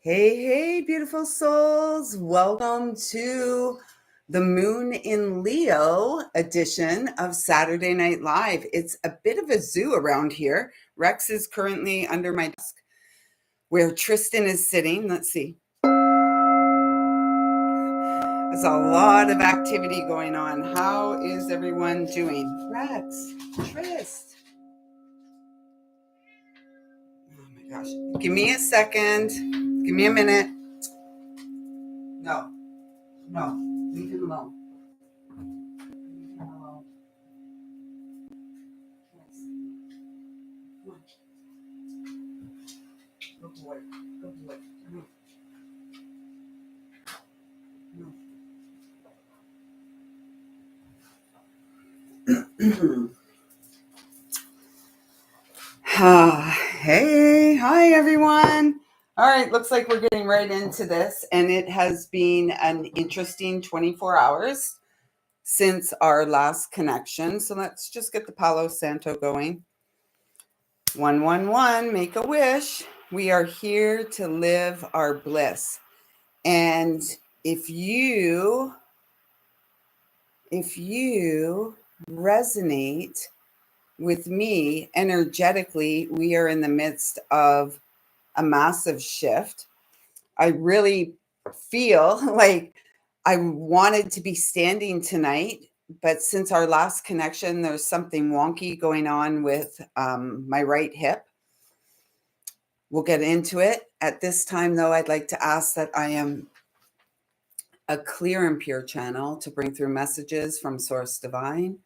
Hey, hey, beautiful souls. Welcome to the Moon in Leo edition of Saturday Night Live. It's a bit of a zoo around here. Rex is currently under my desk where Tristan is sitting. Let's see. There's a lot of activity going on. How is everyone doing? Rex, Trist. Oh my gosh. Give me a second. Give me a minute. No, leave him alone. Good boy. Good boy. Hey, hi everyone. All right, looks like we're getting right into this, and it has been an interesting 24 hours since our last connection. So let's just get the Palo Santo going. 111, make a wish. We are here to live our bliss. And if you resonate with me energetically, we are in the midst of a massive shift. I really feel like I wanted to be standing tonight, but since our last connection, there's something wonky going on with my right hip. We'll get into it. At this time, though, I'd like to ask that I am a clear and pure channel to bring through messages from Source Divine,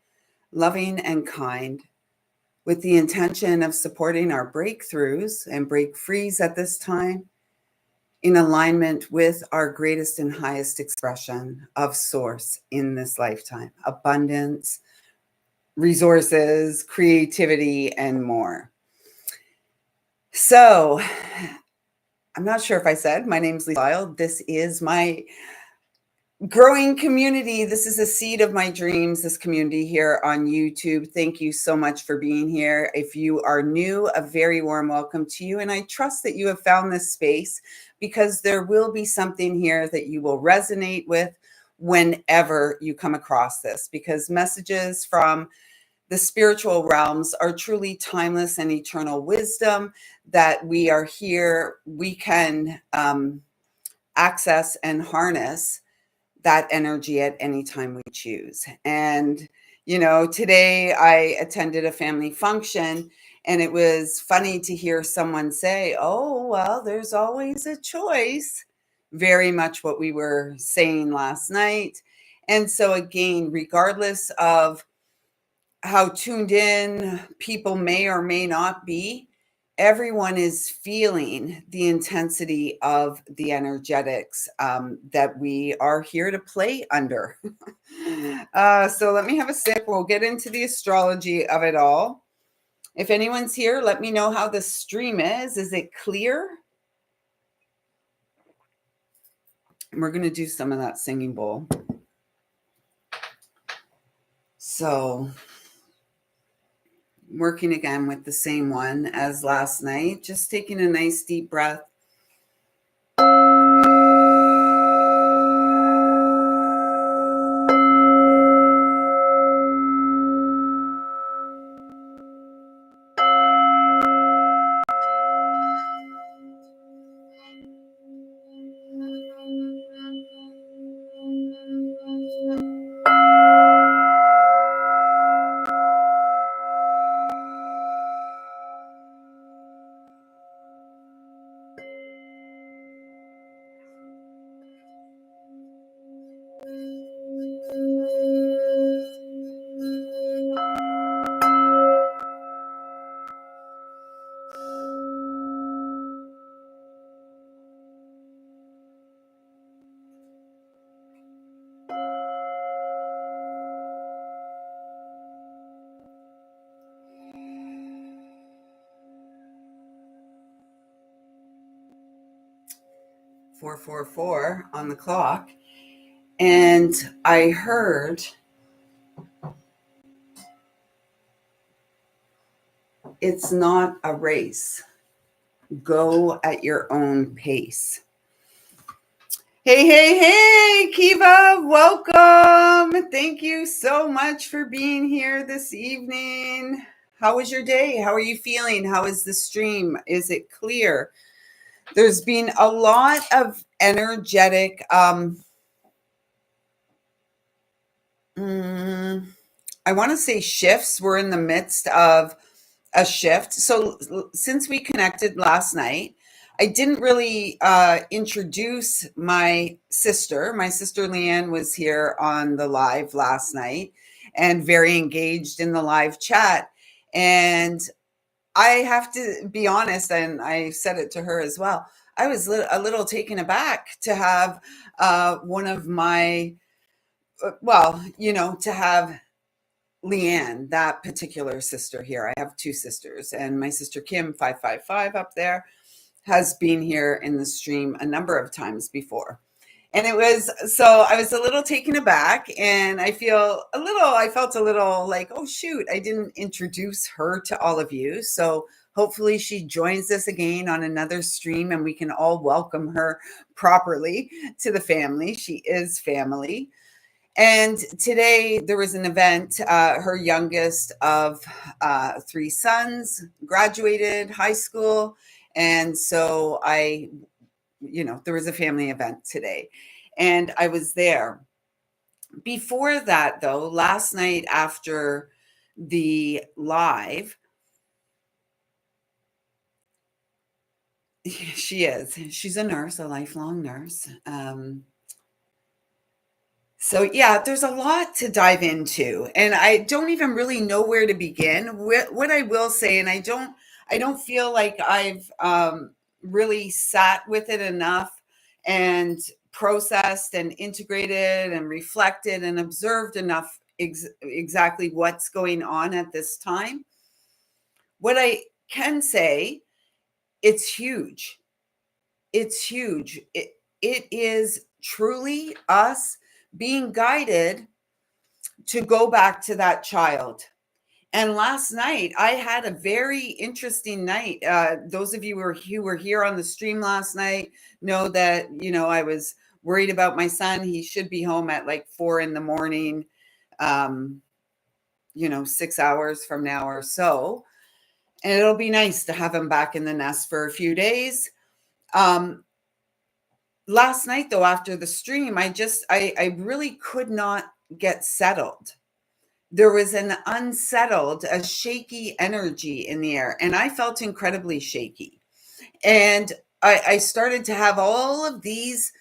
loving and kind, with the intention of supporting our breakthroughs and break frees at this time in alignment with our greatest and highest expression of Source in this lifetime: abundance, resources, creativity, and more. So, I'm not sure if I said my name's Lisa Lyle. This is my growing community. This is a seed of my dreams, this community here on YouTube. Thank you so much for being here. If you are new, a very warm welcome to you. And I trust that you have found this space because there will be something here that you will resonate with whenever you come across this, because messages from the spiritual realms are truly timeless and eternal wisdom that we are here. We can access and harness that energy at any time we choose. And, today I attended a family function, and it was funny to hear someone say, oh, well, there's always a choice. Very much what we were saying last night. And so, again, regardless of how tuned in people may or may not be, everyone is feeling the intensity of the energetics that we are here to play under. So let me have a sip. We'll get into the astrology of it all. If anyone's here, let me know how the stream is. Is it clear? We're going to do some of that singing bowl. So, working again with the same one as last night, just taking a nice deep breath. .444 on the clock, and I heard it's not a race. Go at your own pace. Hey, hey, hey, Kiva, welcome. Thank you so much for being here this evening. How was your day? How are you feeling? How is the stream? Is it clear? There's been a lot of energetic, mm, I want to say shifts. We're in the midst of a shift. So since we connected last night, I didn't really introduce my sister. My sister Leanne was here on the live last night and very engaged in the live chat. And I have to be honest, and I said it to her as well. I was a little taken aback to have one of my, well, to have Leanne, that particular sister here. I have two sisters, and my sister Kim, 555 up there, has been here in the stream a number of times before. And it was so I was a little taken aback, and I felt a little like, oh shoot, I didn't introduce her to all of you. So hopefully she joins us again on another stream and we can all welcome her properly to the family. She is family. And today there was an event. Her youngest of three sons graduated high school. And so there was a family event today. And I was there. Before that, though, last night after the live, she's a nurse, a lifelong nurse. So yeah, there's a lot to dive into, and I don't even really know where to begin. What I will say, and I don't feel like I've really sat with it enough and processed and integrated and reflected and observed enough exactly what's going on at this time. What I can say, it's huge. It's huge. It is truly us being guided to go back to that child. And last night, I had a very interesting night. Those of you who were here on the stream last night know that, I was worried about my son. He should be home at like 4 in the morning, 6 hours from now or so. And it'll be nice to have him back in the nest for a few days. Um, Last night, though, after the stream, I really could not get settled. There was an unsettled, a shaky energy in the air, and I felt incredibly shaky. And I started to have all of these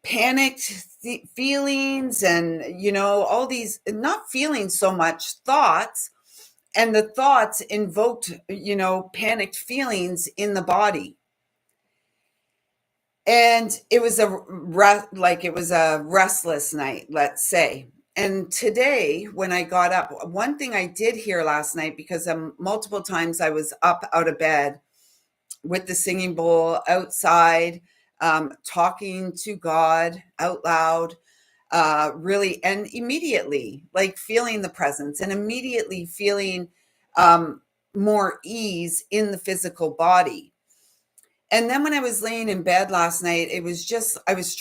panicked feelings, and all these, not feelings so much, thoughts, and the thoughts invoked panicked feelings in the body. And it was it was a restless night, let's say. And today when I got up, one thing I did hear last night, because multiple times I was up out of bed with the singing bowl outside, talking to God out loud, really, and immediately like feeling the presence, and immediately feeling more ease in the physical body. And then when I was laying in bed last night, it was just, I was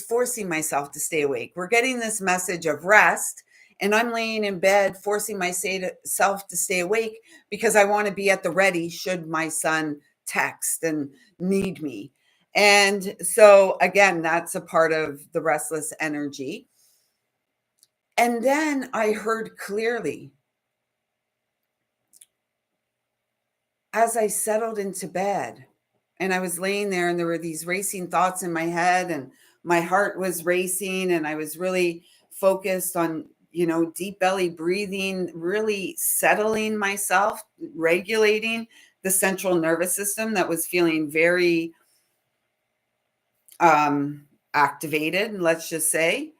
forcing myself to stay awake. We're getting this message of rest, and I'm laying in bed, forcing myself to stay awake because I want to be at the ready should my son text and need me. And so, again, that's a part of the restless energy. And then I heard clearly as I settled into bed. And I was laying there, and there were these racing thoughts in my head, and my heart was racing, and I was really focused on, deep belly breathing, really settling myself, regulating the central nervous system that was feeling very activated, let's just say.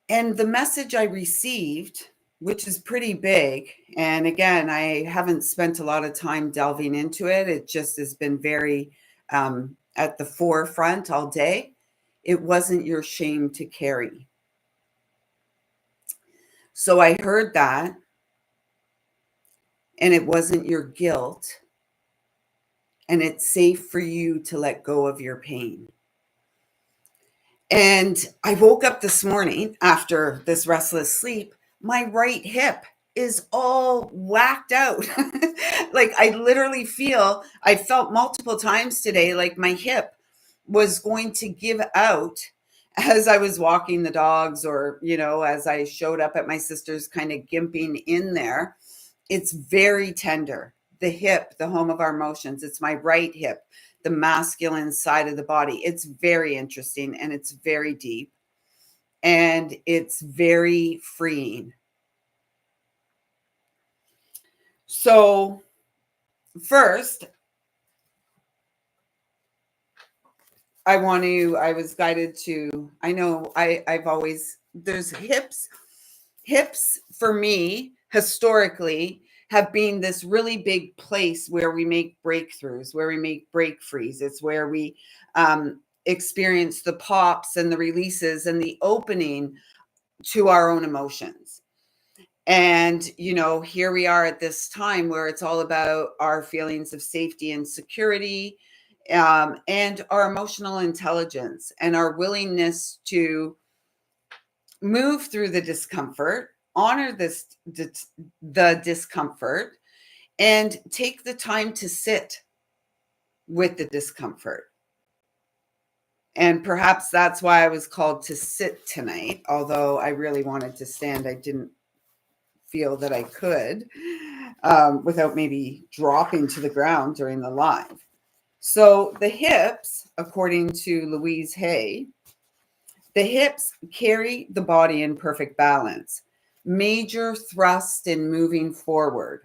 And the message I received, which is pretty big, and again, I haven't spent a lot of time delving into it. It just has been very at the forefront all day. It wasn't your shame to carry. So I heard that, and it wasn't your guilt and it's safe for you to let go of your pain. And I woke up this morning after this restless sleep. My right hip is all whacked out. Like I literally I felt multiple times today like my hip was going to give out as I was walking the dogs, or, as I showed up at my sister's kind of gimping in there. It's very tender. The hip, the home of our emotions. It's my right hip, the masculine side of the body. It's very interesting and it's very deep and it's very freeing. So, first, I was guided to, I know I've always, there's hips. Hips for me, historically, have been this really big place where we make breakthroughs, where we make break frees. It's where we experience the pops and the releases and the opening to our own emotions. And, here we are at this time where it's all about our feelings of safety and security, and our emotional intelligence and our willingness to move through the discomfort, honor the discomfort, and take the time to sit with the discomfort. And perhaps that's why I was called to sit tonight, although I really wanted to stand. I didn't feel that I could, without maybe dropping to the ground during the live. So the hips, according to Louise Hay, the hips carry the body in perfect balance. Major thrust in moving forward.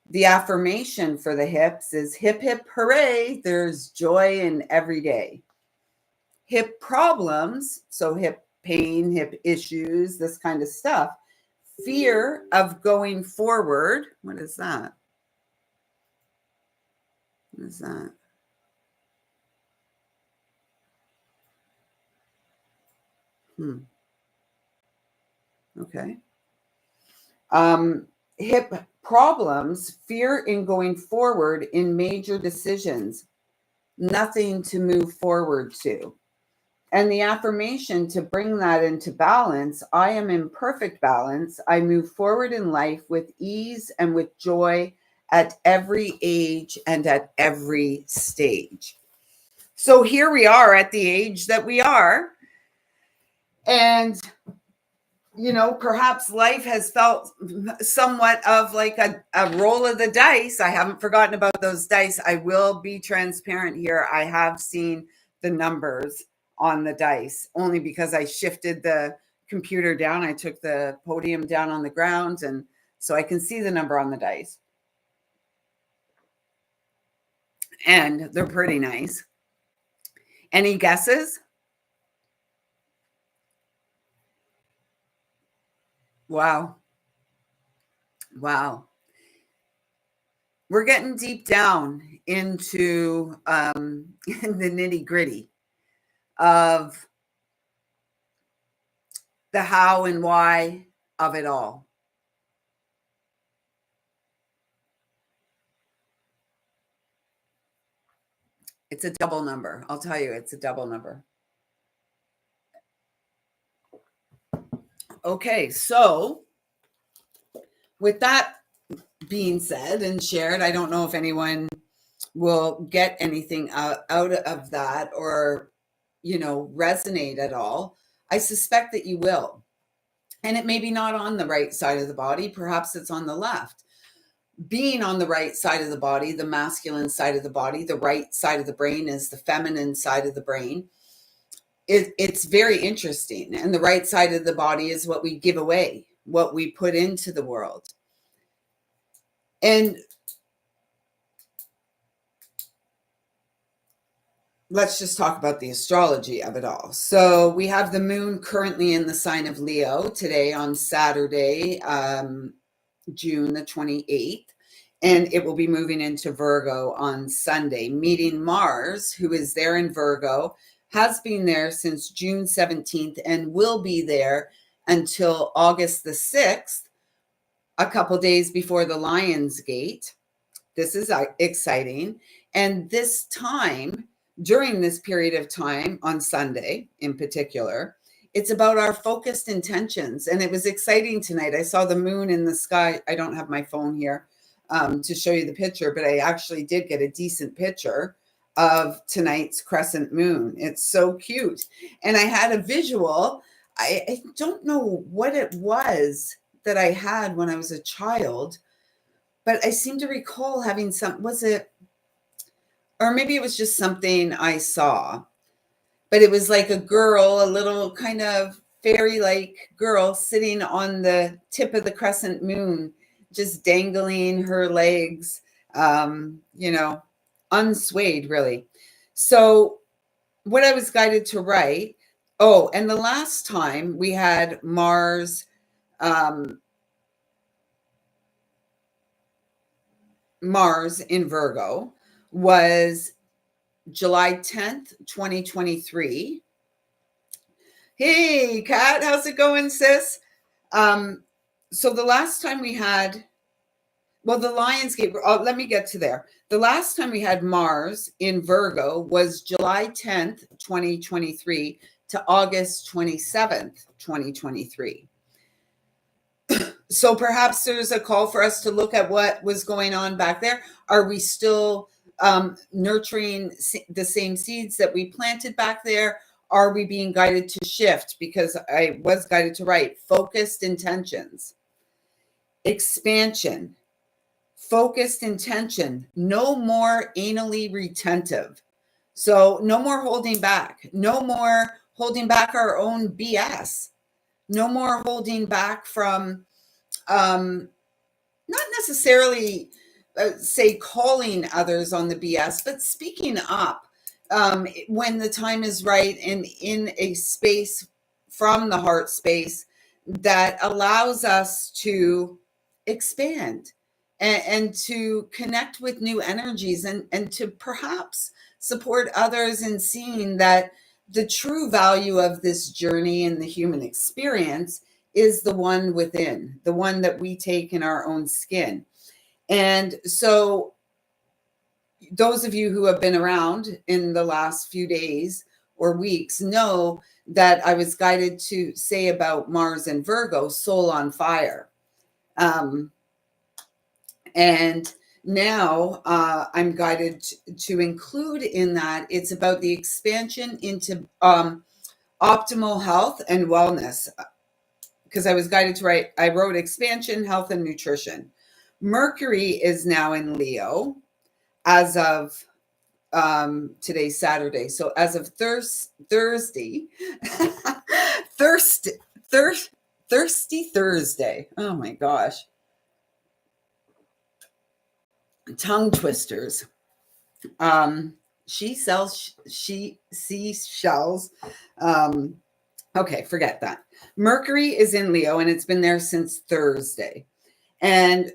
The affirmation for the hips is hip, hip, hooray. There's joy in every day. Hip problems, so hip pain, hip issues, this kind of stuff. Fear of going forward. What is that? What is that? Okay. Hip problems, fear in going forward in major decisions, nothing to move forward to. And the affirmation to bring that into balance, I am in perfect balance. I move forward in life with ease and with joy at every age and at every stage. So here we are at the age that we are. And perhaps life has felt somewhat of like a roll of the dice. I haven't forgotten about those dice. I will be transparent here. I have seen the numbers on the dice only because I shifted the computer down. I took the podium down on the ground, and so I can see the number on the dice. And they're pretty nice. Any guesses? Wow. We're getting deep down into the nitty gritty of the how and why of it all. It's a double number. I'll tell you, it's a double number. Okay, so with that being said and shared, I don't know if anyone will get anything out of that or, resonate at all. I suspect that you will. And it may be not on the right side of the body, perhaps it's on the left. Being on the right side of the body, the masculine side of the body, the right side of the brain is the feminine side of the brain. It's very interesting. And the right side of the body is what we give away, what we put into the world. And let's just talk about the astrology of it all. So we have the moon currently in the sign of Leo today on Saturday, June the 28th. And it will be moving into Virgo on Sunday, meeting Mars, who is there in Virgo, has been there since June 17th and will be there until August the 6th, a couple days before the Lions Gate. This is exciting. And this time, during this period of time on Sunday in particular, it's about our focused intentions. And it was exciting tonight. I saw the moon in the sky. I don't have my phone here to show you the picture, but I actually did get a decent picture of tonight's crescent moon. It's so cute. And I had a visual. I don't know what it was that I had when I was a child, but I seem to recall having was it, or maybe it was just something I saw, but it was like a girl, a little kind of fairy-like girl sitting on the tip of the crescent moon, just dangling her legs, unswayed really. So what I was guided to write, and the last time we had Mars in Virgo was July 10th, 2023. Hey, Kat, how's it going, sis? So the last time we had, the Lionsgate, let me get to there. The last time we had Mars in Virgo was July 10th, 2023 to August 27th, 2023. So perhaps there's a call for us to look at what was going on back there. Are we still nurturing the same seeds that we planted back there? Are we being guided to shift? Because I was guided to write focused intentions, expansion, focused intention, no more anally retentive. So no more holding back, no more holding back our own BS, no more holding back from not necessarily say calling others on the BS, but speaking up when the time is right and in a space from the heart space that allows us to expand and to connect with new energies and to perhaps support others in seeing that the true value of this journey and the human experience is the one within, the one that we take in our own skin. And so those of you who have been around in the last few days or weeks know that I was guided to say about Mars and Virgo, soul on fire. And now I'm guided to include in that, it's about the expansion into optimal health and wellness. Because I was guided to write, I wrote expansion, health, and nutrition. Mercury is now in Leo as of today's Saturday. So as of Thursday, Thirsty Thursday. Oh my gosh. Tongue twisters. She sells seashells. Okay, forget that. Mercury is in Leo and it's been there since Thursday. And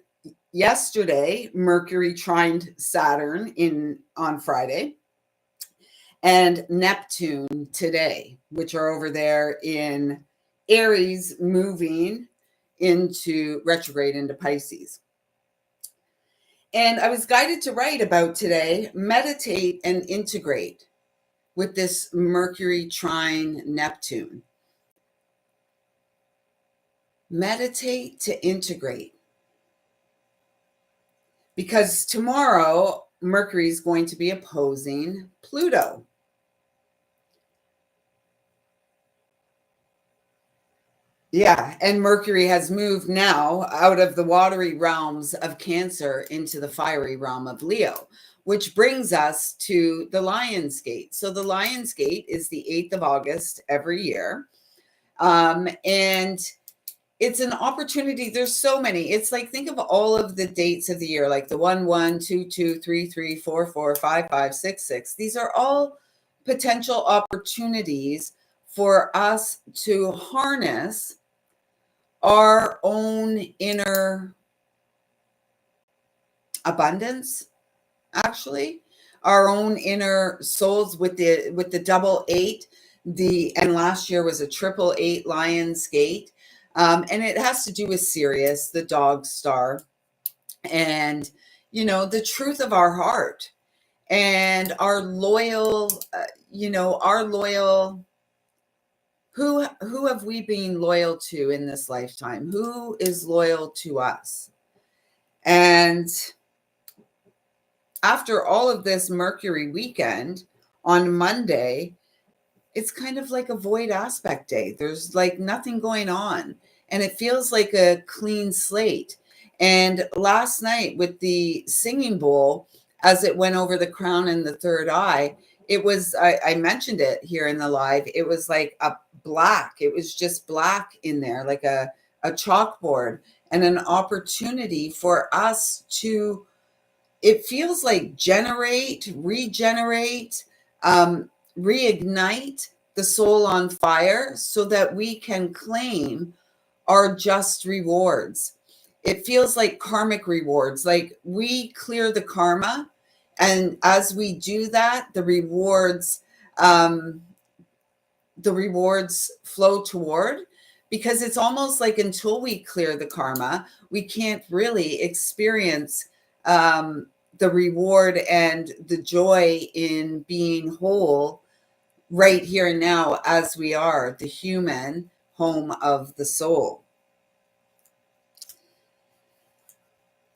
yesterday, Mercury trined Saturn on Friday and Neptune today, which are over there in Aries, moving into retrograde into Pisces. And I was guided to write about today, meditate and integrate with this Mercury trine Neptune. Meditate to integrate. Because tomorrow, Mercury is going to be opposing Pluto. Yeah, and Mercury has moved now out of the watery realms of Cancer into the fiery realm of Leo, which brings us to the Lion's Gate. So the Lion's Gate is the 8th of August every year. And it's an opportunity. There's so many. It's like, think of all of the dates of the year, like the 1/1, 2/2, 3/3, 4/4, 5/5, 6/6. These are all potential opportunities for us to harness our own inner abundance, actually, our own inner souls with the double 8. And last year was a 888 Lion's Gate. And it has to do with Sirius, the dog star. And the truth of our heart and our loyal, our loyal, who have we been loyal to in this lifetime? Who is loyal to us? And after all of this Mercury weekend on Monday, it's kind of like a void aspect day. There's like nothing going on, and it feels like a clean slate. And last night with the singing bowl, as it went over the crown and the third eye, it was, I mentioned it here in the live, it was like a black, it was just black in there, like a chalkboard, and an opportunity for us to, it feels like generate, regenerate, reignite the soul on fire so that we can claim our just rewards. It feels like karmic rewards, like we clear the karma. And as we do that, the rewards flow toward, because it's almost like until we clear the karma, we can't really experience the reward and the joy in being whole right here and now as we are, the human home of the soul.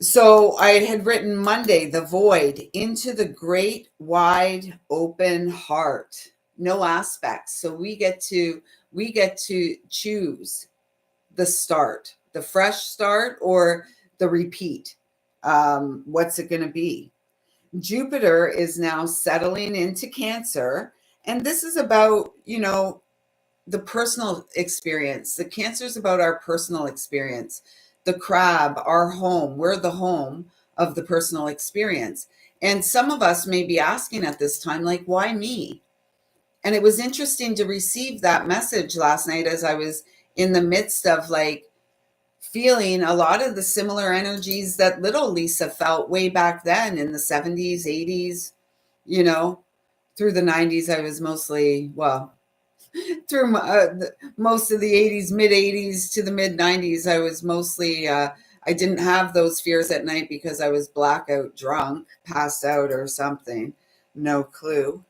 So I had written Monday, the void into the great wide open heart. No aspects. So we get to choose the start, the fresh start or the repeat. What's it going to be? Jupiter is now settling into Cancer, and this is about, the personal experience. The Cancer is about our personal experience. The crab, our home, we're the home of the personal experience. And some of us may be asking at this time, like, why me? And it was interesting to receive that message last night as I was in the midst of like feeling a lot of the similar energies that little Lisa felt way back then in the 70s, 80s, through the 90s. I was mostly, through most of the 80s, mid 80s to the mid 90s, I was mostly, I didn't have those fears at night because I was blackout drunk, passed out or something. No clue.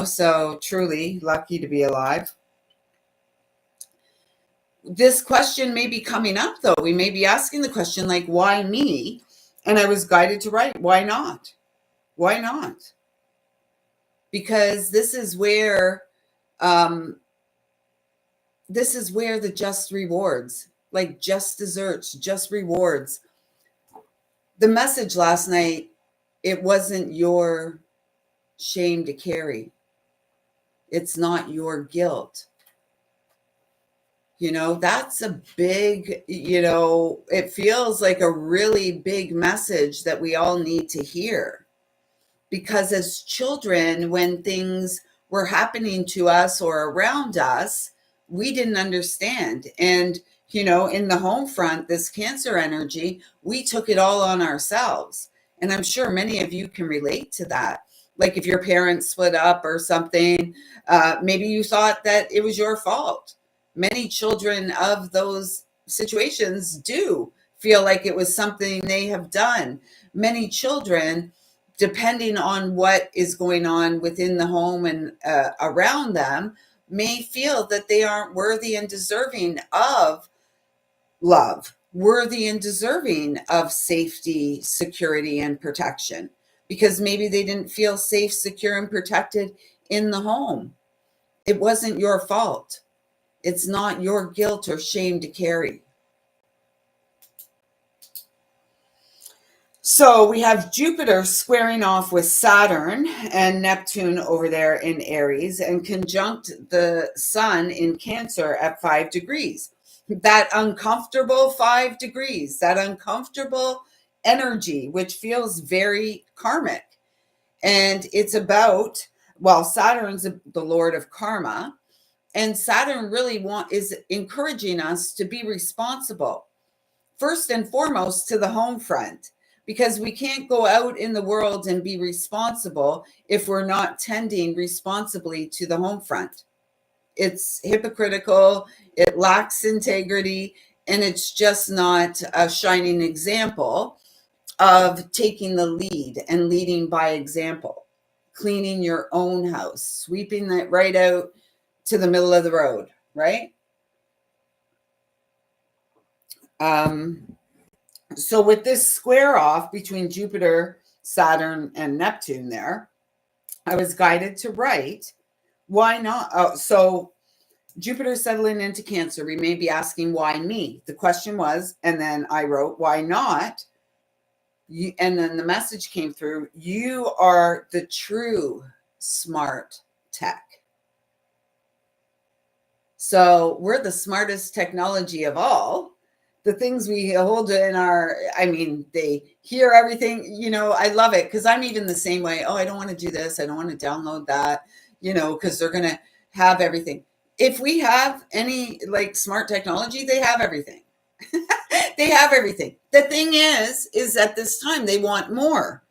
So truly lucky to be alive. This question may be coming up though. We may be asking the question like, why me? And I was guided to write, why not? Why not? Because this is where the just rewards, like just desserts, just rewards. The message last night, it wasn't your shame to carry. It's not your guilt. That's a big, it feels like a really big message that we all need to hear. Because as children, when things were happening to us or around us, we didn't understand. And, in the home front, this Cancer energy, we took it all on ourselves. And I'm sure many of you can relate to that. Like if your parents split up or something, maybe you thought that it was your fault. Many children of those situations do feel like it was something they have done. Many children, depending on what is going on within the home and around them, may feel that they aren't worthy and deserving of love, worthy and deserving of safety, security, and protection, because maybe they didn't feel safe, secure, and protected in the home. It wasn't your fault. It's not your guilt or shame to carry. So we have Jupiter squaring off with Saturn and Neptune over there in Aries and conjunct the Sun in Cancer at 5 degrees. That uncomfortable 5 degrees, that uncomfortable energy, which feels very karmic. And it's about, Saturn's the Lord of karma. And Saturn really is encouraging us to be responsible, first and foremost, to the home front, because we can't go out in the world and be responsible if we're not tending responsibly to the home front. It's hypocritical, it lacks integrity, and it's just not a shining example of taking the lead and leading by example, cleaning your own house, sweeping that right out to the middle of the road, right? So with this square off between Jupiter, Saturn, and Neptune there, I was guided to write, why not? Oh, so Jupiter settling into Cancer, we may be asking, why me? The question was, and then I wrote, why not? And then the message came through, you are the true smart tech. So we're the smartest technology of all. The things we hold in our, I mean, they hear everything, I love it because I'm even the same way. Oh, I don't want to do this. I don't want to download that, because they're going to have everything. If we have any like smart technology, they have everything. They have everything. The thing is at this time, they want more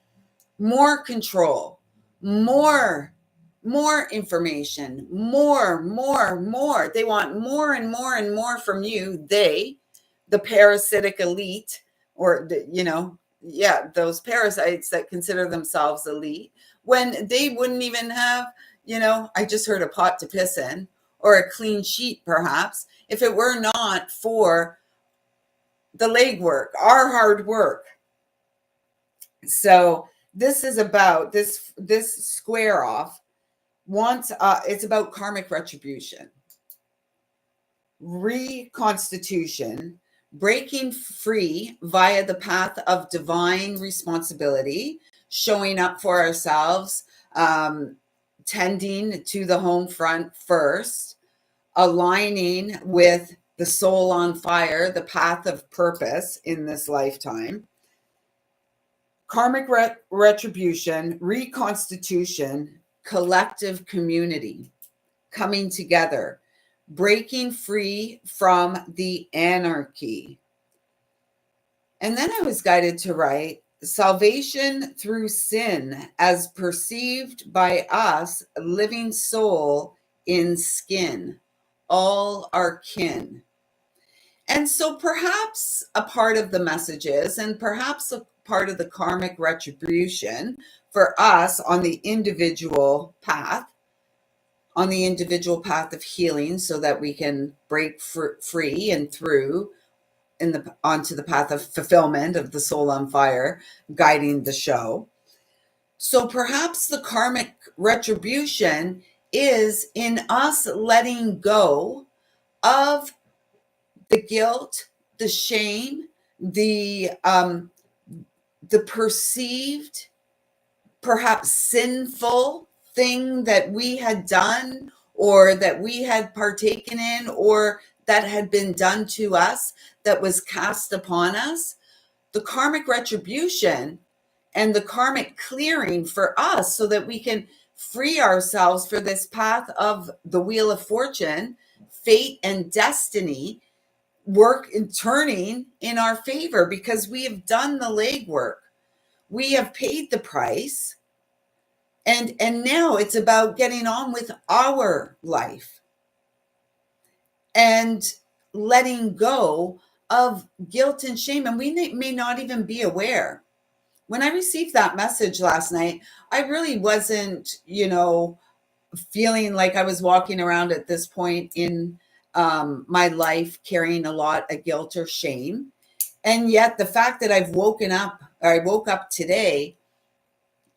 control, more information, more. They want more and more and more from you. The parasitic elite, or those parasites that consider themselves elite, when they wouldn't even have, I just heard, a pot to piss in or a clean sheet, perhaps, if it were not for the legwork, our hard work. So this is about this square off wants it's about karmic retribution, reconstitution, breaking free via the path of divine responsibility, showing up for ourselves, tending to the home front first, aligning with the soul on fire, the path of purpose in this lifetime. Karmic retribution, reconstitution, collective community, coming together, breaking free from the anarchy. And then I was guided to write, salvation through sin as perceived by us, living soul in skin, all our kin. And so perhaps a part of the messages, and perhaps a part of the karmic retribution for us on the individual path of healing, so that we can break free and through onto the path of fulfillment of the soul on fire, guiding the show. So perhaps the karmic retribution is in us letting go of the guilt, the shame, the perceived, perhaps sinful thing that we had done, or that we had partaken in, or that had been done to us, that was cast upon us. The karmic retribution and the karmic clearing for us, so that we can free ourselves for this path of the wheel of fortune, fate and destiny, work and turning in our favor, because we have done the legwork. We have paid the price. And now it's about getting on with our life and letting go of guilt and shame. And we may not even be aware. When I received that message last night, I really wasn't, feeling like I was walking around at this point in my life carrying a lot of guilt or shame. And yet the fact that I woke up today,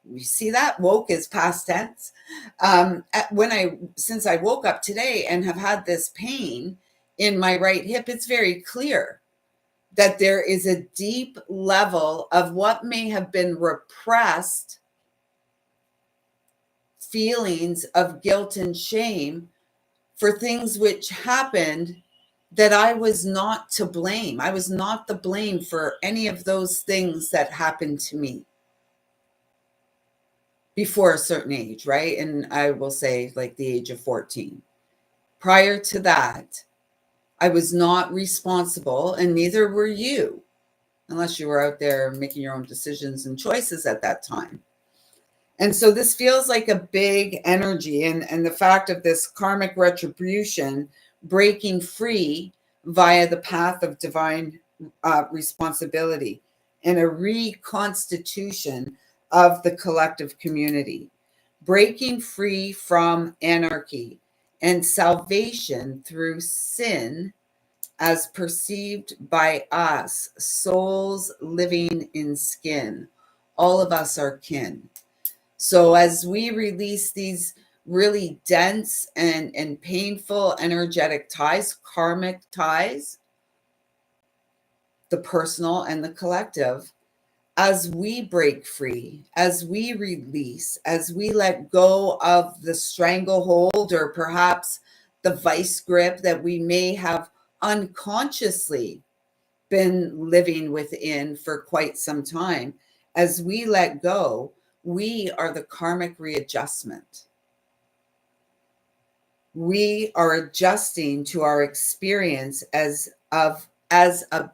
you see that woke is past tense. Since I woke up today and have had this pain in my right hip, it's very clear that there is a deep level of what may have been repressed feelings of guilt and shame for things which happened that I was not to blame. I was not the blame for any of those things that happened to me before a certain age, right? And I will say like the age of 14. Prior to that, I was not responsible, and neither were you, unless you were out there making your own decisions and choices at that time. And so this feels like a big energy, and the fact of this karmic retribution breaking free via the path of divine responsibility. and a reconstitution of the collective community, breaking free from anarchy and salvation through sin as perceived by us, souls living in skin. All of us are kin. So as we release these really dense and painful energetic ties, karmic ties, the personal and the collective, as we break free, as we release, as we let go of the stranglehold or perhaps the vice grip that we may have unconsciously been living within for quite some time, as we let go, we are the karmic readjustment. We are adjusting to our experience as a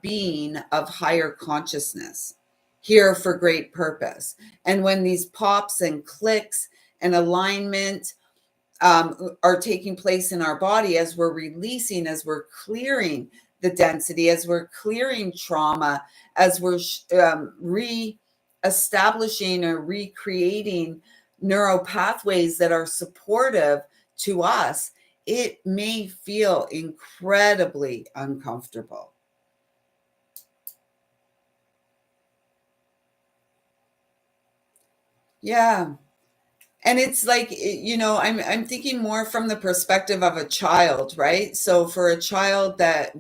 being of higher consciousness, here for great purpose. And when these pops and clicks and alignment are taking place in our body, as we're releasing, as we're clearing the density, as we're clearing trauma, as we're re-establishing or recreating neural pathways that are supportive to us, it may feel incredibly uncomfortable. Yeah. And it's like, I'm thinking more from the perspective of a child, right? So for a child that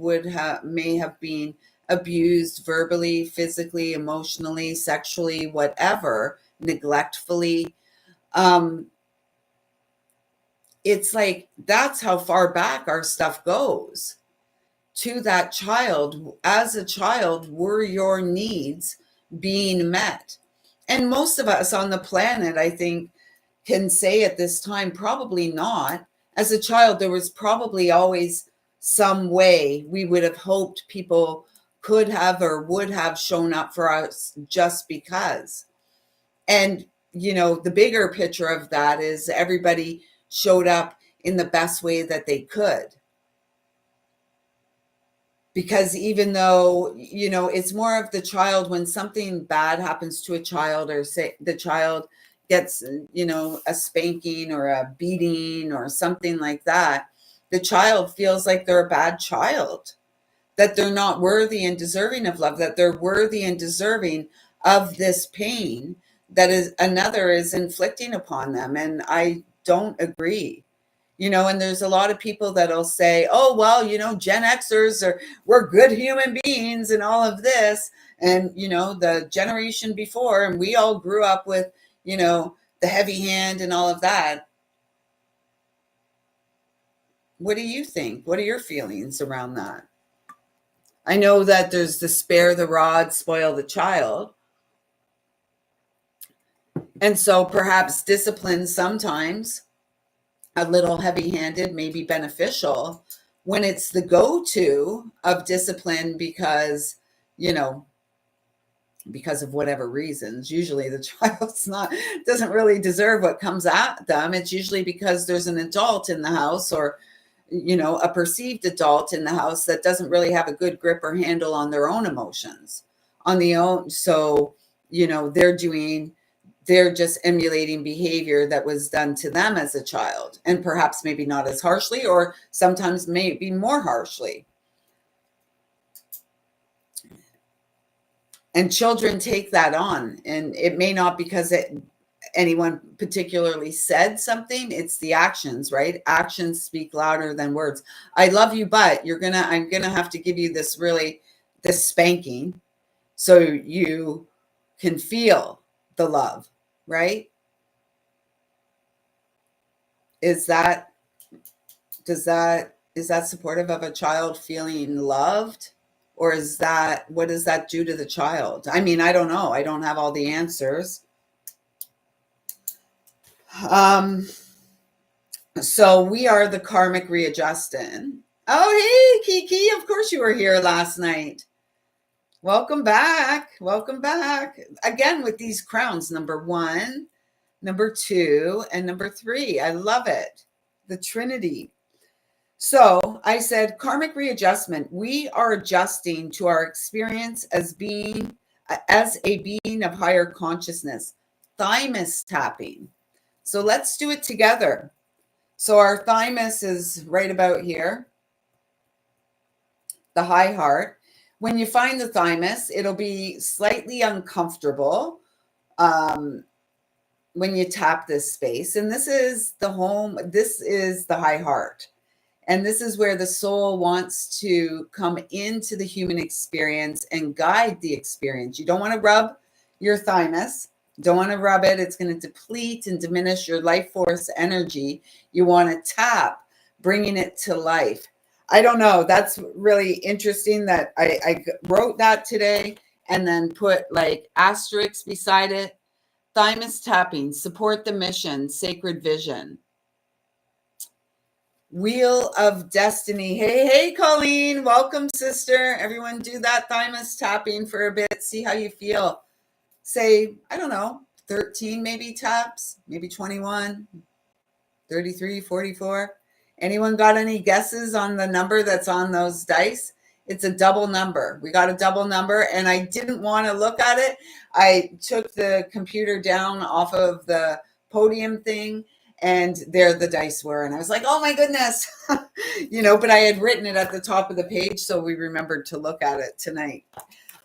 may have been abused verbally, physically, emotionally, sexually, whatever, neglectfully, it's like that's how far back our stuff goes. To that child, as a child, were your needs being met? And most of us on the planet, I think, can say at this time, probably not. As a child, there was probably always some way we would have hoped people could have or would have shown up for us just because. And, the bigger picture of that is everybody showed up in the best way that they could. Because even though, it's more of the child, when something bad happens to a child, or say the child gets, a spanking or a beating or something like that, the child feels like they're a bad child, that they're not worthy and deserving of love, that they're worthy and deserving of this pain that is another is inflicting upon them. And I don't agree. And there's a lot of people that'll say, oh, well, Gen Xers we're good human beings and all of this. And, the generation before, and we all grew up with, the heavy hand and all of that. What do you think? What are your feelings around that? I know that there's the spare the rod, spoil the child. And so perhaps discipline sometimes, a little heavy-handed, may be beneficial when it's the go-to of discipline because, because of whatever reasons. Usually the child's doesn't really deserve what comes at them. It's usually because there's an adult in the house, or, a perceived adult in the house that doesn't really have a good grip or handle on their own emotions on the own. So, they're just emulating behavior that was done to them as a child, and perhaps maybe not as harshly, or sometimes maybe more harshly. And children take that on, and it may not because anyone particularly said something. It's the actions, right? Actions speak louder than words. I love you, but I'm gonna have to give you this spanking so you can feel the love, right? Is that supportive of a child feeling loved? Or what does that do to the child? I mean, I don't know. I don't have all the answers. So we are the karmic readjusting. Oh, hey, Kiki, of course you were here last night. Welcome back. Welcome back. Again, with these crowns, number 1, number 2, and number 3. I love it. The Trinity. So I said, karmic readjustment. We are adjusting to our experience as being as a being of higher consciousness. Thymus tapping. So let's do it together. So our thymus is right about here, the high heart. When you find the thymus, it'll be slightly uncomfortable when you tap this space. And this is the home, this is the high heart. And this is where the soul wants to come into the human experience and guide the experience. You don't want to rub your thymus. Don't want to rub it. It's going to deplete and diminish your life force energy. You want to tap, bringing it to life. I don't know. That's really interesting that I wrote that today and then put like asterisks beside it. Thymus tapping, support the mission, sacred vision. Wheel of Destiny. Hey, Colleen. Welcome, sister. Everyone do that thymus tapping for a bit. See how you feel. Say, I don't know, 13 maybe taps, maybe 21, 33, 44. Anyone got any guesses on the number that's on those dice? It's a double number. We got a double number, and I didn't want to look at it. I took the computer down off of the podium thing, and there the dice were. And I was like, oh my goodness, but I had written it at the top of the page, so we remembered to look at it tonight.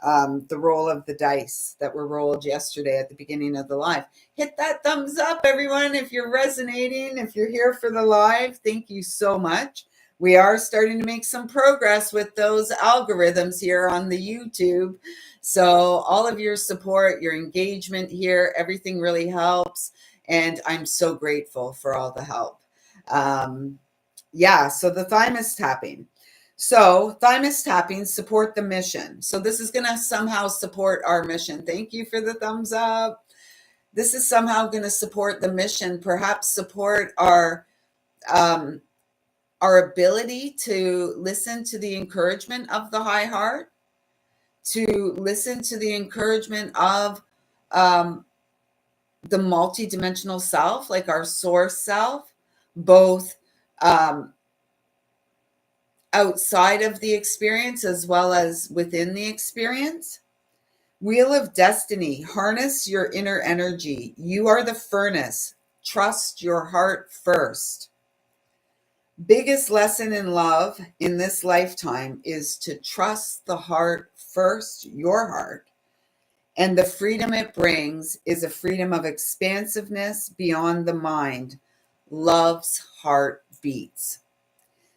The roll of the dice that were rolled yesterday at the beginning of the live. Hit that thumbs up, everyone, if you're resonating, if you're here for the live. Thank you so much. We are starting to make some progress with those algorithms here on the YouTube. So all of your support, your engagement here, everything really helps. And I'm so grateful for all the help. So the thymus tapping. So thymus tapping, support the mission. So this is going to somehow support our mission. Thank you for the thumbs up. This is somehow going to support the mission, perhaps support our ability to listen to the encouragement of the high heart, to listen to the encouragement of the multidimensional self, like our source self, both outside of the experience as well as within the experience. Wheel of Destiny, harness your inner energy. You are the furnace. Trust your heart first. Biggest lesson in love in this lifetime is to trust the heart first, your heart. And the freedom it brings is a freedom of expansiveness beyond the mind. Love's heart beats.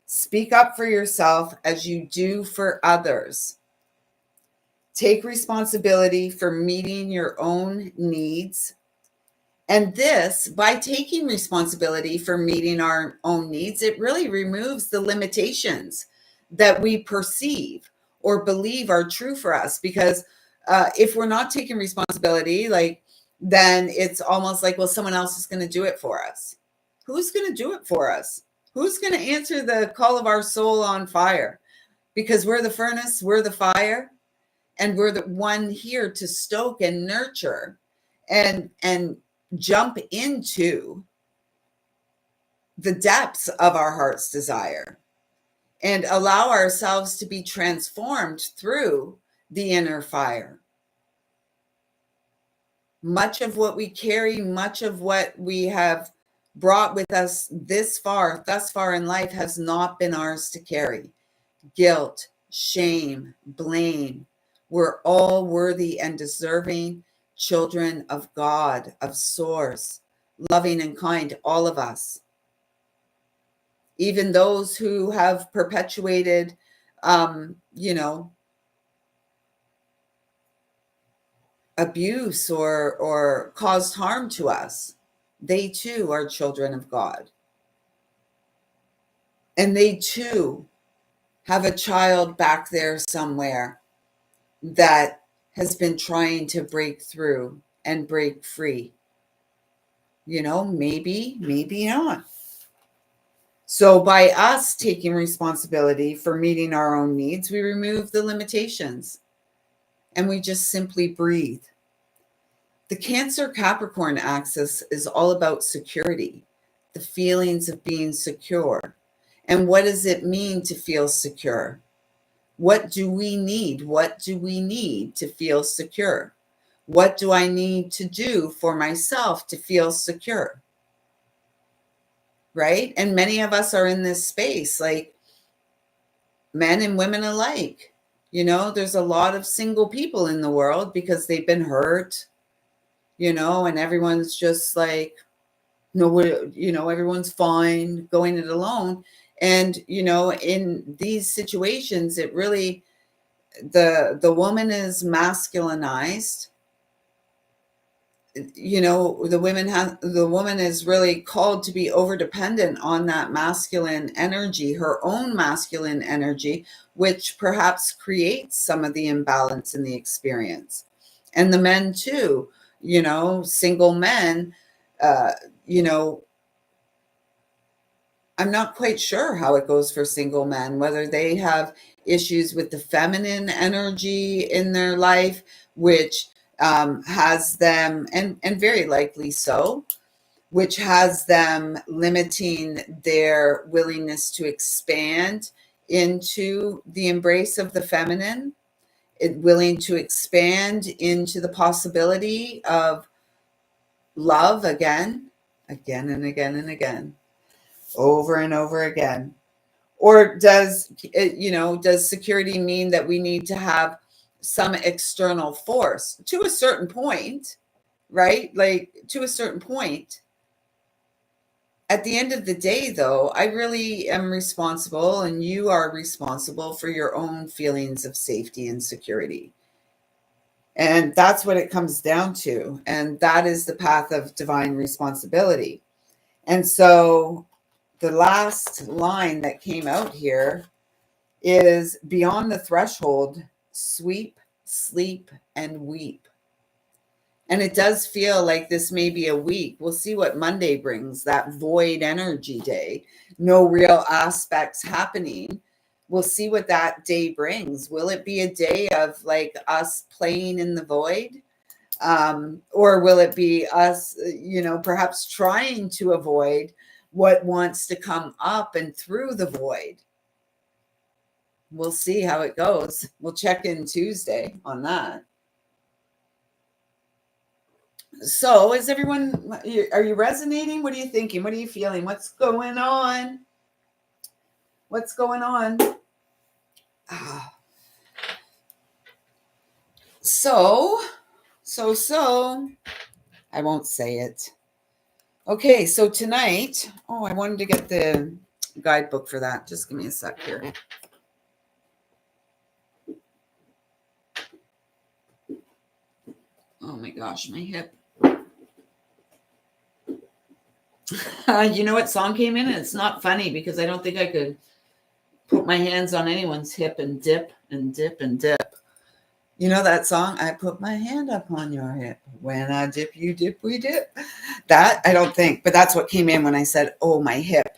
Speak up for yourself as you do for others. Take responsibility for meeting your own needs. And this, by taking responsibility for meeting our own needs, it really removes the limitations that we perceive or believe are true for us. Because if we're not taking responsibility, then it's almost like, well, someone else is going to do it for us. Who's going to do it for us? Who's going to answer the call of our soul on fire? Because we're the furnace, we're the fire, and we're the one here to stoke and nurture and jump into the depths of our heart's desire and allow ourselves to be transformed through the inner fire. Much of what we carry, much of what we have brought with us thus far in life has not been ours to carry. Guilt, shame, blame. We're all worthy and deserving children of God, of Source, loving and kind, all of us. Even those who have perpetuated, abuse or caused harm to us, they too are children of God. And they too have a child back there somewhere that has been trying to break through and break free. Maybe not. So by us taking responsibility for meeting our own needs, we remove the limitations and we just simply breathe. The Cancer Capricorn axis is all about security, the feelings of being secure. And what does it mean to feel secure? What do we need? What do we need to feel secure? What do I need to do for myself to feel secure? Right? And many of us are in this space, like men and women alike. There's a lot of single people in the world because they've been hurt, and everyone's just like, no, everyone's fine going it alone. And, in these situations, it really, the woman is masculinized. The woman is really called to be over dependent on that masculine energy, her own masculine energy, which perhaps creates some of the imbalance in the experience. And the men too, single men, uh, you know, I'm not quite sure how it goes for single men, whether they have issues with the feminine energy in their life, which has them, and very likely so, which has them limiting their willingness to expand into the embrace of the feminine, willing to expand into the possibility of love again and again and again, over and over again. Or does security mean that we need to have some external force to a certain point, right? Like, to a certain point. At the end of the day, though, I really am responsible, and you are responsible for your own feelings of safety and security. And that's what it comes down to. And that is the path of divine responsibility. And so the last line that came out here is, beyond the threshold, sweep, sleep, and weep. And it does feel like this may be a week. We'll see what Monday brings, that void energy day. No real aspects happening. We'll see what that day brings. Will it be a day of like us playing in the void? Or will it be us, perhaps trying to avoid what wants to come up and through the void? We'll see how it goes. We'll check in Tuesday on that. So is everyone, are you resonating? What are you thinking? What are you feeling? What's going on? What's going on? So, I won't say it. Okay, so tonight, I wanted to get the guidebook for that. Just give me a sec here. Oh my gosh, my hip. You know what song came in? And it's not funny because I don't think I could put my hands on anyone's hip and dip and dip and dip. You know that song? I put my hand up on your hip. When I dip, you dip, we dip. That, I don't think, but that's what came in when I said, oh, my hip,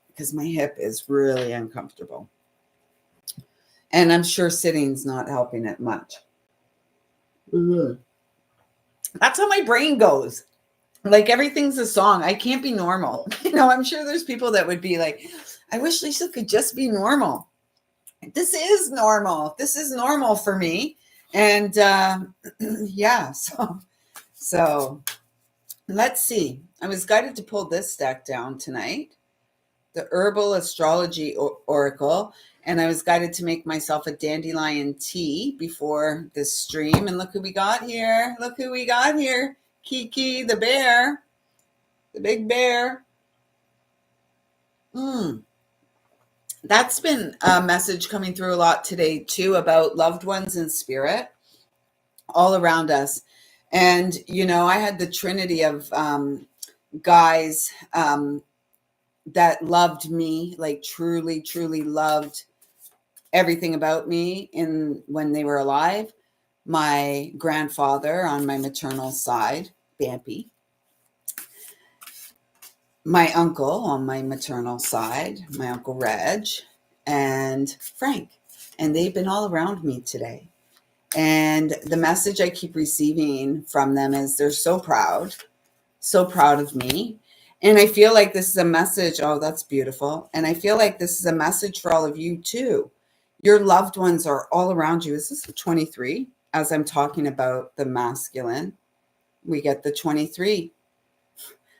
because my hip is really uncomfortable. And I'm sure sitting's not helping it much. That's how my brain goes. Like, everything's a song. I can't be normal. I'm sure there's people that would be like, I wish Lisa could just be normal. This is normal. This is normal for me. And yeah, so let's see. I was guided to pull this deck down tonight, the Herbal Astrology Oracle, and I was guided to make myself a dandelion tea before this stream. And look who we got here. Look who we got here. Kiki the bear, the big bear. That's been a message coming through a lot today too, about loved ones in spirit all around us. And, I had the trinity of guys that loved me, like truly, truly loved everything about me when they were alive. My grandfather on my maternal side, Bampy. My uncle on my maternal side, my Uncle Reg, and Frank. And they've been all around me today. And the message I keep receiving from them is they're so proud of me. And I feel like this is a message. Oh, that's beautiful. And I feel like this is a message for all of you too. Your loved ones are all around you. Is this a 23? As I'm talking about the masculine, we get the 23.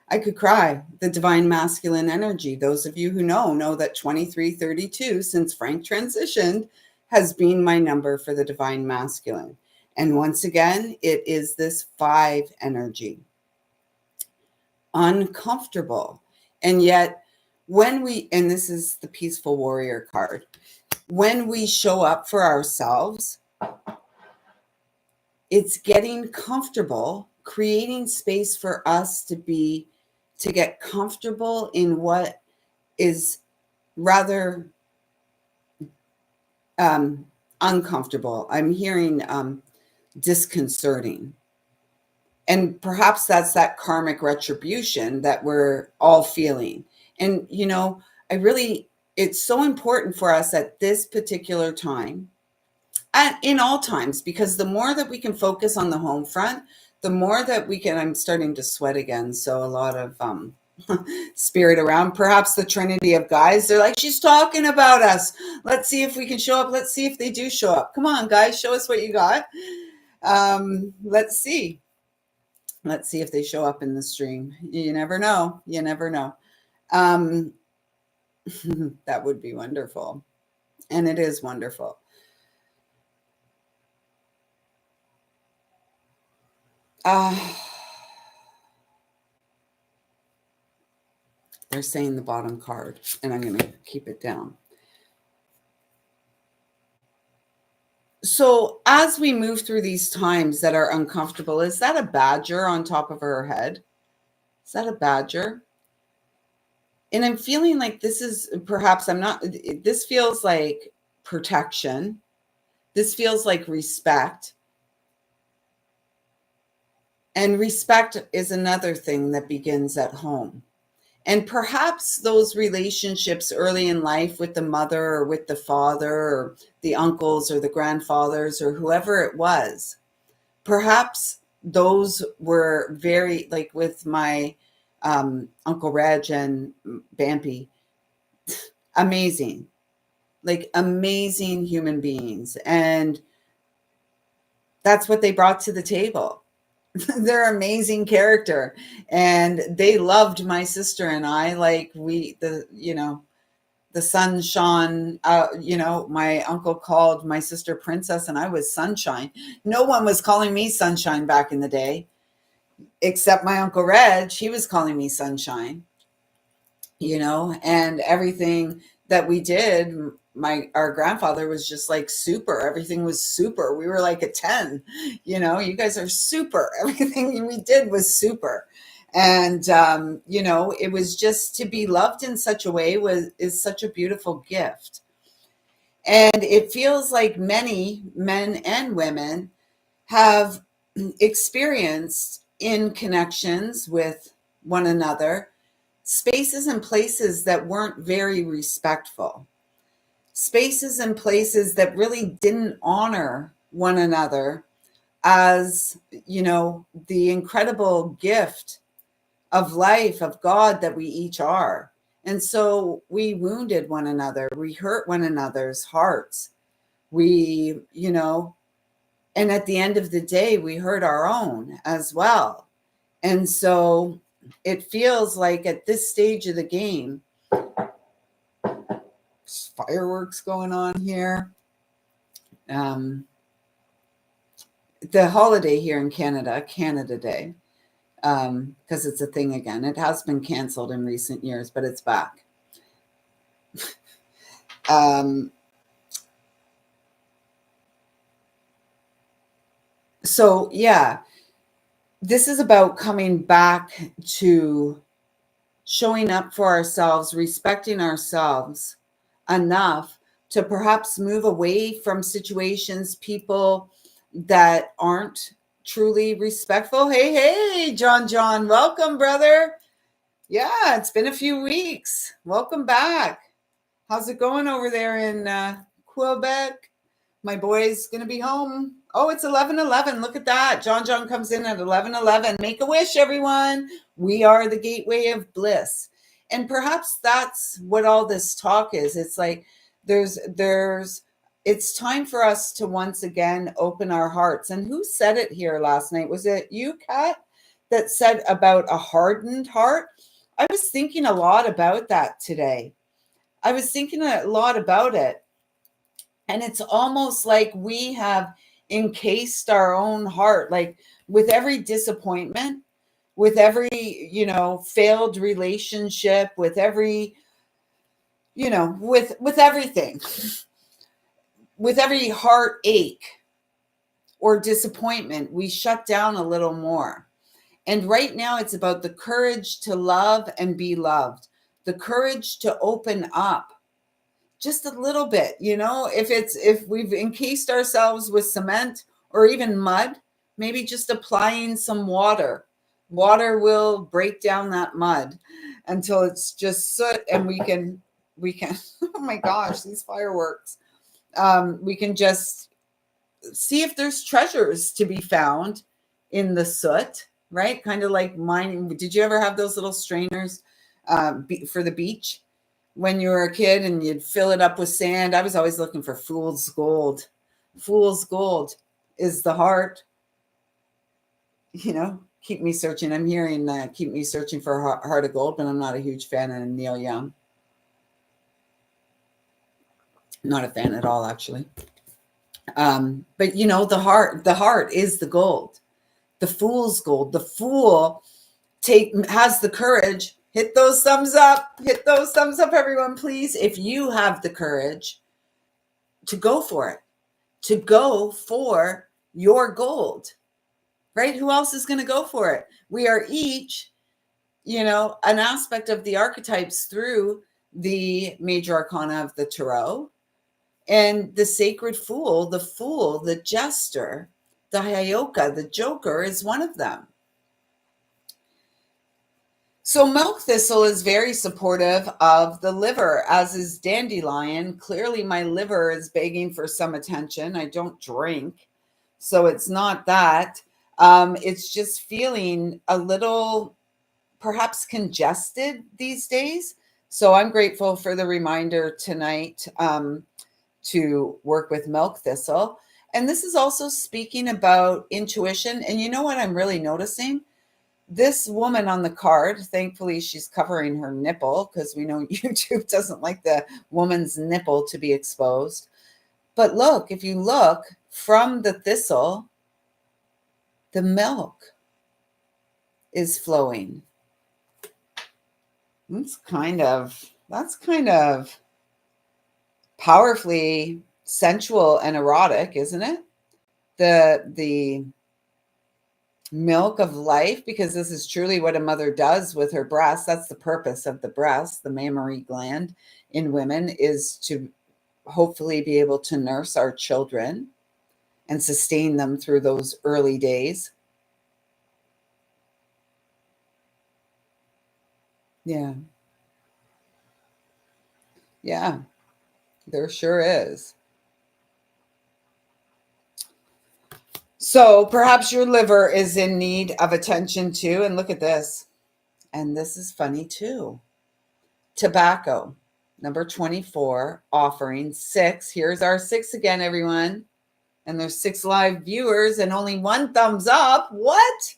I could cry. The divine masculine energy. Those of you who know that 2332, since Frank transitioned, has been my number for the divine masculine. And once again, it is this 5 energy. Uncomfortable. And yet, when we, and this is the peaceful warrior card, when we show up for ourselves, it's getting comfortable, creating space for us to get comfortable in what is rather uncomfortable. I'm hearing disconcerting. And perhaps that's that karmic retribution that we're all feeling. And, it's so important for us at this particular time, and in all times, because the more that we can focus on the home front, the more that we can, I'm starting to sweat again. So a lot of spirit around, perhaps the trinity of guys, they're like, she's talking about us. Let's see if we can show up. Let's see if they do show up. Come on, guys, show us what you got. Let's see if they show up in the stream. You never know. That would be wonderful. And it is wonderful. They're saying the bottom card, and I'm going to keep it down. So as we move through these times that are uncomfortable, is that a badger on top of her head? Is that a badger? And I'm feeling like this is this feels like protection. This feels like respect. And respect is another thing that begins at home. And perhaps those relationships early in life with the mother or with the father or the uncles or the grandfathers or whoever it was, perhaps those were very, like with my Uncle Reg and Bampy, amazing human beings. And that's what they brought to the table. They're amazing character, and they loved my sister and I like the sun shone. My uncle called my sister Princess, and I was Sunshine. No one was calling me Sunshine back in the day, except my Uncle Reg. He was calling me Sunshine. And everything that we did, our grandfather was just like super. Everything was super. We were like a 10. You guys are super. Everything we did was super. And it was just to be loved in such a way is such a beautiful gift. And it feels like many men and women have experienced in connections with one another spaces and places that weren't very respectful, spaces and places that really didn't honor one another as, the incredible gift of life, of God that we each are. And so we wounded one another, we hurt one another's hearts. We, and at the end of the day, we hurt our own as well. And so it feels like at this stage of the game, fireworks going on here. The holiday here in Canada Day, because it's a thing again. It has been canceled in recent years, but it's back. So yeah, this is about coming back to showing up for ourselves, respecting ourselves enough to perhaps move away from situations, people that aren't truly respectful. Hey, John, welcome, brother. Yeah, it's been a few weeks. Welcome back. How's it going over there in Quebec? My boy's going to be home. Oh, it's 11:11. Look at that. John comes in at 11:11. Make a wish, everyone. We are the gateway of bliss. And perhaps that's what all this talk is. It's like there's it's time for us to once again open our hearts. And who said it here last night? Was it you, Kat, that said about a hardened heart? I was thinking a lot about that today. I was thinking a lot about it. And it's almost like we have encased our own heart, like with every disappointment, with every, failed relationship, with every, with everything, with every heartache or disappointment, we shut down a little more. And right now it's about the courage to love and be loved, the courage to open up just a little bit. If we've encased ourselves with cement or even mud, maybe just applying some water will break down that mud until it's just soot, and we can oh my gosh, these fireworks. We can just see if there's treasures to be found in the soot, right? Kind of like mining. Did you ever have those little strainers for the beach when you were a kid, and you'd fill it up with sand? I was always looking for fool's gold. Fool's gold is the heart. Keep me searching. I'm hearing keep me searching for a heart of gold, but I'm not a huge fan of Neil Young. Not a fan at all, actually. But the heart is the gold, the fool's gold. The fool has the courage. Hit those thumbs up, everyone, please. If you have the courage to go for it, to go for your gold, right? Who else is going to go for it? We are each, an aspect of the archetypes through the major arcana of the tarot. And the sacred fool, the jester, the Hayoka, the joker is one of them. So milk thistle is very supportive of the liver, as is dandelion. Clearly my liver is begging for some attention. I don't drink, so it's not that. It's just feeling a little perhaps congested these days. So I'm grateful for the reminder tonight to work with milk thistle. And this is also speaking about intuition. And you know what I'm really noticing? This woman on the card, thankfully she's covering her nipple, because we know YouTube doesn't like the woman's nipple to be exposed. But look, if you look from the thistle, the milk is flowing. That's kind of powerfully sensual and erotic, isn't it? The milk of life, because this is truly what a mother does with her breast. That's the purpose of the breast. The mammary gland in women is to hopefully be able to nurse our children and sustain them through those early days. Yeah. Yeah, there sure is. So perhaps your liver is in need of attention too. And look at this. And this is funny too. Tobacco, number 24, offering 6. Here's our 6 again, everyone. And there's 6 live viewers and only 1 thumbs up. What?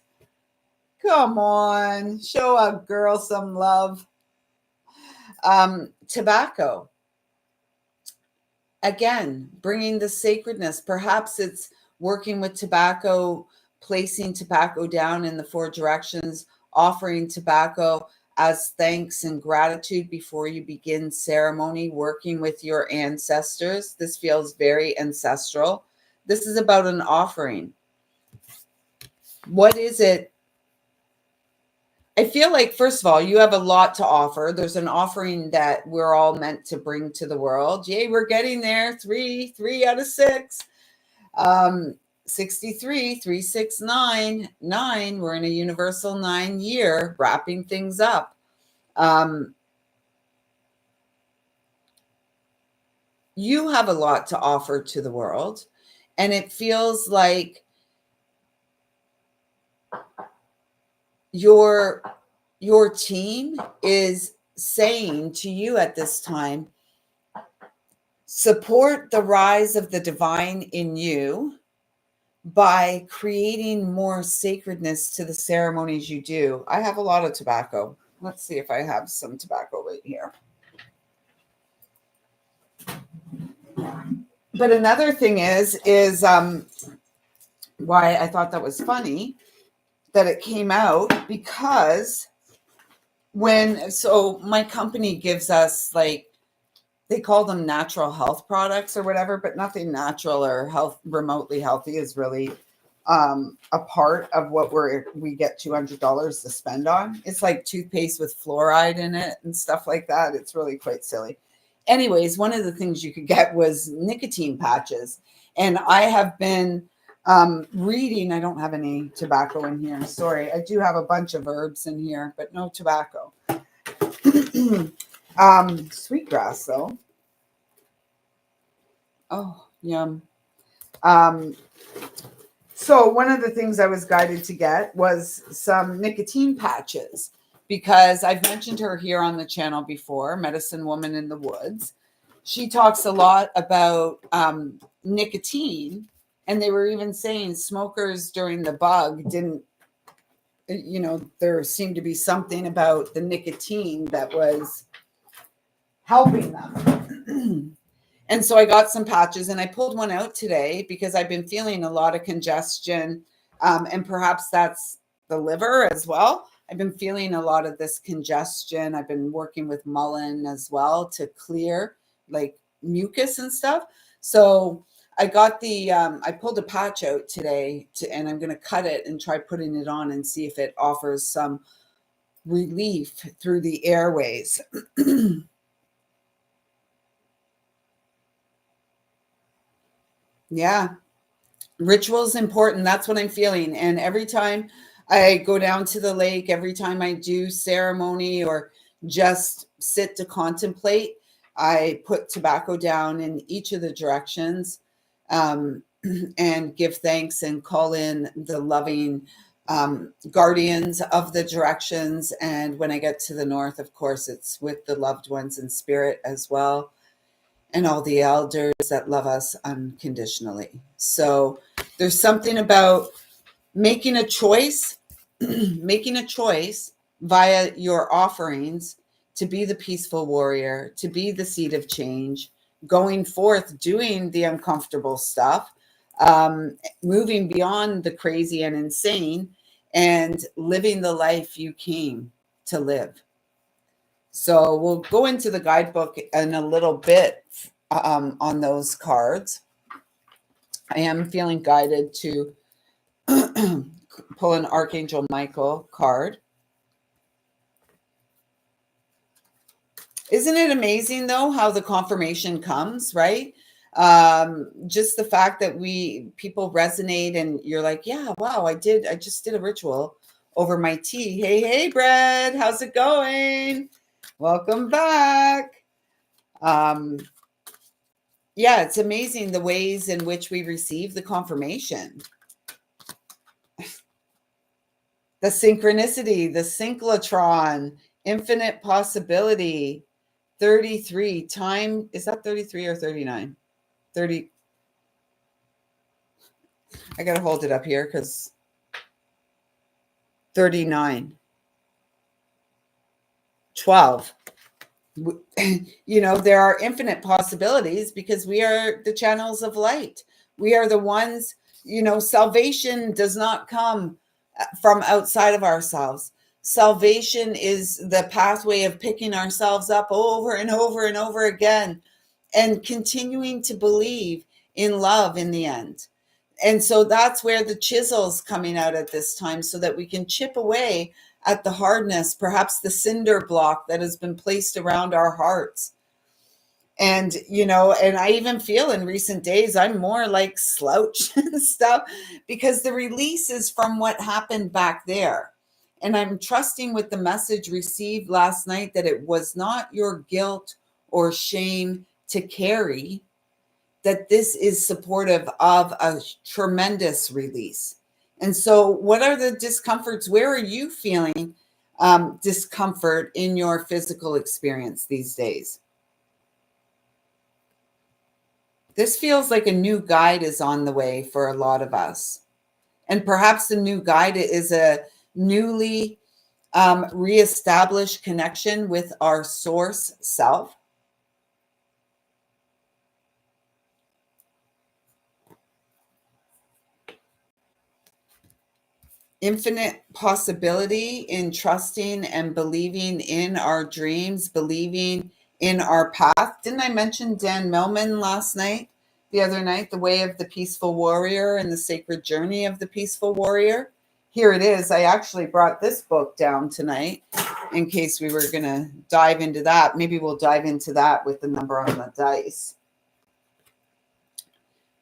Come on, show a girl some love. Tobacco. Again, bringing the sacredness. Perhaps it's working with tobacco, placing tobacco down in the 4 directions, offering tobacco as thanks and gratitude before you begin ceremony, working with your ancestors. This feels very ancestral. This is about an offering. What is it? I feel like, first of all, you have a lot to offer. There's an offering that we're all meant to bring to the world. Yay, we're getting there. 3 out of 6. 63, 3, 6, 9, 9. We're in a universal 9 year, wrapping things up. You have a lot to offer to the world, and it feels like your team is saying to you at this time, Support the rise of the divine in you by creating more sacredness to the ceremonies you do. I have a lot of tobacco. Let's see if I have some tobacco right here. But another thing is why I thought that was funny that it came out, because so my company gives us, like, they call them natural health products or whatever, but nothing natural or remotely healthy is really a part of what we get $200 to spend on. It's like toothpaste with fluoride in it and stuff like that. It's really quite silly. Anyways, one of the things you could get was nicotine patches. And I have been reading, I don't have any tobacco in here. Sorry. I do have a bunch of herbs in here, but no tobacco. Sweetgrass though. Oh, yum. So one of the things I was guided to get was some nicotine patches, because I've mentioned her here on the channel before, Medicine Woman in the Woods. She talks a lot about nicotine, and they were even saying smokers during the bug didn't, there seemed to be something about the nicotine that was helping them. And so I got some patches, and I pulled one out today because I've been feeling a lot of congestion, and perhaps that's the liver as well. I've been feeling a lot of this congestion. I've been working with mullein as well to clear like mucus and stuff. So I got I pulled a patch out today and I'm going to cut it and try putting it on and see if it offers some relief through the airways. Yeah. Ritual is important. That's what I'm feeling. And every time I go down to the lake, every time I do ceremony or just sit to contemplate, I put tobacco down in each of the directions, and give thanks and call in the loving guardians of the directions. And when I get to the north, of course, it's with the loved ones in spirit as well, and all the elders that love us unconditionally. So there's something about making a choice, making a choice via your offerings to be the peaceful warrior, to be the seed of change, going forth, doing the uncomfortable stuff, moving beyond the crazy and insane, and living the life you came to live. So we'll go into the guidebook in a little bit on those cards. I am feeling guided to pull an Archangel Michael card. Isn't it amazing, though, how the confirmation comes, right? Just the fact that people resonate and you're like, yeah, wow, I just did a ritual over my tea. Hey, Brad, how's it going? Welcome back. Yeah, it's amazing the ways in which we receive the confirmation. The synchronicity, the synchrotron, infinite possibility, 33 time. Is that 33 or 39? 30. I got to hold it up here because 39. 12. There are infinite possibilities because we are the channels of light. We are the ones, salvation does not come from outside of ourselves. Salvation is the pathway of picking ourselves up over and over and over again and continuing to believe in love in the end. And so that's where the chisel's coming out at this time, so that we can chip away at the hardness, perhaps the cinder block that has been placed around our hearts. And, and I even feel in recent days, I'm more like slouch and stuff because the release is from what happened back there. And I'm trusting with the message received last night that it was not your guilt or shame to carry, that this is supportive of a tremendous release. And so what are the discomforts? Where are you feeling discomfort in your physical experience these days? This feels like a new guide is on the way for a lot of us. And perhaps the new guide is a newly reestablished connection with our source self. Infinite possibility in trusting and believing in our dreams, believing in our path. Didn't I mention Dan Millman the other night, The Way of the Peaceful Warrior and the Sacred Journey of the Peaceful Warrior? Here it is. I actually brought this book down tonight in case we were going to dive into that. Maybe we'll dive into that with the number on the dice.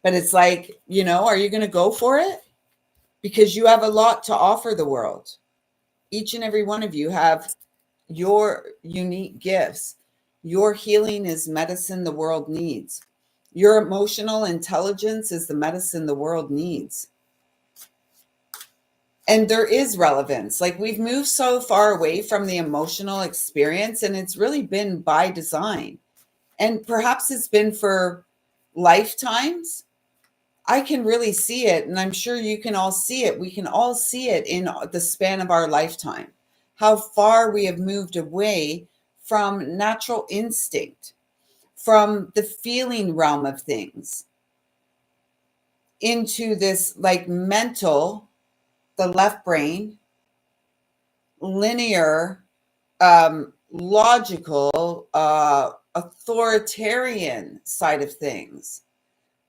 But it's like, are you going to go for it? Because you have a lot to offer the world. Each and every one of you have your unique gifts. Your healing is medicine the world needs. Your emotional intelligence is the medicine the world needs. And there is relevance. Like, we've moved so far away from the emotional experience, and it's really been by design. And perhaps it's been for lifetimes. I can really see it, and I'm sure you can all see it. We can all see it in the span of our lifetime, how far we have moved away from natural instinct, from the feeling realm of things, into this like mental, the left brain, linear, logical, authoritarian side of things.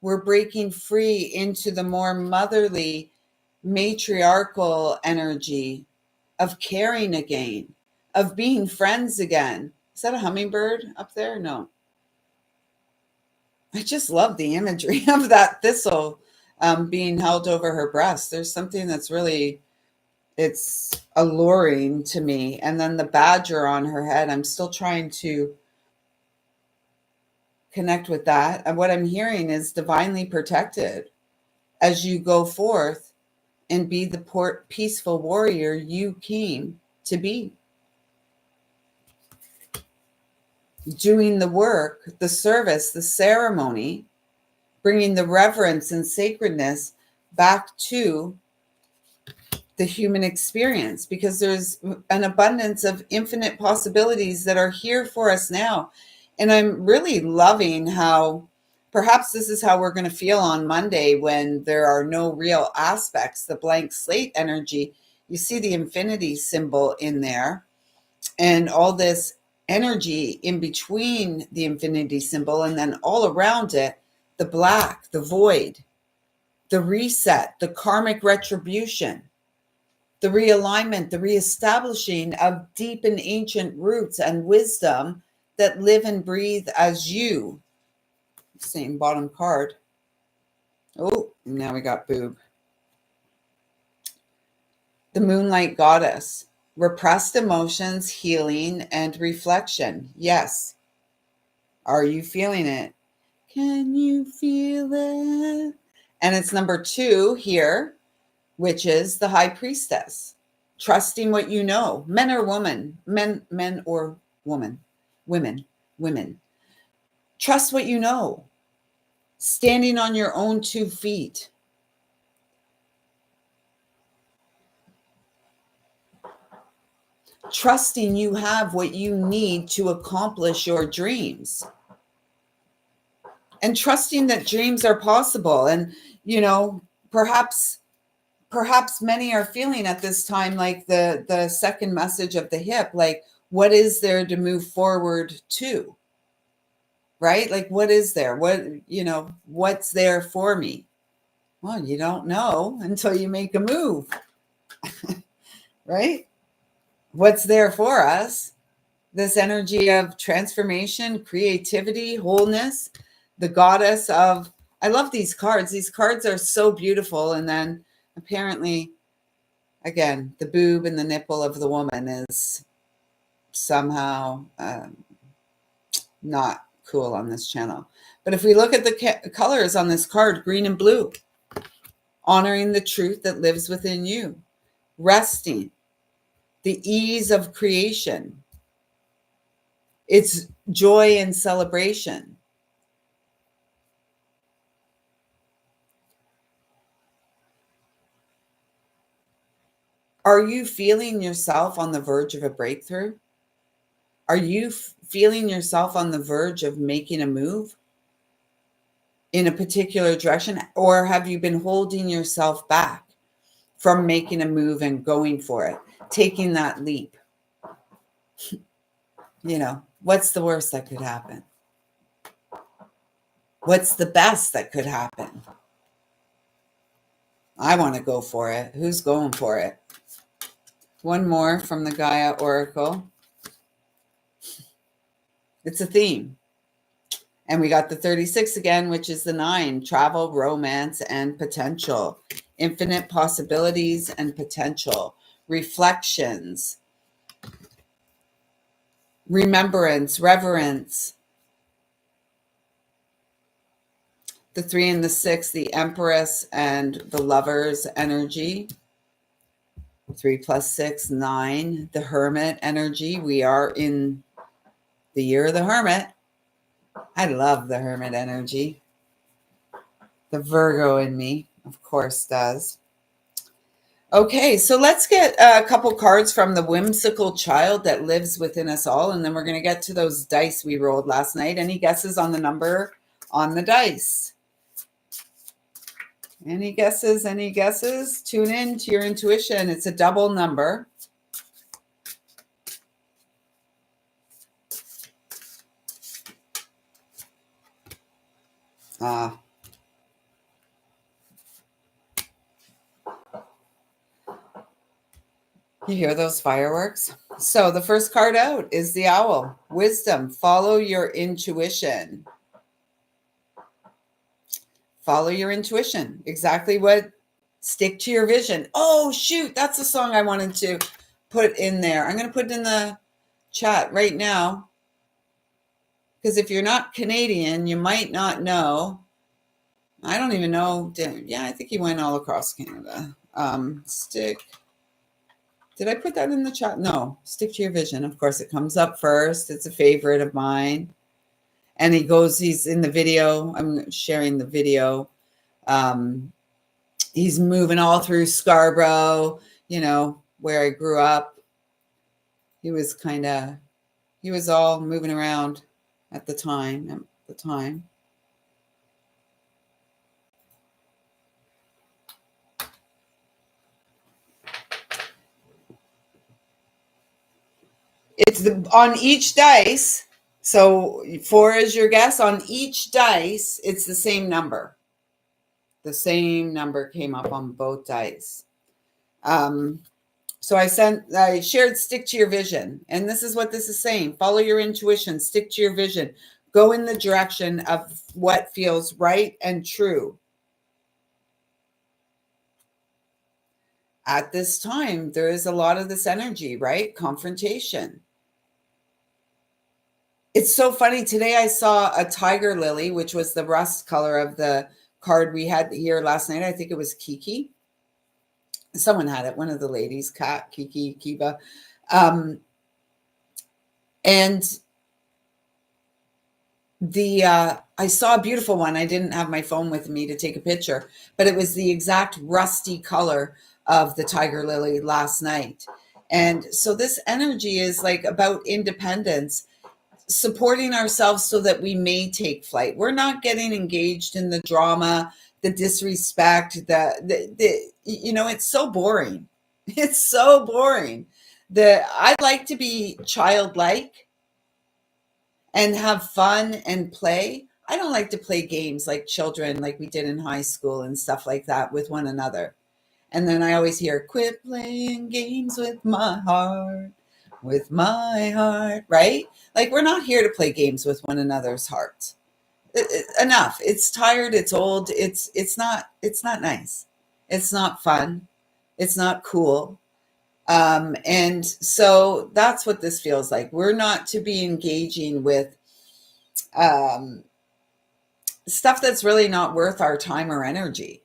We're breaking free into the more motherly, matriarchal energy of caring again, of being friends again. Is that a hummingbird up there? No. I just love the imagery of that thistle being held over her breast. There's something that's really, it's alluring to me. And then the badger on her head, I'm still trying to connect with that. And what I'm hearing is divinely protected as you go forth and be the peaceful warrior you came to be. Doing the work, the service, the ceremony, bringing the reverence and sacredness back to the human experience, because there's an abundance of infinite possibilities that are here for us now. And I'm really loving how perhaps this is how we're going to feel on Monday when there are no real aspects, the blank slate energy. You see the infinity symbol in there and all this energy in between the infinity symbol, and then all around it, the black, the void, the reset, the karmic retribution, the realignment, the reestablishing of deep and ancient roots and wisdom that live and breathe as you. Same bottom card. Oh, now we got boob. The Moonlight Goddess. Repressed emotions, healing, and reflection. Yes. Are you feeling it? Can you feel it? And it's number 2 here, which is the High Priestess. Trusting what you know. Men or women. Men or woman. Women. Trust what you know. Standing on your own 2 feet. Trusting you have what you need to accomplish your dreams. And trusting that dreams are possible. And, perhaps many are feeling at this time like the second message of the hip, like, what is there to move forward to? Right? Like, what is there? What's there for me? Well, you don't know until you make a move. Right? What's there for us? This energy of transformation, creativity, wholeness, the goddess of, I love these cards. These cards are so beautiful. And then apparently, again, the boob and the nipple of the woman is somehow not cool on this channel. But if we look at the colors on this card, green and blue, honoring the truth that lives within you, resting, the ease of creation, it's joy and celebration. Are you feeling yourself on the verge of a breakthrough? Are you feeling yourself on the verge of making a move in a particular direction? Or have you been holding yourself back from making a move and going for it, taking that leap? You know, what's the worst that could happen? What's the best that could happen? I want to go for it. Who's going for it? One more from the Gaia Oracle. It's a theme. And we got the 36 again, which is the 9, travel, romance, and potential. Infinite possibilities and potential. Reflections. Remembrance, reverence. The 3 and the 6, the Empress and the Lover's energy. 3 plus 6, 9. The Hermit energy. We are in the year of the Hermit. I love the Hermit energy. The Virgo in me, of course, does. Okay, so let's get a couple cards from the whimsical child that lives within us all, and then we're going to get to those dice we rolled last night. Any guesses on the number on the dice? Any guesses? Any guesses? Tune in to your intuition. It's a double number. You hear those fireworks? So the first card out is the owl. Wisdom. Follow your intuition. Follow your intuition. Exactly what? Stick to your vision. Oh, shoot. That's a song I wanted to put in there. I'm going to put it in the chat right now. Because if you're not Canadian, you might not know. I don't even know. Yeah, I think he went all across Canada. Stick. Did I put that in the chat? No. Stick to your vision. Of course, it comes up first. It's a favorite of mine. And he's in the video. I'm sharing the video. He's moving all through Scarborough, where I grew up. He was all moving around at the time. It's on each dice. So 4 is your guess. On each dice, it's the same number. The same number came up on both dice. So I shared stick to your vision. And this is what this is saying. Follow your intuition, stick to your vision. Go in the direction of what feels right and true. At this time, there is a lot of this energy, right? Confrontation. It's so funny. Today I saw a tiger lily, which was the rust color of the card we had here last night. I think it was Kiki. Someone had it. One of the ladies, Kat, Kiki, Kiva. And I saw a beautiful one. I didn't have my phone with me to take a picture, but it was the exact rusty color of the tiger lily last night. And so this energy is like about independence, supporting ourselves so that we may take flight. We're not getting engaged in the drama, the disrespect, it's so boring. It's so boring. I like to be childlike and have fun and play. I don't like to play games like children, like we did in high school and stuff like that with one another. And then I always hear, quit playing games with my heart, right? Like we're not here to play games with one another's hearts. Enough. It's tired. It's old. It's not nice. It's not fun. It's not cool. And so that's what this feels like. We're not to be engaging with stuff that's really not worth our time or energy.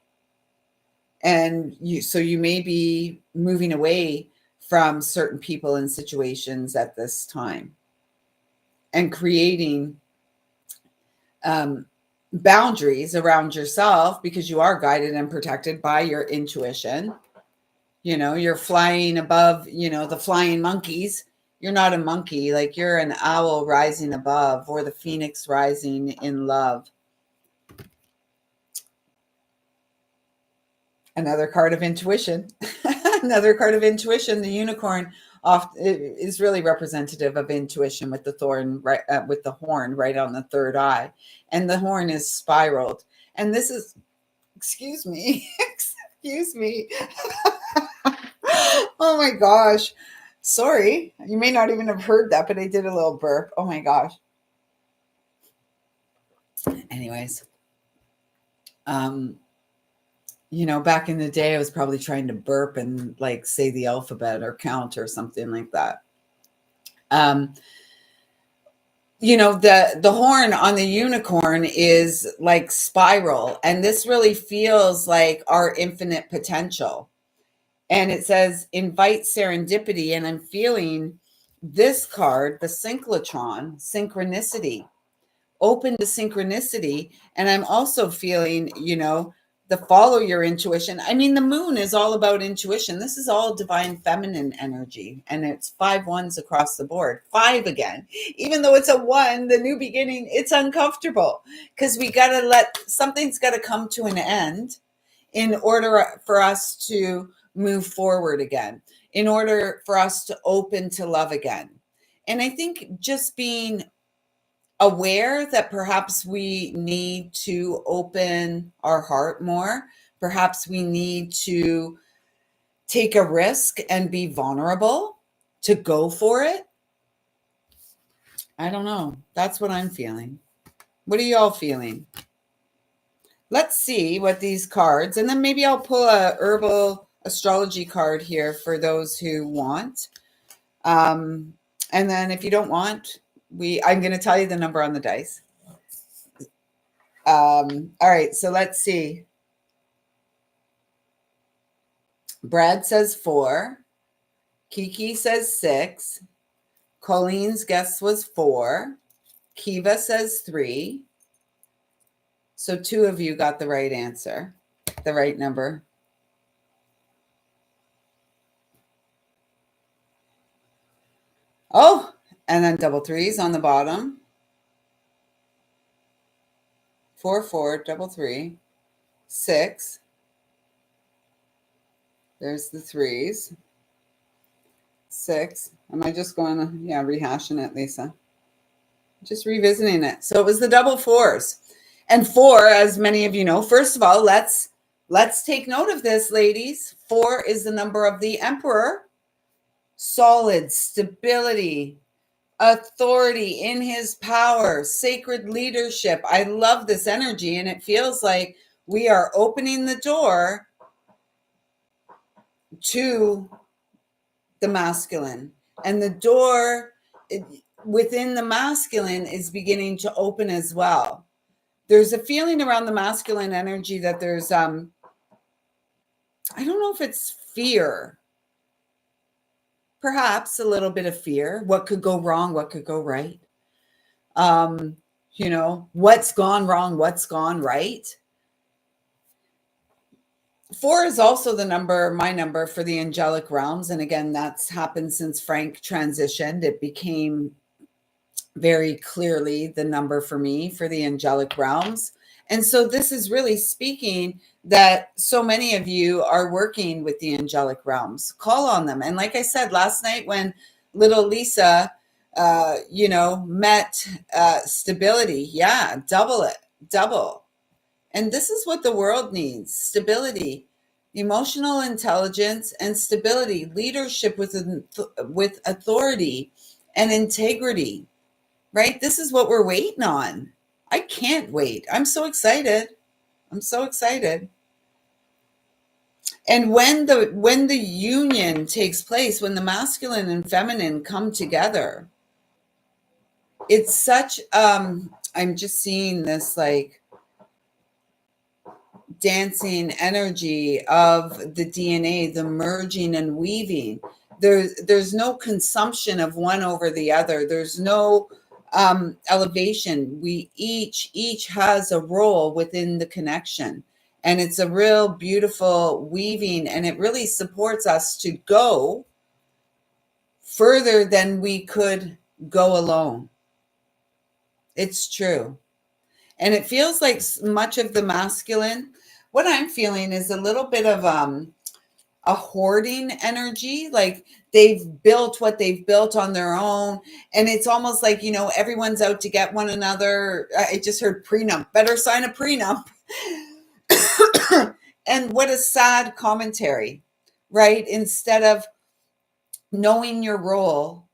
And you may be moving away from certain people and situations at this time and creating boundaries around yourself because you are guided and protected by your intuition. You're flying above, the flying monkeys. You're not a monkey, like you're an owl rising above, or the phoenix rising in love. Another card of intuition. Another card of intuition. The unicorn is really representative of intuition, with the thorn right, with the horn right on the third eye, and the horn is spiraled. And this is, excuse me, excuse me. Oh my gosh. Sorry. You may not even have heard that, but I did a little burp. Oh my gosh. Anyways, back in the day, I was probably trying to burp and like say the alphabet or count or something like that. The horn on the unicorn is like spiral, and this really feels like our infinite potential. And it says invite serendipity, and I'm feeling this card, the synchrotron, synchronicity, open to synchronicity. And I'm also feeling, the follow your intuition. I mean, the moon is all about intuition. This is all divine feminine energy, and it's 5 ones across the board. 5 again. Even though it's a 1, the new beginning, it's uncomfortable because something's got to come to an end in order for us to move forward again, in order for us to open to love again. And I think just being aware that perhaps we need to open our heart more, perhaps we need to take a risk and be vulnerable, to go for it. I don't know. That's what I'm feeling. What are y'all feeling? Let's see what these cards, and then maybe I'll pull a herbal astrology card here for those who want. And then if you don't want, I'm going to tell you the number on the dice. All right, so let's see. Brad says 4. Kiki says 6. Colleen's guess was 4. Kiva says 3. So 2 of you got the right answer, the right number. Oh, and then double 3s on the bottom. 4, 4, double 3, 6. There's the 3s. 6. Am I just going to, rehashing it, Lisa? Just revisiting it. So it was the double 4s. And 4, as many of you know, first of all, let's take note of this, ladies. 4 is the number of the Emperor. Solid, stability, authority in his power, sacred leadership. I love this energy, and it feels like we are opening the door to the masculine, and the door within the masculine is beginning to open as well. There's a feeling around the masculine energy that there's I don't know if it's fear, perhaps a little bit of fear. What could go wrong? What could go right? What's gone wrong? What's gone right? 4 is also my number for the angelic realms. And again, that's happened since Frank transitioned. It became very clearly the number for me for the angelic realms. And so this is really speaking that so many of you are working with the angelic realms. Call on them. And like I said, last night when little Lisa, met stability, double. And this is what the world needs: stability, emotional intelligence, and stability, leadership with authority and integrity, right? This is what we're waiting on. I can't wait. I'm so excited. And when the union takes place, when the masculine and feminine come together, it's such, I'm just seeing this like dancing energy of the DNA, the merging and weaving. There's no consumption of one over the other. There's no elevation. We each has a role within the connection. And it's a real beautiful weaving, and it really supports us to go further than we could go alone. It's true. And it feels like much of the masculine, what I'm feeling is a little bit of a hoarding energy. Like they've built what they've built on their own. And it's almost like, everyone's out to get one another. I just heard prenup, better sign a prenup. And what a sad commentary, right? Instead of knowing your role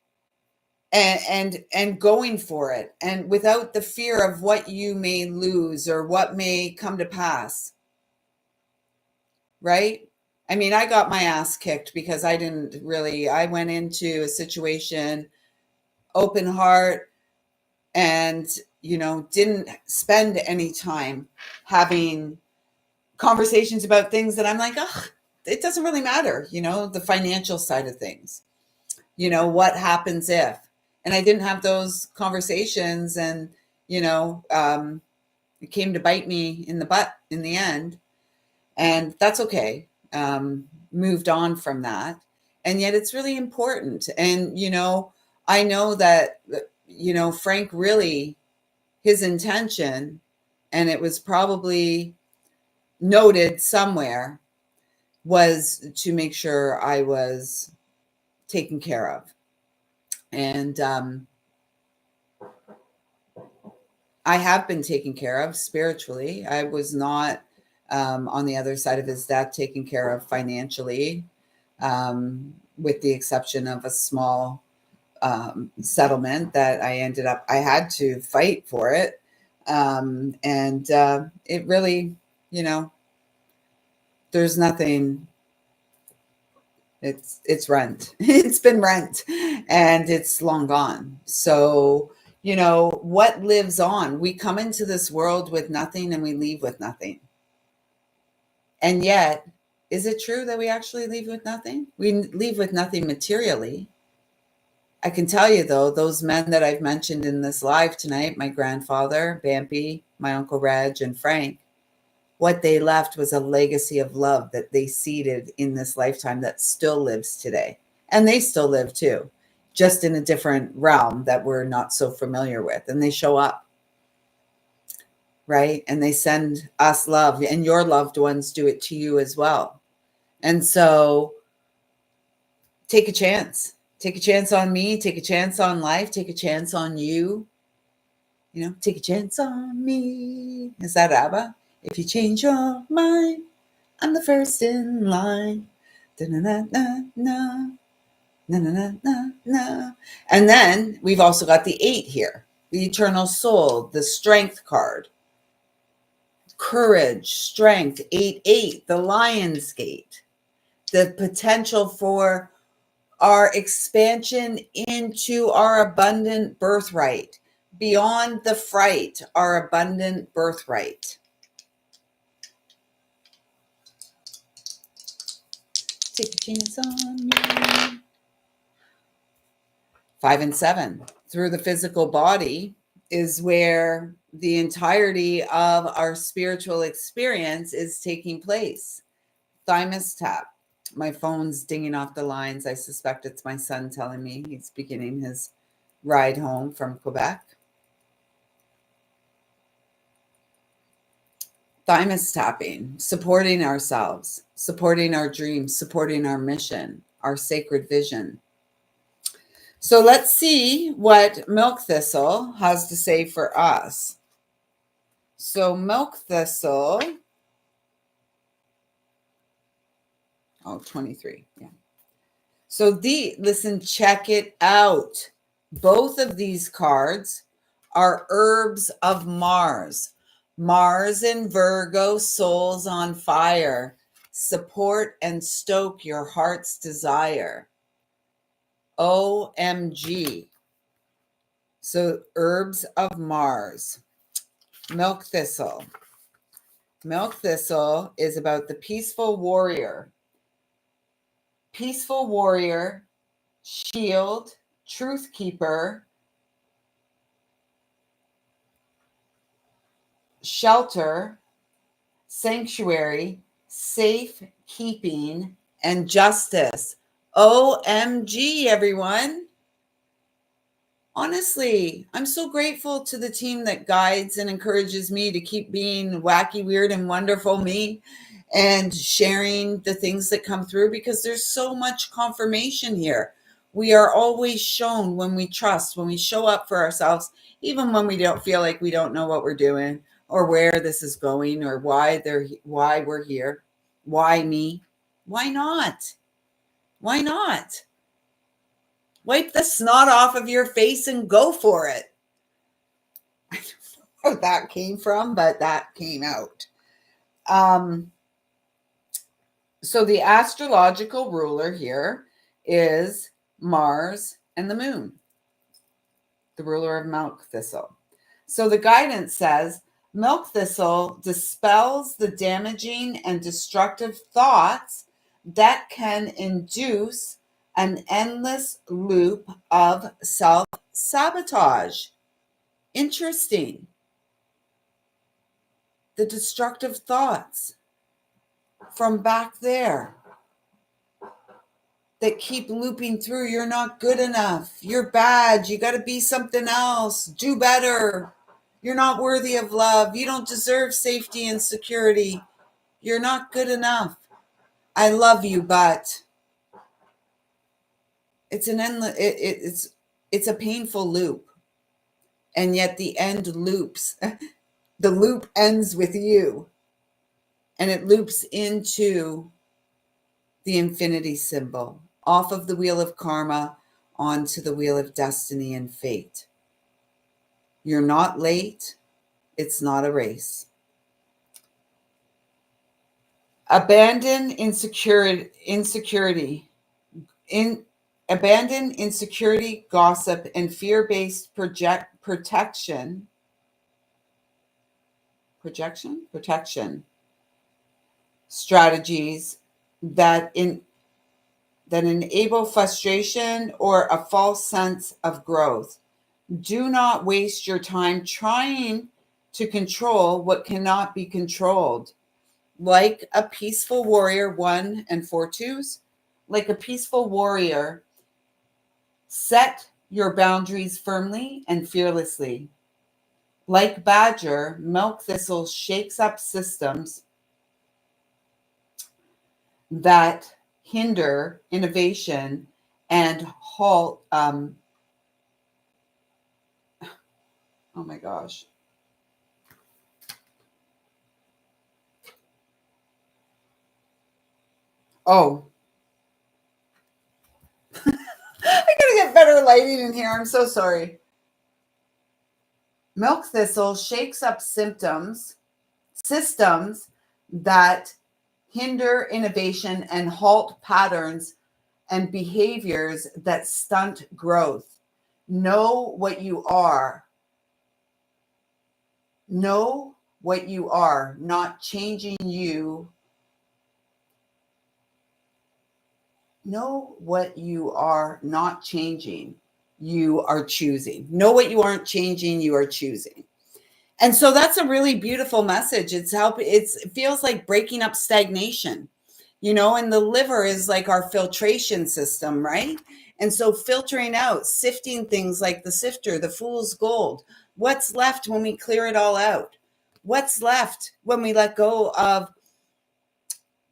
and going for it, and without the fear of what you may lose or what may come to pass, right? I mean, I got my ass kicked because I went into a situation open heart, and didn't spend any time having conversations about things that I'm like, oh, it doesn't really matter, the financial side of things, what happens if. And I didn't have those conversations, and it came to bite me in the butt in the end, and that's okay. Moved on from that, and yet it's really important. And I know that Frank really, his intention, and it was probably noted somewhere, was to make sure I was taken care of. And I have been taken care of spiritually. I was not on the other side of his death taken care of financially, with the exception of a small settlement that I had to fight for it. And it really, there's nothing. It's rent. It's been rent, and it's long gone. So, what lives on? We come into this world with nothing and we leave with nothing. And yet, is it true that we actually leave with nothing? We leave with nothing materially. I can tell you, though, those men that I've mentioned in this live tonight, my grandfather, Bampy, my Uncle Reg, and Frank, what they left was a legacy of love that they seeded in this lifetime that still lives today. And they still live too, just in a different realm that we're not so familiar with. And they show up, right? And they send us love, and your loved ones do it to you as well. And so take a chance. Take a chance on me. Take a chance on life. Take a chance on you. Take a chance on me. Is that ABBA? If you change your mind, I'm the first in line. Da-na-na-na-na. Na-na-na-na-na. And then we've also got the 8 here, the eternal soul, the strength card. Courage, strength, 8-8, the Lion's Gate. The potential for our expansion into our abundant birthright. Beyond the fright, our abundant birthright. Take a chance on me. 5 and 7. Through the physical body is where the entirety of our spiritual experience is taking place. Thymus tap. My phone's dinging off the lines. I suspect it's my son telling me he's beginning his ride home from Quebec. Thymus tapping, supporting ourselves, supporting our dreams, supporting our mission, our sacred vision. So let's see what milk thistle has to say for us. So milk thistle, 23, yeah. So listen, check it out. Both of these cards are herbs of Mars. Mars in Virgo, souls on fire. Support and stoke your heart's desire. OMG. So herbs of Mars. Milk thistle. Milk thistle is about the peaceful warrior. Peaceful warrior, shield, truth keeper, shelter, sanctuary, safekeeping, and justice. OMG, everyone. Honestly, I'm so grateful to the team that guides and encourages me to keep being wacky, weird, and wonderful me and sharing the things that come through because there's so much confirmation here. We are always shown when we trust, when we show up for ourselves, even when we don't feel like we don't know what we're doing or where this is going or why we're here. Why me? Why not? Why not? Wipe the snot off of your face and go for it. I don't know where that came from, but that came out. So the astrological ruler here is Mars and the moon, the ruler of milk thistle. So the guidance says milk thistle dispels the damaging and destructive thoughts that can induce an endless loop of self-sabotage. Interesting. The destructive thoughts from back there that keep looping through. You're not good enough. You're bad. You got to be something else. Do better. You're not worthy of love. You don't deserve safety and security. You're not good enough. I love you, but it's an endless. It's a painful loop, and yet the end loops. The loop ends with you, and it loops into the infinity symbol, off of the wheel of karma onto the wheel of destiny and fate. You're not late. It's not a race. Abandon abandon insecurity, gossip, and fear-based protection strategies that enable frustration or a false sense of growth. Do not waste your time trying to control what cannot be controlled. Like a peaceful warrior, 1 and 4 twos, like a peaceful warrior, set your boundaries firmly and fearlessly. Like Badger, milk thistle shakes up systems that hinder innovation and halt. Oh my gosh. Oh, I gotta get better lighting in here. I'm so sorry. Milk thistle shakes up systems that hinder innovation and halt patterns and behaviors that stunt growth. Know what you are. Know what you are, not changing you. Know what you are not changing. You are choosing. Know what you aren't changing. You are choosing. And so that's a really beautiful message. It feels like breaking up stagnation, and the liver is like our filtration system, right? And so filtering out, sifting things like the sifter, the fool's gold. What's left when we clear it all out? What's left when we let go of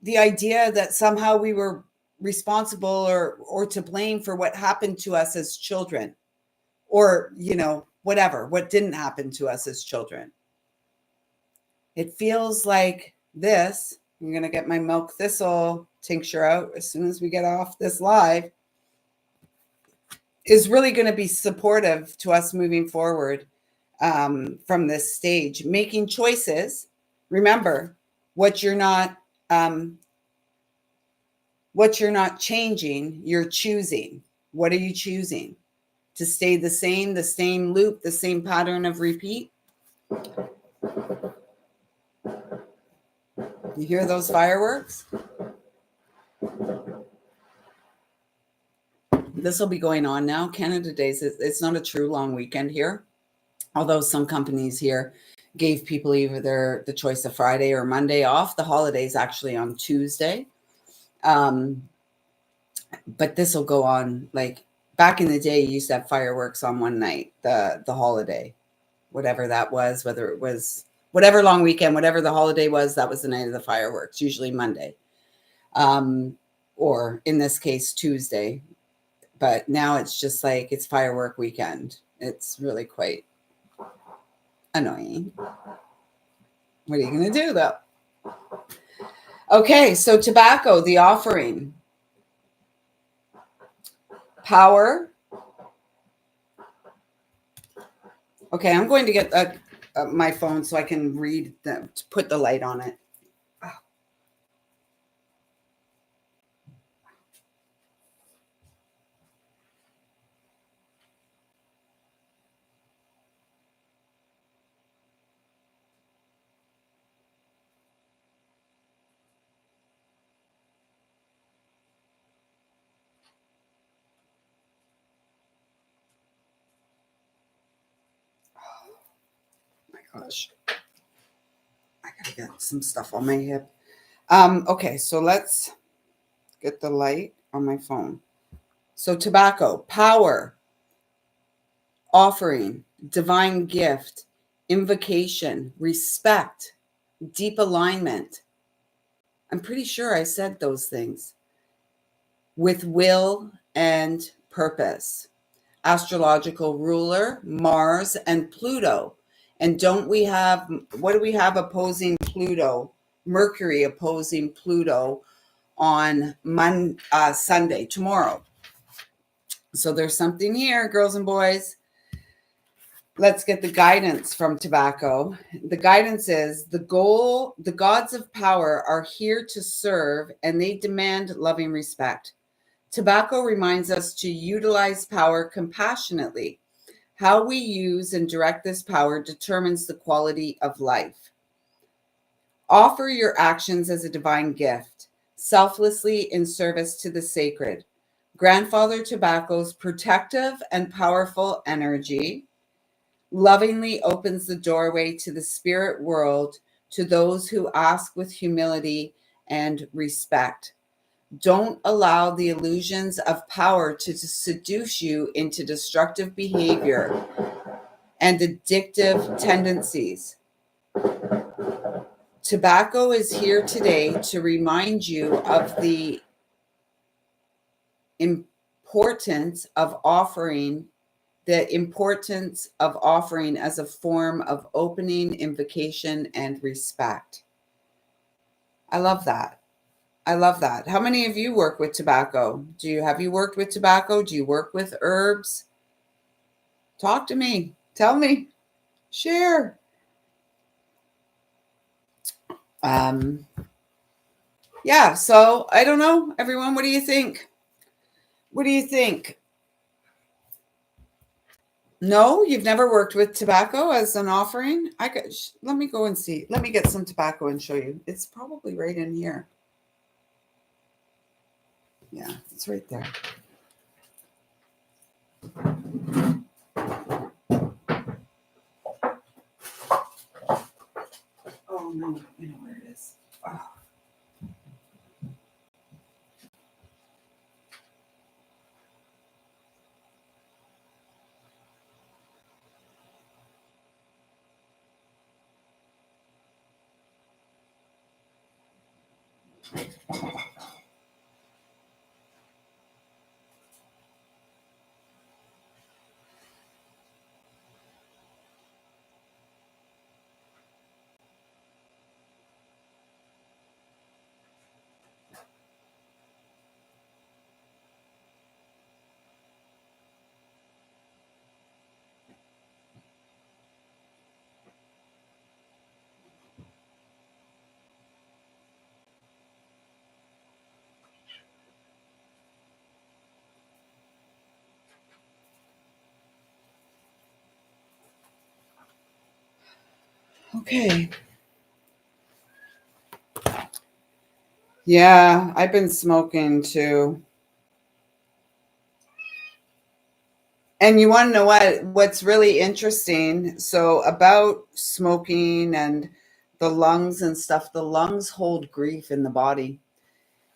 the idea that somehow we were responsible or to blame for what happened to us as children, or what didn't happen to us as children? It feels like this. I'm going to get my milk thistle tincture out as soon as we get off this live, is really going to be supportive to us moving forward from this stage, making choices. Remember, what you're not changing, you're choosing. What are you choosing? To stay the same loop, the same pattern of repeat? You hear those fireworks? This will be going on now. Canada Days, it's not a true long weekend here, although some companies here gave people either the choice of Friday or Monday off. The holiday's actually on Tuesday. But this will go on, like back in the day, you used to have fireworks on one night, the holiday, whatever that was, whether it was whatever long weekend, whatever the holiday was, that was the night of the fireworks, usually Monday. Or in this case, Tuesday. But now it's just like it's firework weekend. It's really quite annoying. What are you going to do, though? Okay, so tobacco, the offering. Power. Okay, I'm going to get my phone so I can read to put the light on it. Gosh, I gotta get some stuff on my hip. Okay, so let's get the light on my phone. So tobacco, power, offering, divine gift, invocation, respect, deep alignment. I'm pretty sure I said those things. With will and purpose. Astrological ruler, Mars and Pluto. And don't we have, what do we have opposing Pluto? Mercury opposing Pluto on Sunday, tomorrow. So there's something here, girls and boys. Let's get the guidance from tobacco. The guidance is the gods of power are here to serve, and they demand loving respect. Tobacco reminds us to utilize power compassionately. How we use and direct this power determines the quality of life. Offer your actions as a divine gift, selflessly in service to the sacred. Grandfather Tobacco's protective and powerful energy lovingly opens the doorway to the spirit world to those who ask with humility and respect. Don't allow the illusions of power to seduce you into destructive behavior and addictive tendencies. Tobacco is here today to remind you of the importance of offering as a form of opening, invocation, and respect. I love that. I love that. How many of you work with tobacco? Have you worked with tobacco? Do you work with herbs? Talk to me. Tell me. Share. Yeah, so I don't know, everyone. What do you think? What do you think? No, you've never worked with tobacco as an offering? Let me go and see. Let me get some tobacco and show you. It's probably right in here. Yeah, it's right there. Oh no, you know where it is. Oh. Okay. Yeah, I've been smoking too. And you want to know what's really interesting? So about smoking and the lungs and stuff, the lungs hold grief in the body.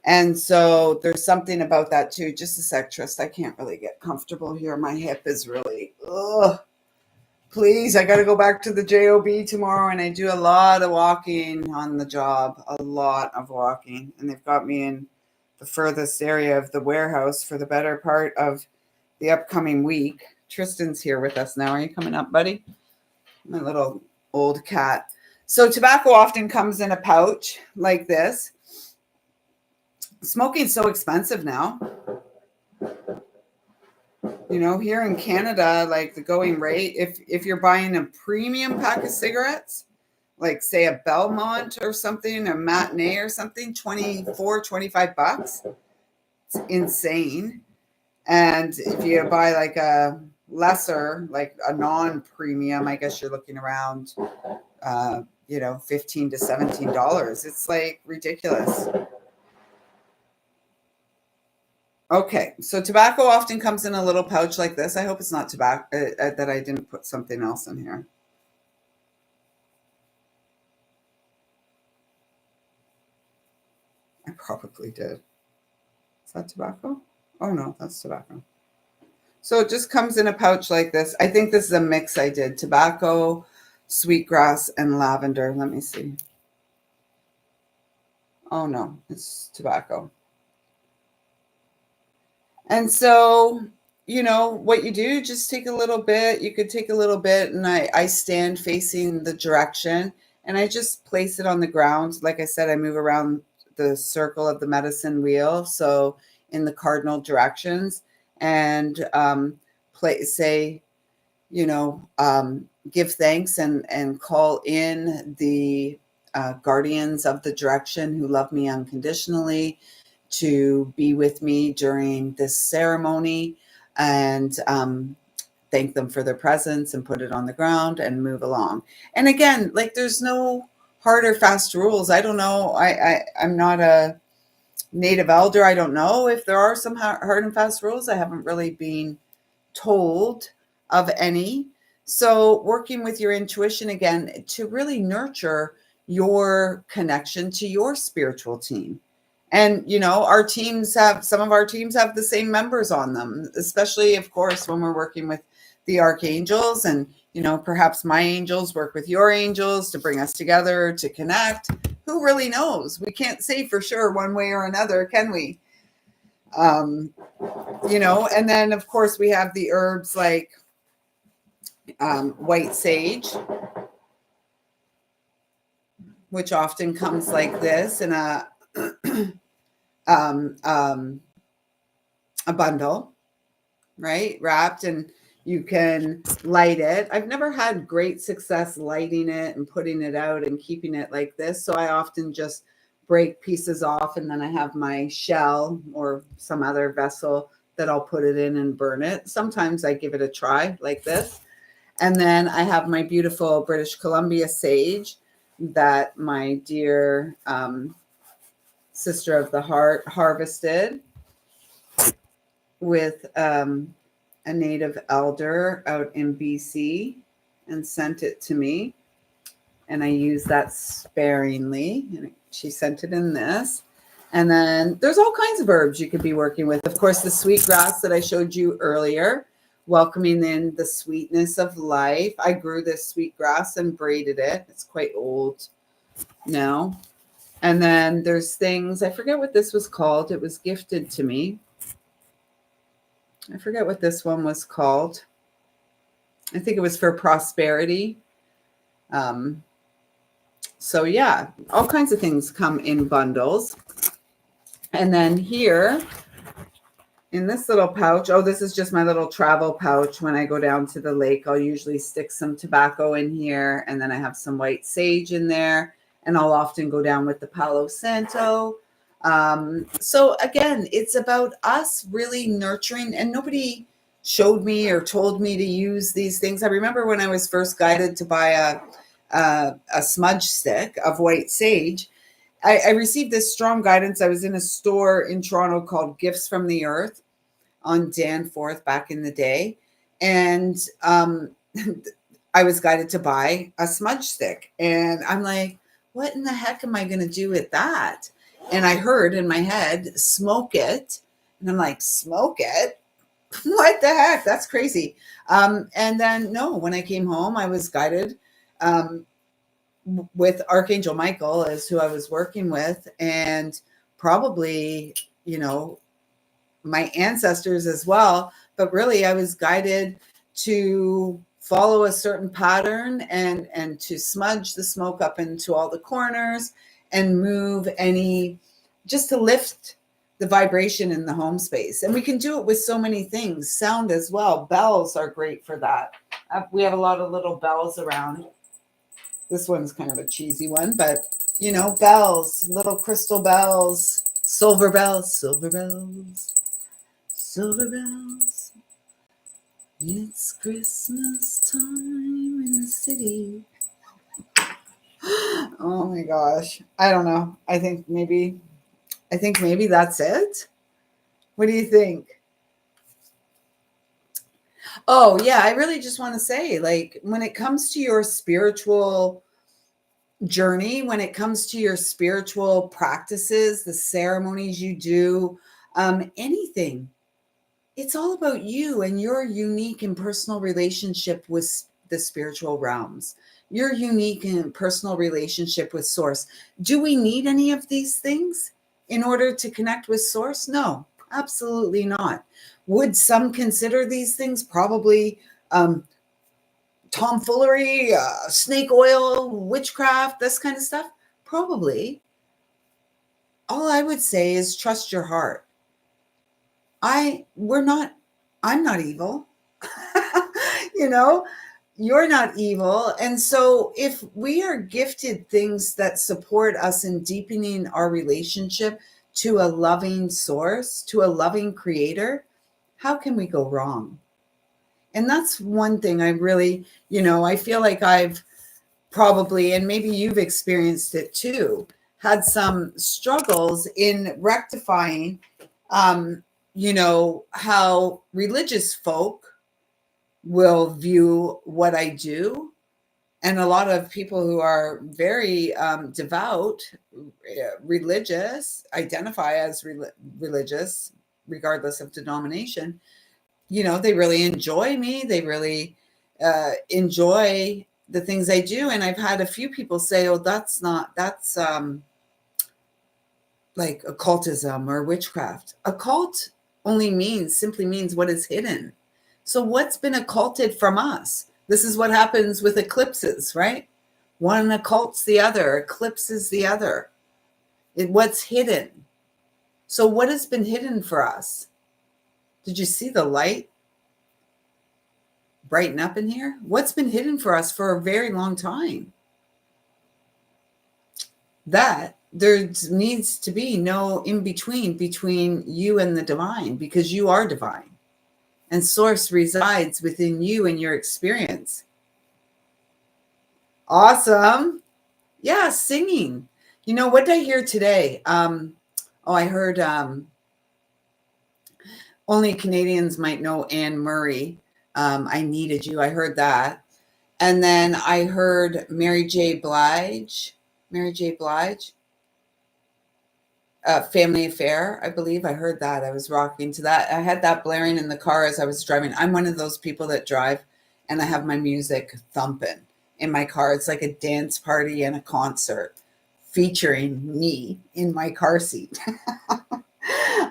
And so there's something about that too. Just a sec, Trist. I can't really get comfortable here. My hip is really, ugh. Please, I got to go back to the JOB tomorrow, and I do a lot of walking on the job, a lot of walking. And they've got me in the furthest area of the warehouse for the better part of the upcoming week. Tristan's here with us now. Are you coming up, buddy? My little old cat. So tobacco often comes in a pouch like this. Smoking's so expensive now. You know, here in Canada, like the going rate, if you're buying a premium pack of cigarettes, like say a Belmont or something, a Matinee or something, 24, 25 bucks. It's insane. And if you buy like a lesser, like a non-premium, I guess you're looking around, $15 to $17. It's like ridiculous. Okay, so tobacco often comes in a little pouch like this. I hope it's not tobacco, that I didn't put something else in here. I probably did. Is that tobacco? Oh no, that's tobacco. So it just comes in a pouch like this. I think this is a mix I did. Tobacco, sweetgrass, and lavender. Let me see. Oh no, it's tobacco. And so, what you do, just take a little bit. You could take a little bit, and I stand facing the direction, and I just place it on the ground. Like I said, I move around the circle of the medicine wheel, so in the cardinal directions, and say, give thanks and call in the guardians of the direction who love me unconditionally to be with me during this ceremony, and thank them for their presence and put it on the ground and move along. And again, like there's no hard or fast rules. I don't know. I'm not a native elder. I don't know if there are some hard and fast rules. I haven't really been told of any. So working with your intuition again to really nurture your connection to your spiritual team. And some of our teams have the same members on them, especially of course when we're working with the archangels, and perhaps my angels work with your angels to bring us together to connect. Who really knows? We can't say for sure one way or another, can we? And then of course we have the herbs like white sage, which often comes like this in a bundle, right? Wrapped, and you can light it. I've never had great success lighting it and putting it out and keeping it like this. So I often just break pieces off, and then I have my shell or some other vessel that I'll put it in and burn it. Sometimes I give it a try like this. And then I have my beautiful British Columbia sage that my dear sister of the heart harvested with a native elder out in BC and sent it to me. And I use that sparingly. And she sent it in this. And then there's all kinds of herbs you could be working with. Of course, the sweetgrass that I showed you earlier, welcoming in the sweetness of life. I grew this sweetgrass and braided it. It's quite old now. And then there's things, I forget what this was called. It was gifted to me. I forget what this one was called. I think it was for prosperity. So yeah, all kinds of things come in bundles. And then here in this little pouch, this is just my little travel pouch. When I go down to the lake, I'll usually stick some tobacco in here, and then I have some white sage in there, and I'll often go down with the Palo Santo. So again, it's about us really nurturing, and nobody showed me or told me to use these things. I remember when I was first guided to buy a smudge stick of white sage, I received this strong guidance. I was in a store in Toronto called Gifts from the Earth on Danforth back in the day. And I was guided to buy a smudge stick. And I'm like, what in the heck am I going to do with that? And I heard in my head, smoke it. And I'm like, smoke it? What the heck? That's crazy. And then, no, when I came home, I was guided um, with Archangel Michael as who I was working with, and probably, you know, my ancestors as well. But really, I was guided to follow a certain pattern and to smudge the smoke up into all the corners and move any, just to lift the vibration in the home space. And we can do it with so many things. Sound as well. Bells are great for that. We have a lot of little bells around. This one's kind of a cheesy one, but you know, bells, little crystal bells, silver bells, silver bells, silver bells. It's Christmas time in the city. Oh my gosh. I don't know. I think maybe that's it. What do you think? Oh, yeah, I really just want to say, like, when it comes to your spiritual journey, when it comes to your spiritual practices, the ceremonies you do, anything, it's all about you and your unique and personal relationship with the spiritual realms, your unique and personal relationship with source. Do we need any of these things in order to connect with source? No, absolutely not. Would some consider these things probably tomfoolery, snake oil, witchcraft, this kind of stuff? Probably. All I would say is trust your heart. I'm not evil. You know, you're not evil. And so if we are gifted things that support us in deepening our relationship to a loving source, to a loving creator, how can we go wrong? And that's one thing I really, I feel like I've probably, and maybe you've experienced it too, had some struggles in rectifying, how religious folk will view what I do. And a lot of people who are very devout, religious, identify as religious, regardless of denomination, they really enjoy me. They really enjoy the things I do. And I've had a few people say, oh, that's like occultism or witchcraft. Occult simply means what is hidden. So what's been occulted from us? This is what happens with eclipses, right? One occults the other, eclipses the other. What's hidden? So what has been hidden for us? Did you see the light brighten up in here? What's been hidden for us for a very long time? That there needs to be no in between you and the divine, because you are divine and source resides within you and your experience. Awesome. Yeah, singing. What did I hear today? I heard only Canadians might know Anne Murray. I Needed You. I heard that. And then I heard Mary J. Blige, Family Affair, I believe. I heard that. I was rocking to that. I had that blaring in the car as I was driving. I'm one of those people that drive and I have my music thumping in my car. It's like a dance party and a concert featuring me in my car seat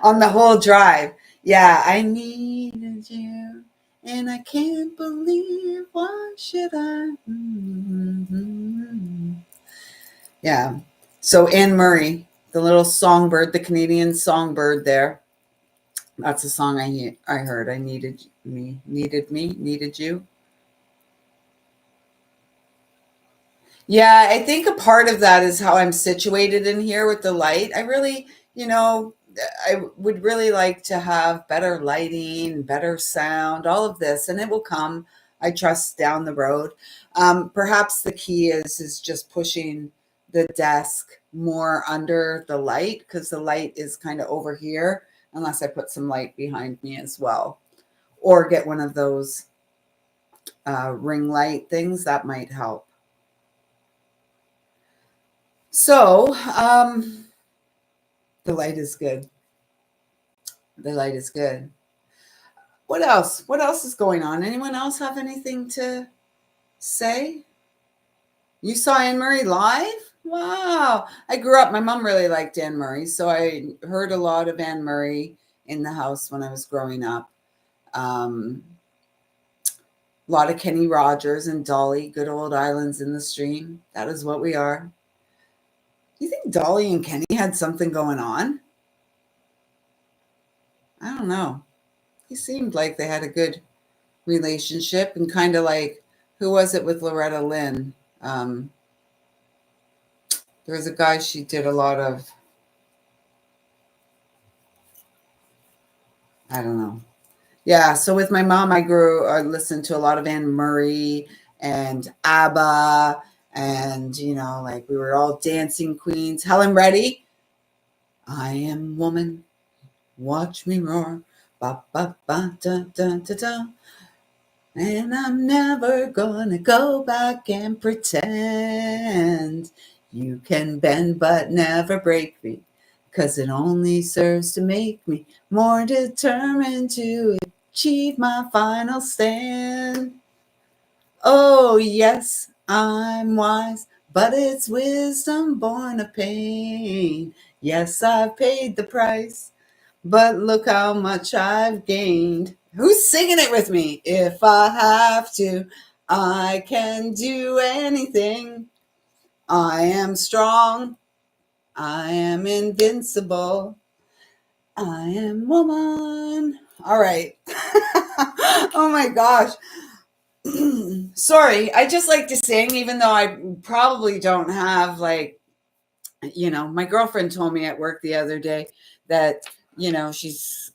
on the whole drive. Yeah, I needed you. And I can't believe, why should I? Mm-hmm. Yeah. So Anne Murray, the little songbird, the Canadian songbird there. That's a song I heard. I needed you. Yeah, I think a part of that is how I'm situated in here with the light. I really, I would really like to have better lighting, better sound, all of this, and it will come, I trust, down the road. Perhaps the key is just pushing the desk more under the light, because the light is kind of over here, unless I put some light behind me as well, or get one of those ring light things, that might help. So the light is good. The light is good. What else? What else is going on? Anyone else have anything to say? You saw Anne Murray live? Wow. I grew up, my mom really liked Anne Murray, so I heard a lot of Anne Murray in the house when I was growing up. A lot of Kenny Rogers and Dolly, good old Islands in the Stream. That is what we are. You think Dolly and Kenny had something going on? I don't know. He seemed like they had a good relationship, and kind of like, who was it with Loretta Lynn? There was a guy she did a lot of, I don't know. Yeah, so with my mom, I listened to a lot of Anne Murray and ABBA, and like we were all dancing queens. Helen Reddy, I am woman, watch me roar, ba ba ba da da da da. And I'm never gonna go back and pretend. You can bend but never break me, 'cause it only serves to make me more determined to achieve my final stand. Oh, yes, I'm wise, but it's wisdom born of pain. Yes, I've paid the price, but look how much I've gained. Who's singing it with me? If I have to, I can do anything. I am strong. I am invincible. I am woman. All right. Oh my gosh. Sorry, I just like to sing, even though I probably don't have my girlfriend told me at work the other day that, she's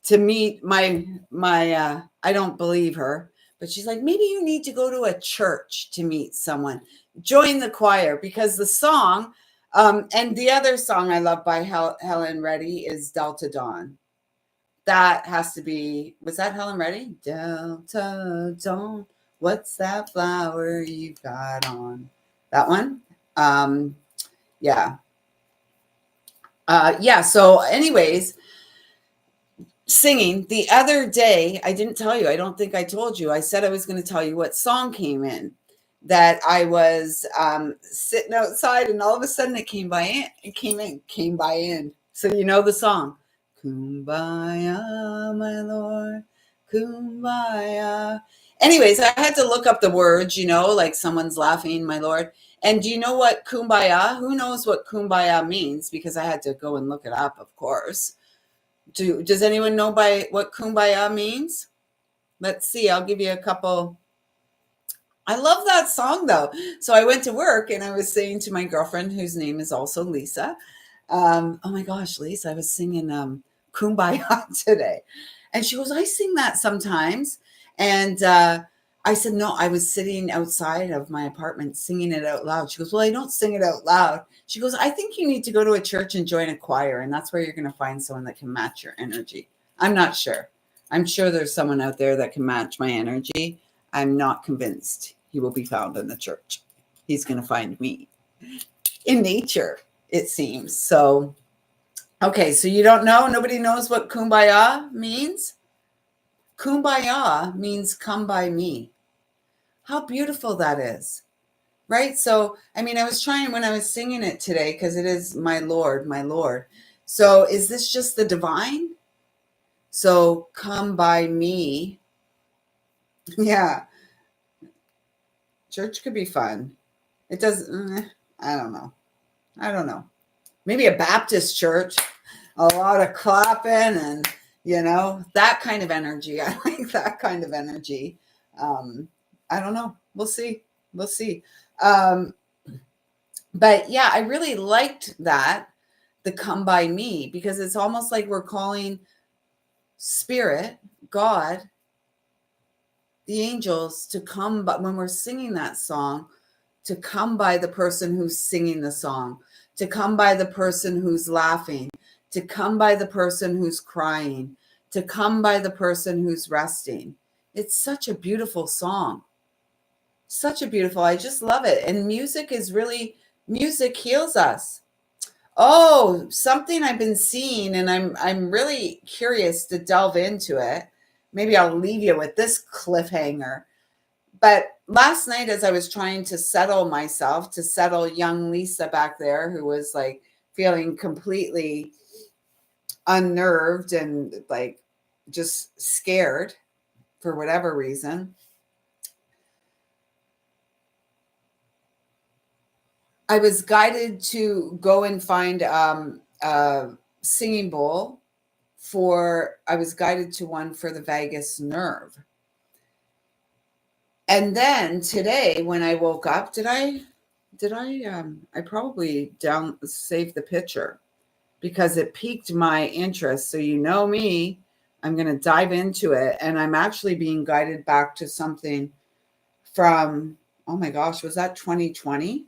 to meet my I don't believe her, but she's like, maybe you need to go to a church to meet someone. Join the choir, because the song, and the other song I love by Helen Reddy is Delta Dawn. That has to be, was that Helen Reddy? Delta Dawn, what's that flower you got on? That one? Yeah. Yeah. So anyways, singing the other day, I didn't tell you, I don't think I told you. I said I was going to tell you what song came in, that I was sitting outside, and all of a sudden it came by in. So the song, Kumbaya, my Lord, Kumbaya. Anyways, I had to look up the words, like someone's laughing, my Lord. And do you know what Kumbaya? Who knows what Kumbaya means? Because I had to go and look it up, of course. Does anyone know by what Kumbaya means? Let's see. I'll give you a couple. I love that song though. So I went to work and I was saying to my girlfriend, whose name is also Lisa, oh my gosh, Lisa, I was singing Kumbaya today. And she goes, I sing that sometimes. And I said, no, I was sitting outside of my apartment singing it out loud. She goes, well, I don't sing it out loud. She goes, I think you need to go to a church and join a choir. And that's where you're going to find someone that can match your energy. I'm not sure. I'm sure there's someone out there that can match my energy. I'm not convinced he will be found in the church. He's going to find me in nature, it seems. So, okay, so you don't know? Nobody knows what Kumbaya means? Kumbaya means come by me. How beautiful that is, right? So, I mean, I was trying when I was singing it today, because it is my Lord, my Lord. So is this just the divine? So come by me. Yeah. Church could be fun. It does. I don't know. I don't know. Maybe a Baptist church, a lot of clapping and, that kind of energy. I like that kind of energy. I don't know. We'll see. We'll see. But yeah, I really liked that, the come by me, because it's almost like we're calling Spirit, God, the angels to come, but when we're singing that song, to come by the person who's singing the song, to come by the person who's laughing, to come by the person who's crying, to come by the person who's resting. It's such a beautiful song. Such a beautiful, I just love it. And music heals us. Oh, something I've been seeing, and I'm really curious to delve into it. Maybe I'll leave you with this cliffhanger. But last night, as I was trying to settle myself, to settle young Lisa back there, who was like feeling completely unnerved and like just scared for whatever reason, I was guided to go and find a singing bowl for, I was guided to one for the vagus nerve. And then today when I woke up, I probably down saved the picture because it piqued my interest. So you know me, I'm going to dive into it, and I'm actually being guided back to something from, oh my gosh, was that 2020?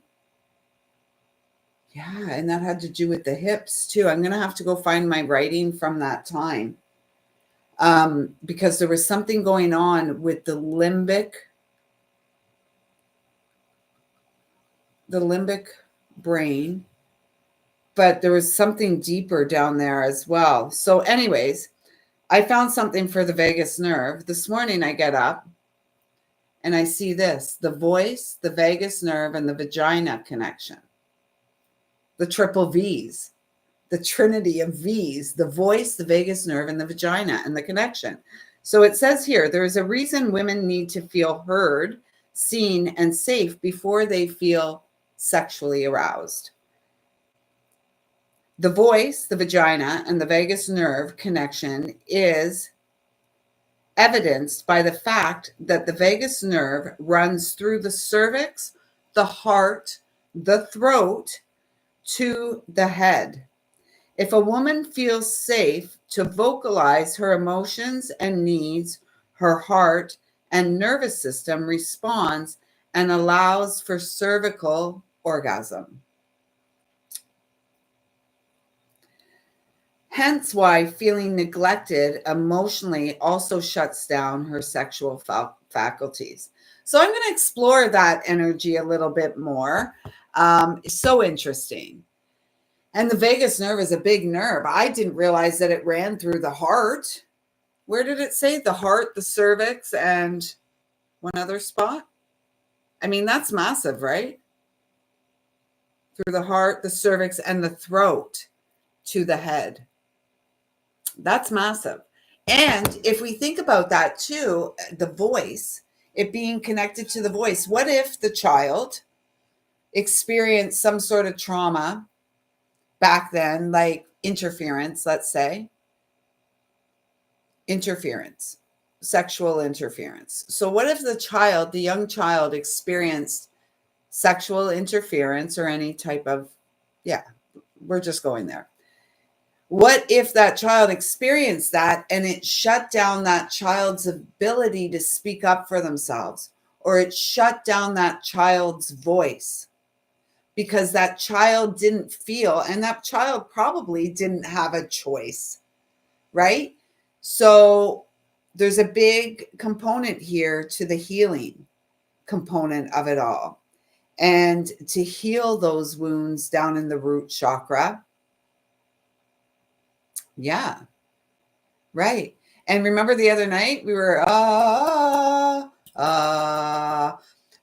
Yeah, and that had to do with the hips too. I'm going to have to go find my writing from that time. Because there was something going on with the limbic brain, but there was something deeper down there as well. So, anyways, I found something for the vagus nerve. This morning I get up and I see this: the voice, the vagus nerve, and the vagina connection. The triple V's, the trinity of V's: the voice, the vagus nerve, and the vagina, and the connection. So it says here there is a reason women need to feel heard, seen, and safe before they feel sexually aroused. The voice, the vagina, and the vagus nerve connection is evidenced by the fact that the vagus nerve runs through the cervix, the heart, the throat, to the head. If a woman feels safe to vocalize her emotions and needs, her heart and nervous system responds and allows for cervical orgasm. Hence why feeling neglected emotionally also shuts down her sexual faculties. So I'm going to explore that energy a little bit more. It's so interesting. And the vagus nerve is a big nerve. I didn't realize that it ran through the heart. Where did it say? The heart, the cervix, and one other spot? I mean, that's massive, right? Through the heart, the cervix, and the throat to the head. That's massive. And if we think about that too, the voice, it being connected to the voice, what if the child experienced some sort of trauma back then, like interference, let's say, interference, sexual interference. So, what if the young child experienced sexual interference or any type of, yeah, we're just going there. What if that child experienced that and it shut down that child's ability to speak up for themselves, or it shut down that child's voice because that child didn't feel, and that child probably didn't have a choice, right? So there's a big component here to the healing component of it all. And to heal those wounds down in the root chakra. Yeah, right. And remember the other night we were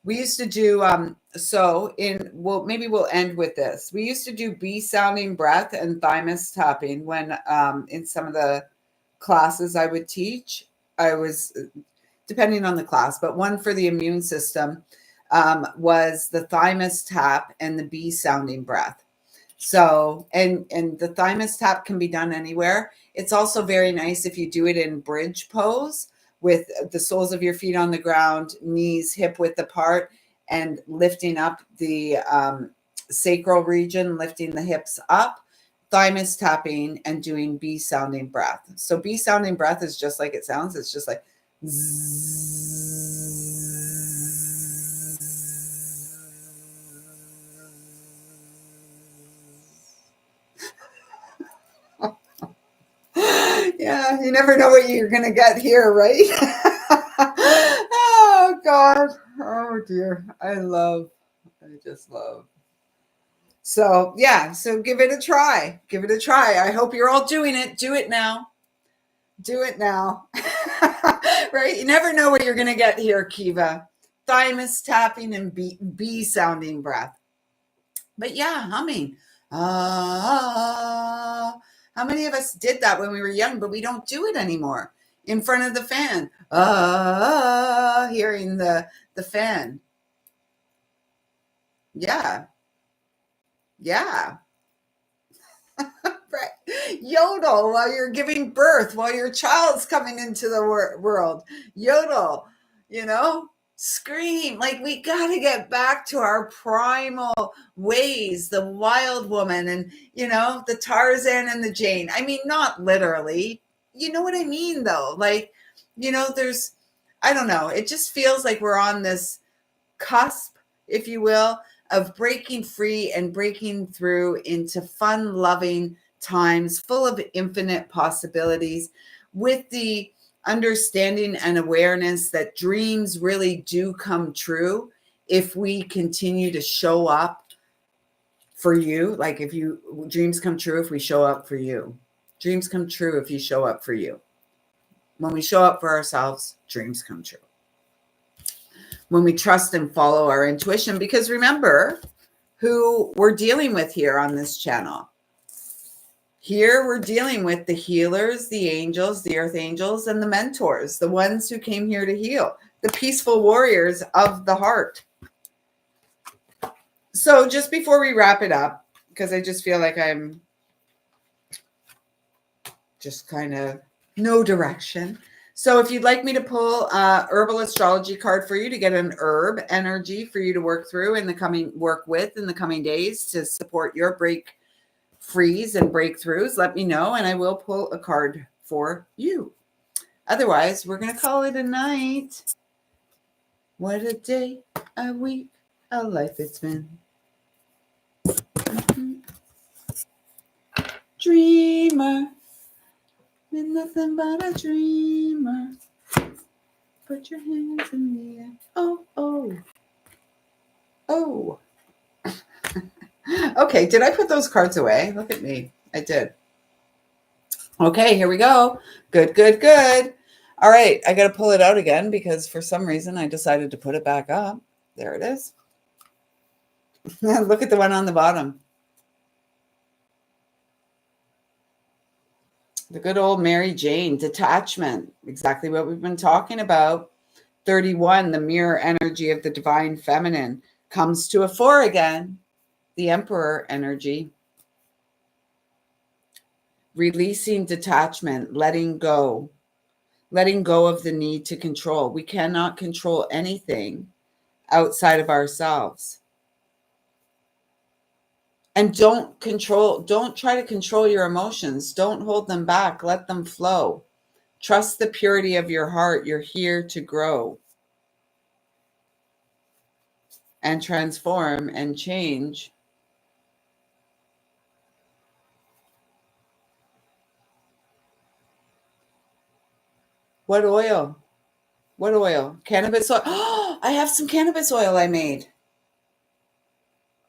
we used to do so in, well, maybe we'll end with this. We used to do B sounding breath and thymus tapping when in some of the classes I would teach. I was, depending on the class, but one for the immune system was the thymus tap and the B sounding breath. So, and the thymus tap can be done anywhere. It's also very nice if you do it in bridge pose with the soles of your feet on the ground, knees hip width apart, and lifting up the sacral region, lifting the hips up, thymus tapping, and doing B sounding breath. So B sounding breath is just like it sounds. It's just like zzz. Yeah, you never know what you're going to get here, right? God. Oh dear. I just love. So yeah, so give it a try. Give it a try. I hope you're all doing it. Do it now. Do it now. Right? You never know what you're going to get here, Kiva. Thymus tapping and bee sounding breath. But yeah, humming. Ah. How many of us did that when we were young, but we don't do it anymore? In front of the fan. Ah, hearing the fan. Yeah. Yeah. Right. Yodel while you're giving birth, while your child's coming into the world. Yodel, scream. Like, we got to get back to our primal ways, the wild woman and, the Tarzan and the Jane. I mean, not literally. You know what I mean, though? Like, I don't know. It just feels like we're on this cusp, if you will, of breaking free and breaking through into fun, loving times full of infinite possibilities, with the understanding and awareness that dreams really do come true if we continue to show up for you. Like, dreams come true if we show up for you. Dreams come true if you show up for you. When we show up for ourselves, dreams come true. When we trust and follow our intuition, because remember who we're dealing with here on this channel. Here we're dealing with the healers, the angels, the earth angels, and the mentors, the ones who came here to heal, the peaceful warriors of the heart. So just before we wrap it up, because I just feel like I'm just kind of no direction. So if you'd like me to pull a herbal astrology card for you to get an herb energy for you to work with in the coming days to support your break frees and breakthroughs, let me know and I will pull a card for you. Otherwise, we're going to call it a night. What a day, a week, a life it's been. Dreamer, been nothing but a dreamer. Put your hands in the air. Oh, oh, oh. Okay, did I put those cards away? Look at me. I did. Okay, here we go. Good, good, good. All right, I got to pull it out again because for some reason I decided to put it back up. There it is. Look at the one on the bottom. The good old Mary Jane, detachment, exactly what we've been talking about. 31, the mirror energy of the divine feminine, comes to a 4 again, the emperor energy. Releasing detachment, letting go of the need to control. We cannot control anything outside of ourselves. And don't try to control your emotions. Don't hold them back. Let them flow. Trust the purity of your heart. You're here to grow and transform and change. What oil? What oil? Cannabis oil. Oh, I have some cannabis oil I made.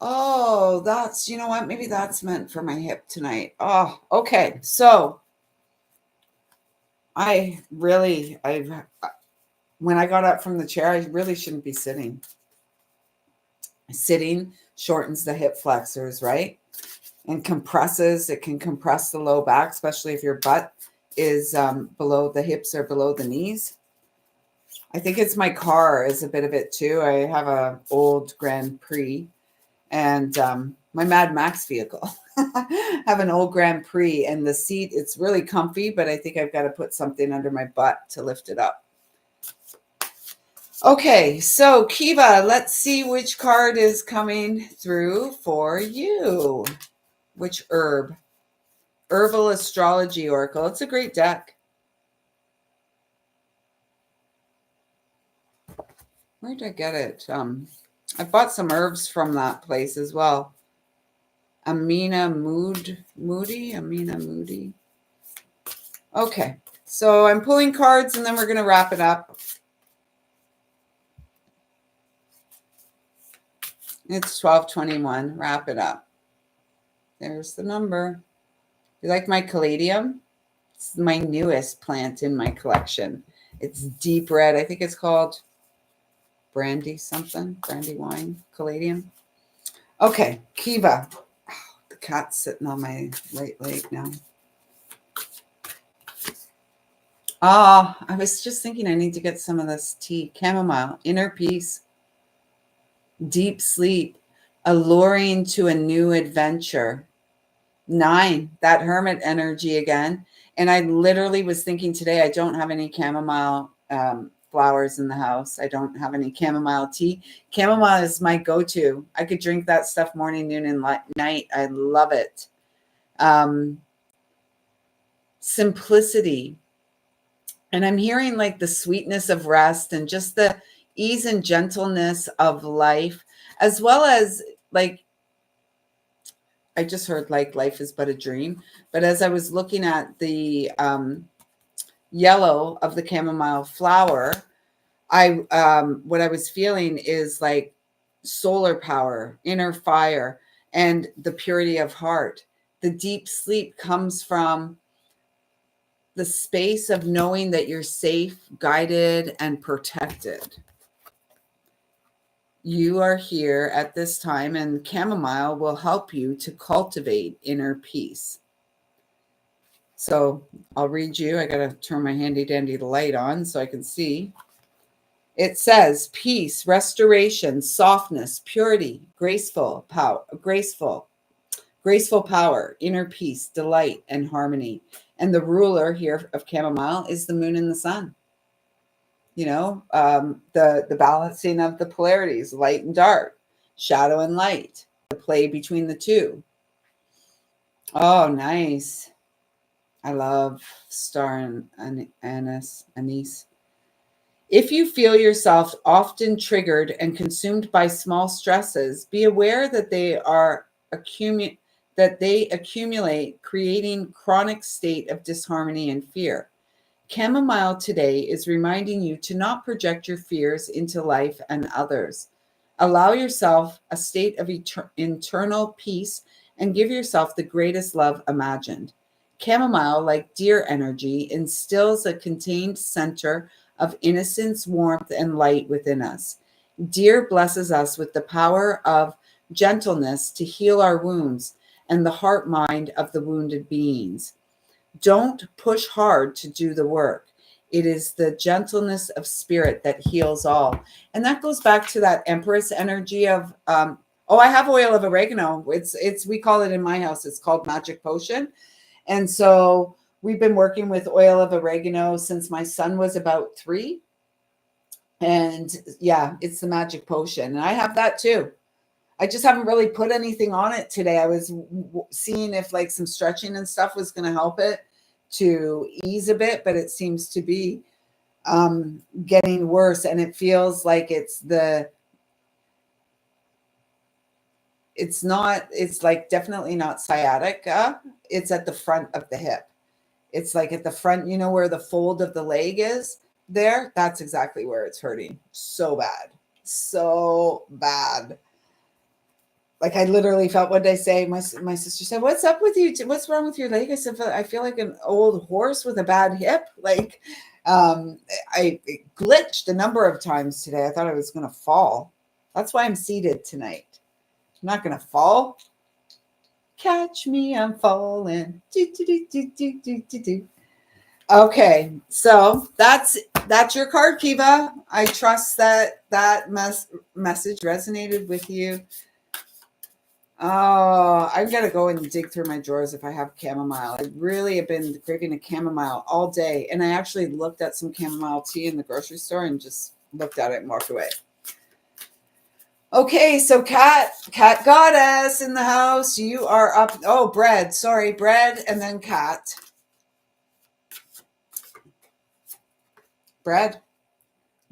Oh, that's, you know what? Maybe that's meant for my hip tonight. Oh, okay. So when I got up from the chair, I really shouldn't be sitting. Sitting shortens the hip flexors, right? And it can compress the low back, especially if your butt is below the hips or below the knees. I think it's my car is a bit of it too. I have a old Grand Prix and my Mad Max vehicle. I have an old Grand Prix and the seat, it's really comfy, but I think I've got to put something under my butt to lift it up. Okay, so Kiva, let's see which card is coming through for you. Which herb? Herbal Astrology Oracle. It's a great deck. Where did I get it? I bought some herbs from that place as well. Amina Moody. Okay, so I'm pulling cards and then we're going to wrap it up. It's 12:21. Wrap it up. There's the number. You like my caladium? It's my newest plant in my collection. It's deep red. I think it's called brandy something, brandy wine, caladium. Okay, Kiva. Oh, the cat's sitting on my right leg now. I was just thinking I need to get some of this tea. Chamomile, inner peace, deep sleep, alluring to a new adventure. 9, that hermit energy again. And I literally was thinking today, I don't have any chamomile flowers in the house. I don't have any chamomile tea. Chamomile is my go-to. I could drink that stuff morning, noon, and night. I love it. Simplicity. And I'm hearing like the sweetness of rest and just the ease and gentleness of life, as well as like, I just heard like life is but a dream. But as I was looking at the yellow of the chamomile flower, what I was feeling is like solar power, inner fire, and the purity of heart. The deep sleep comes from the space of knowing that you're safe, guided, and protected. You are here at this time, and chamomile will help you to cultivate inner peace. So I'll read you. I got to turn my handy dandy light on so I can see. It says peace, restoration, softness, purity, graceful power, inner peace, delight, and harmony. And the ruler here of chamomile is the moon and the sun. You know, the balancing of the polarities, light and dark, shadow and light, the play between the two. Oh, nice. I love star and anise. If you feel yourself often triggered and consumed by small stresses, be aware that they accumulate, creating chronic state of disharmony and fear. Chamomile today is reminding you to not project your fears into life and others. Allow yourself a state of internal peace and give yourself the greatest love imagined. Chamomile, like deer energy, instills a contained center of innocence, warmth, and light within us. Deer blesses us with the power of gentleness to heal our wounds and the heart mind of the wounded beings. Don't push hard to do the work. It is the gentleness of spirit that heals all. And that goes back to that Empress energy of, I have oil of oregano. We call it in my house, it's called Magic Potion. And so we've been working with oil of oregano since my son was about 3. And yeah, it's the Magic Potion. And I have that too. I just haven't really put anything on it today. I was seeing if like some stretching and stuff was going to help it to ease a bit, but it seems to be getting worse. And it feels like it's like definitely not sciatica. It's at the front of the hip. It's like at the front, you know, where the fold of the leg is there. That's exactly where it's hurting. So bad. So bad. Like I literally felt, what did I say? My sister said, "What's up with you? What's wrong with your leg?" I said, "I feel like an old horse with a bad hip." Like I glitched a number of times today. I thought I was going to fall. That's why I'm seated tonight. I'm not going to fall. Catch me, I'm falling. Okay, so that's your card, Kiva. I trust that message resonated with you. Oh, I've got to go and dig through my drawers if I have chamomile. I really have been craving a chamomile all day. And I actually looked at some chamomile tea in the grocery store and just looked at it and walked away. Okay, so Cat Goddess in the house. You are up. Oh, Bread. Sorry, Bread and then Cat. Bread.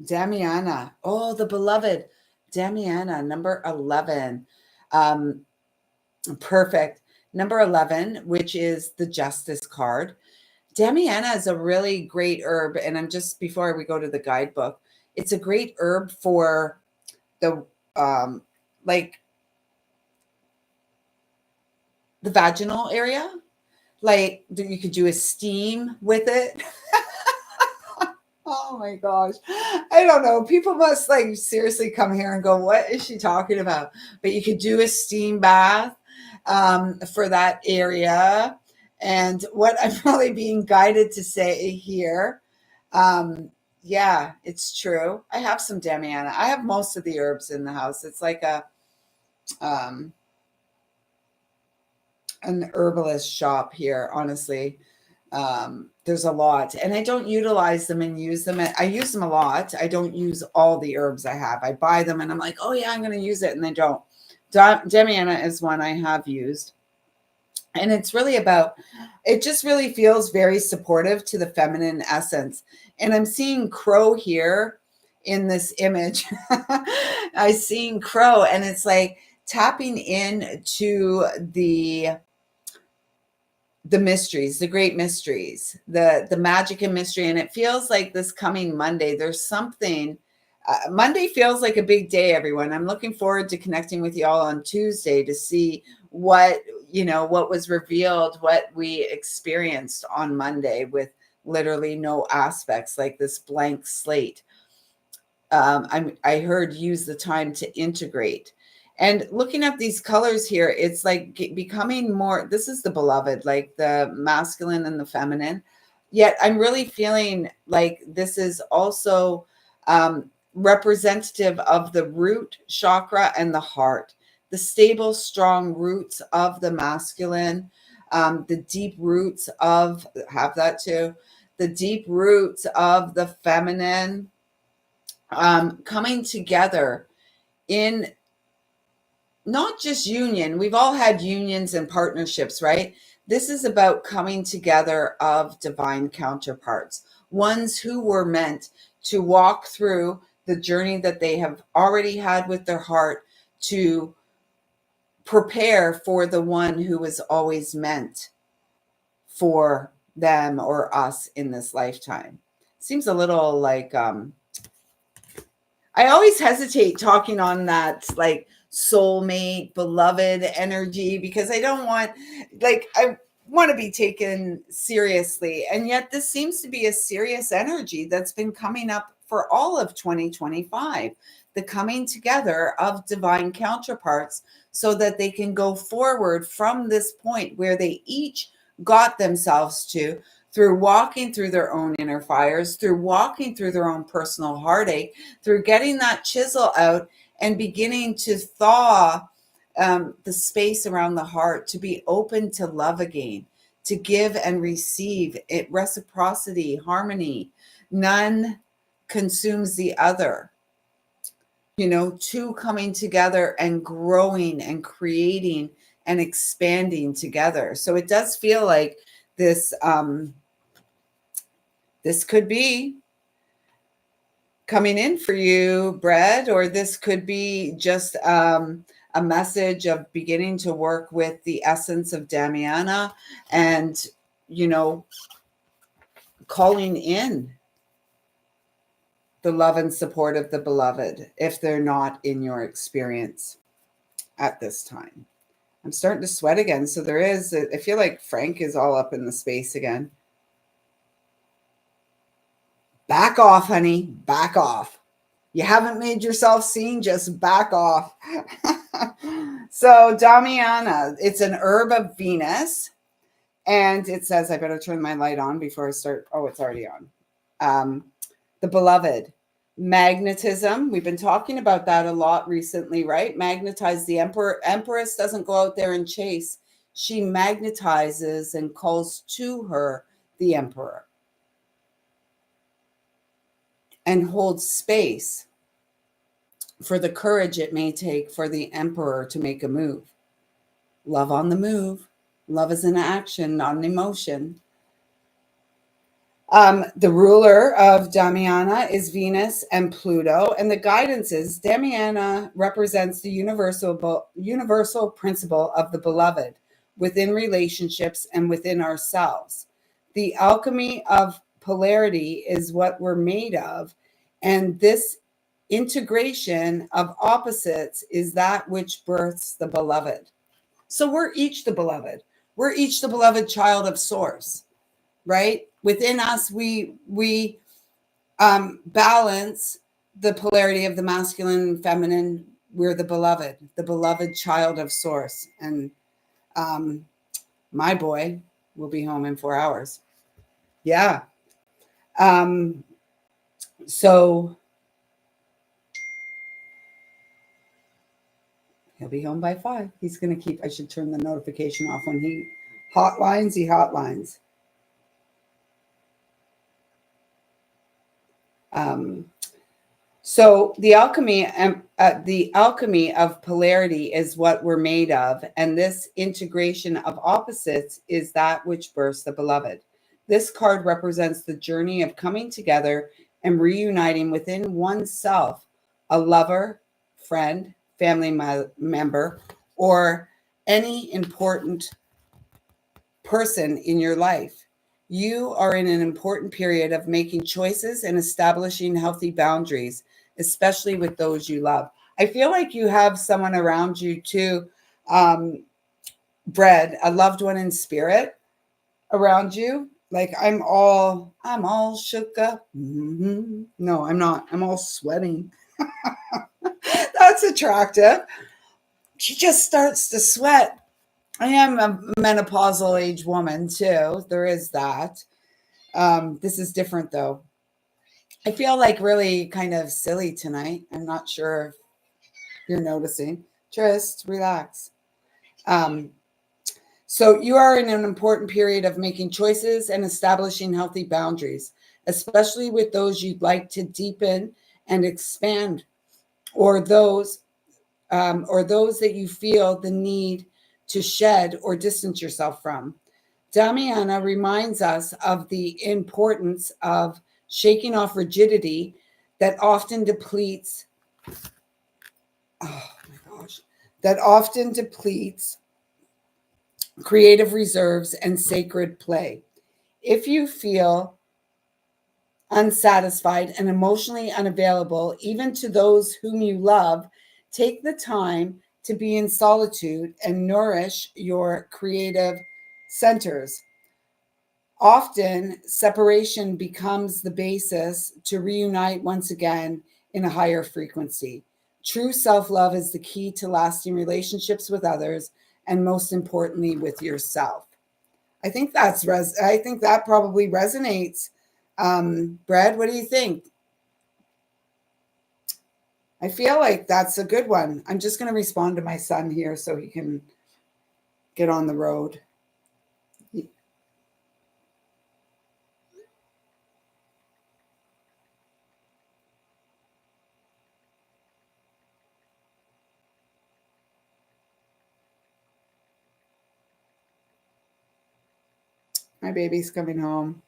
Damiana. Oh, the beloved. Damiana, number 11. Perfect. Number 11, which is the Justice card. Damiana is a really great herb. And I'm just, before we go to the guidebook, it's a great herb for the, like the vaginal area. Like you could do a steam with it. Oh my gosh. I don't know. People must like seriously come here and go, what is she talking about? But you could do a steam bath for that area. And what I'm really being guided to say here, um, yeah, it's true. I have some Damiana. I have most of the herbs in the house. It's like um, an herbalist shop here, honestly. There's a lot, and I don't utilize them and use them. I use them a lot. I don't use all the herbs I have. I buy them and I'm like, oh yeah, I'm going to use it, and I don't. Demiana is one I have used, and it's really about. It just really feels very supportive to the feminine essence, and I'm seeing crow here in this image. I seen crow, and it's like tapping in to the mysteries, the great mysteries, the magic and mystery. And it feels like this coming Monday, there's something. Monday feels like a big day, everyone. I'm looking forward to connecting with you all on Tuesday to see what was revealed, what we experienced on Monday with literally no aspects, like this blank slate. I heard use the time to integrate. And looking at these colors here, it's like becoming more, this is the beloved, like the masculine and the feminine. Yet I'm really feeling like this is also representative of the root chakra and the heart, the stable, strong roots of the masculine, the deep roots of, have that too, the deep roots of the feminine, coming together in not just union. We've all had unions and partnerships, right? This is about coming together of divine counterparts, ones who were meant to walk through the journey that they have already had with their heart to prepare for the one who was always meant for them or us in this lifetime. Seems a little like I always hesitate talking on that like soulmate, beloved energy because I don't want, like, I want to be taken seriously. And yet, this seems to be a serious energy that's been coming up for all of 2025, the coming together of divine counterparts so that they can go forward from this point where they each got themselves to through walking through their own inner fires, through walking through their own personal heartache, through getting that chisel out and beginning to thaw the space around the heart, to be open to love again, to give and receive it, reciprocity, harmony. None consumes the other. Two coming together and growing and creating and expanding together. So it does feel like this. This could be coming in for you, Brett, or this could be just a message of beginning to work with the essence of Damiana and, calling in the love and support of the beloved if they're not in your experience at this time. I'm starting to sweat again. So I feel like Frank is all up in the space again. Back off, honey. Back off. You haven't made yourself seen, just back off. So, Damiana, it's an herb of Venus. And it says, I better turn my light on before I start. Oh, it's already on. The beloved. Magnetism. We've been talking about that a lot recently, right? Magnetize the emperor. Empress doesn't go out there and chase. She magnetizes and calls to her the emperor. And holds space for the courage it may take for the emperor to make a move. Love on the move. Love is an action, not an emotion. The ruler of Damiana is Venus and Pluto, and the guidance is Damiana represents the universal principle of the beloved within relationships and within ourselves. The alchemy of polarity is what we're made of, and this integration of opposites is that which births the beloved. So we're each the beloved. We're each the beloved child of source, right? Within us, we balance the polarity of the masculine and feminine. We're the beloved child of source. And my boy will be home in 4 hours. Yeah. So he'll be home by 5. He's going to keep, I should turn the notification off when he hotlines. So the alchemy of polarity is what we're made of, and this integration of opposites is that which births the beloved. This card represents the journey of coming together and reuniting within oneself a lover, friend, family member, or any important person in your life. You are in an important period of making choices and establishing healthy boundaries, especially with those you love. I feel like you have someone around you too, Bread, a loved one in spirit around you. Like I'm all shook up. Mm-hmm. No, I'm not. I'm all sweating. That's attractive. She just starts to sweat. I am a menopausal age woman too. There is that. This is different though. I feel like really kind of silly tonight. I'm not sure if you're noticing. Just relax. So you are in an important period of making choices and establishing healthy boundaries, especially with those you'd like to deepen and expand, or those that you feel the need to shed or distance yourself from. Damiana reminds us of the importance of shaking off rigidity that often depletes, oh my gosh, that often depletes creative reserves and sacred play. If you feel unsatisfied and emotionally unavailable, even to those whom you love, take the time to be in solitude and nourish your creative centers. Often, separation becomes the basis to reunite once again in a higher frequency. True self love is the key to lasting relationships with others and, most importantly, with yourself. I think I think that probably resonates. Brad, what do you think? I feel like that's a good one. I'm just going to respond to my son here so he can get on the road. My baby's coming home.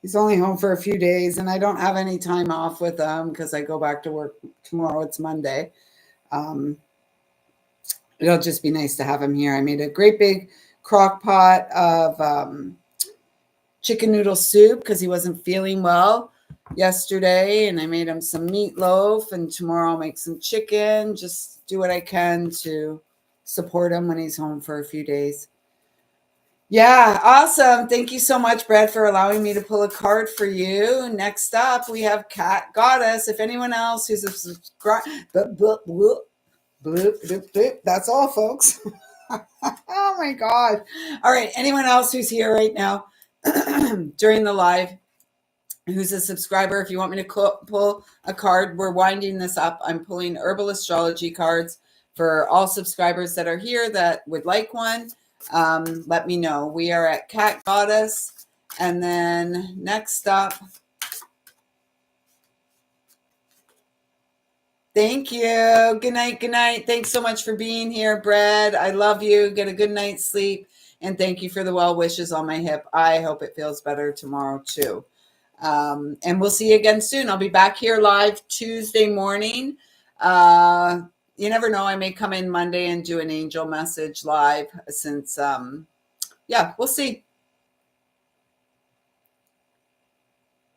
He's only home for a few days, and I don't have any time off with him because I go back to work tomorrow. It's Monday. It'll just be nice to have him here. I made a great big crock pot of chicken noodle soup because he wasn't feeling well yesterday, and I made him some meatloaf, and tomorrow I'll make some chicken. Just do what I can to support him when he's home for a few days. Yeah, awesome. Thank you so much, Brad, for allowing me to pull a card for you. Next up, we have Cat Goddess. If anyone else who's a subscriber, that's all, folks. Oh my God. All right. Anyone else who's here right now during the live who's a subscriber, if you want me to pull a card, we're winding this up. I'm pulling herbal astrology cards for all subscribers that are here that would like one. Let me know. We are at Cat Goddess. And then next up, thank you. Good night. Good night. Thanks so much for being here, Brad. I love you. Get a good night's sleep. And thank you for the well wishes on my hip. I hope it feels better tomorrow too. And we'll see you again soon. I'll be back here live Tuesday morning. You never know. I may come in Monday and do an angel message live since, yeah, we'll see.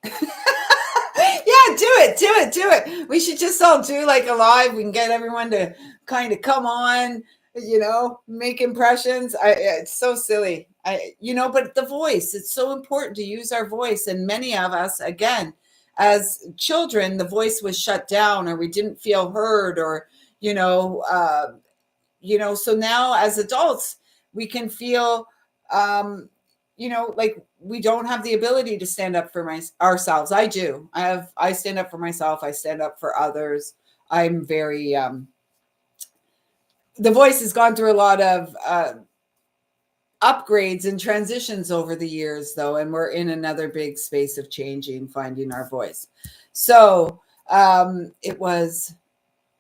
Yeah, do it. We should just all do like a live. We can get everyone to kind of come on make impressions. It's so silly. But the voice, it's so important to use our voice. And many of us, again, as children, the voice was shut down or we didn't feel heard or, you know, uh, so now as adults, we can feel, like we don't have the ability to stand up for ourselves. I do. I stand up for myself. I stand up for others. I'm very, the voice has gone through a lot of upgrades and transitions over the years, though, and we're in another big space of changing, finding our voice. So it was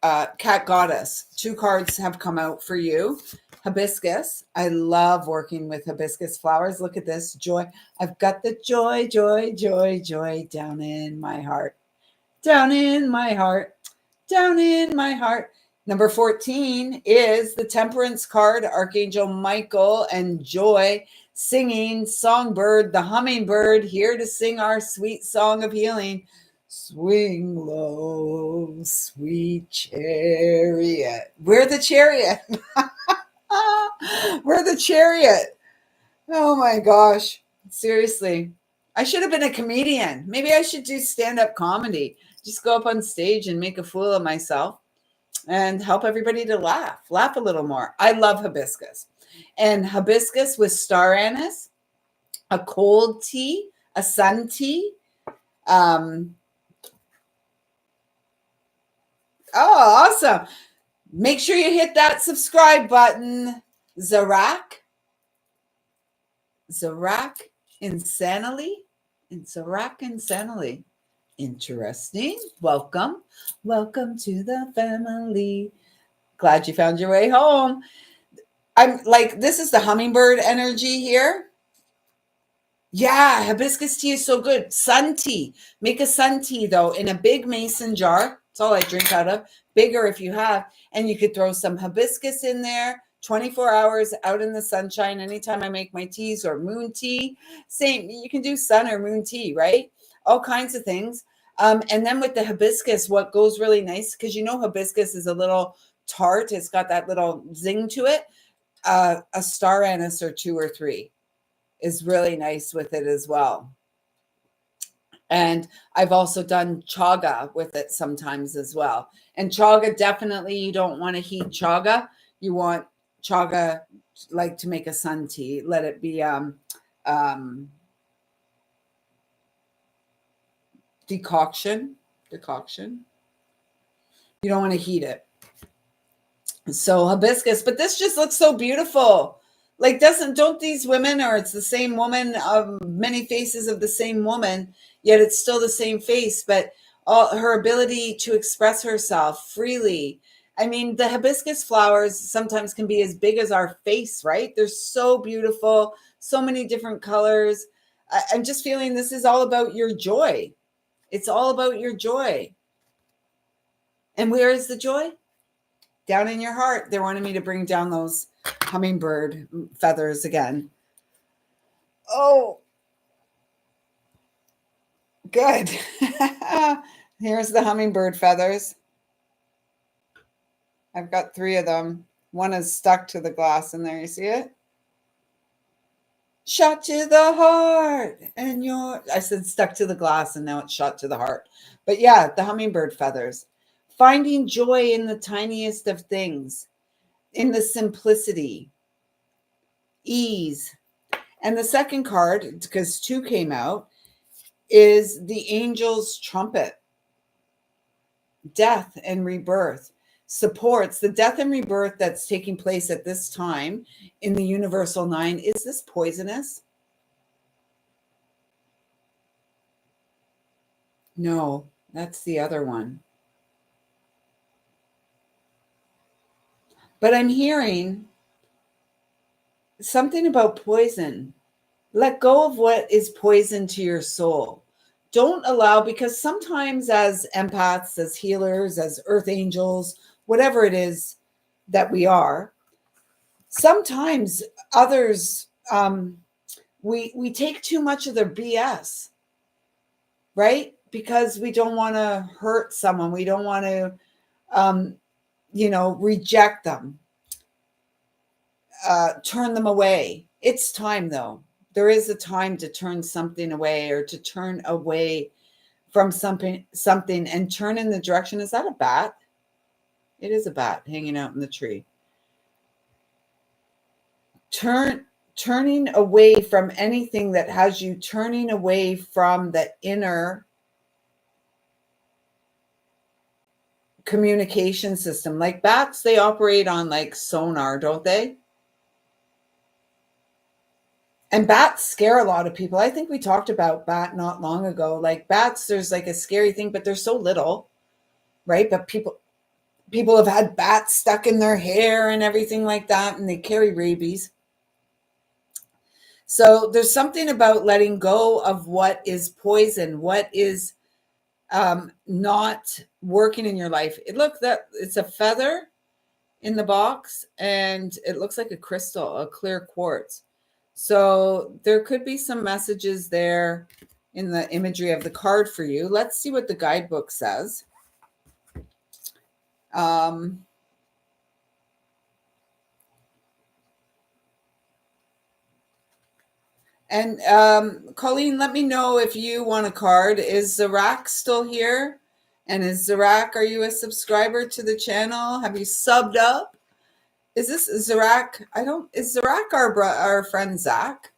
Cat Goddess. 2 cards have come out for you. Hibiscus. I love working with hibiscus flowers. Look at this joy. I've got the joy, joy, joy, joy down in my heart. Down in my heart. Down in my heart. Number 14 is the Temperance card, Archangel Michael and Joy singing Songbird, the hummingbird, here to sing our sweet song of healing. Swing low, sweet chariot. We're the chariot. We're the chariot. Oh my gosh. Seriously. I should have been a comedian. Maybe I should do stand-up comedy. Just go up on stage and make a fool of myself and help everybody to laugh a little more. I love hibiscus. And hibiscus with star anise, a cold tea, a sun tea. Oh, awesome. Make sure you hit that subscribe button. Zarak Insanely. Zarak Insanely. Interesting. Welcome to the family. Glad you found your way home. I'm like, this is the hummingbird energy here. Yeah, hibiscus tea is so good. Sun tea. Make a sun tea, though, in a big mason jar. That's all I drink out of. Bigger if you have. And you could throw some hibiscus in there. 24 hours out in the sunshine. Anytime I make my teas or moon tea. Same. You can do sun or moon tea, right? All kinds of things. And then with the hibiscus, what goes really nice, because hibiscus is a little tart. It's got that little zing to it. A star anise or 2 or 3 is really nice with it as well. And I've also done chaga with it sometimes as well. And chaga, definitely, you don't want to heat chaga. You want chaga like to make a sun tea. Let it be decoction. You don't want to heat it. So hibiscus, but this just looks so beautiful. Like, don't these women, or it's the same woman, many faces of the same woman, yet it's still the same face, but all her ability to express herself freely. I mean, the hibiscus flowers sometimes can be as big as our face, right? They're so beautiful, so many different colors. I'm just feeling this is all about your joy. It's all about your joy. And where is the joy? Down in your heart. They wanted me to bring down those hummingbird feathers again. Oh, good. Here's the hummingbird feathers. I've got 3 of them. One is stuck to the glass in there. You see it? Shot to the heart. And I said stuck to the glass, and now it's shot to the heart. But yeah, the hummingbird feathers. Finding joy in the tiniest of things, in the simplicity, ease. And the second card, because 2 came out, is the angel's trumpet. Death and rebirth. Supports the death and rebirth that's taking place at this time in the universal 9. Is this poisonous? No, that's the other one. But I'm hearing something about poison. Let go of what is poison to your soul. Don't allow, because sometimes as empaths, as healers, as earth angels, whatever it is that we are, sometimes others, we take too much of their BS, right? Because we don't want to hurt someone. We don't want to, reject them. turn them away. It's time, though. There is a time to turn something away, or to turn away from something and turn in the direction. Is that a bat? It is a bat hanging out in the tree. Turning away from anything that has you turning away from the inner communication system. Like bats, they operate on like sonar, don't they? And bats scare a lot of people. I think we talked about bat not long ago. Like bats, there's like a scary thing, but they're so little, right? But people have had bats stuck in their hair and everything like that, and they carry rabies. So there's something about letting go of what is poison, what is not working in your life. That it's a feather in the box, and it looks like a crystal, a clear quartz. So there could be some messages there in the imagery of the card for you. Let's see what the guidebook says. And Colleen, let me know if you want a card. Is Zarak still here? And are you a subscriber to the channel? Have you subbed up? Is this Zarak? Is Zarak our friend Zach?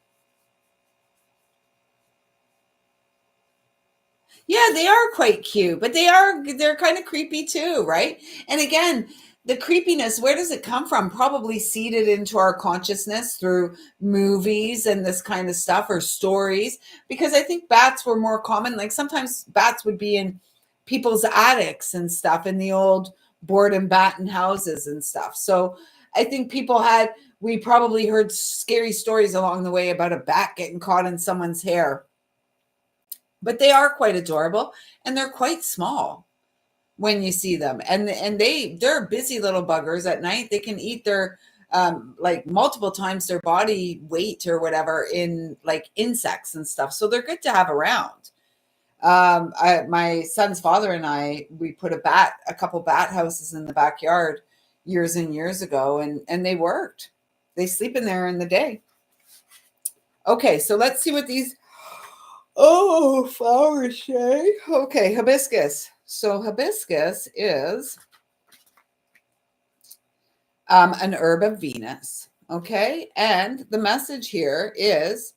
Yeah, they are quite cute, but they're kind of creepy too, right? And again, the creepiness, where does it come from? Probably seeded into our consciousness through movies and this kind of stuff, or stories, because I think bats were more common. Like sometimes bats would be in people's attics and stuff, in the old board and batten houses and stuff. So I think we probably heard scary stories along the way about a bat getting caught in someone's hair. But they are quite adorable, and they're quite small when you see them. And they're busy little buggers at night. They can eat their like multiple times their body weight or whatever in like insects and stuff. So they're good to have around. My son's father and we put a couple bat houses in the backyard years and years ago, and they worked. They sleep in there in the day. Okay, so let's see what these. Oh, flowers, Shay. Okay, hibiscus. So hibiscus is an herb of Venus. Okay, and the message here is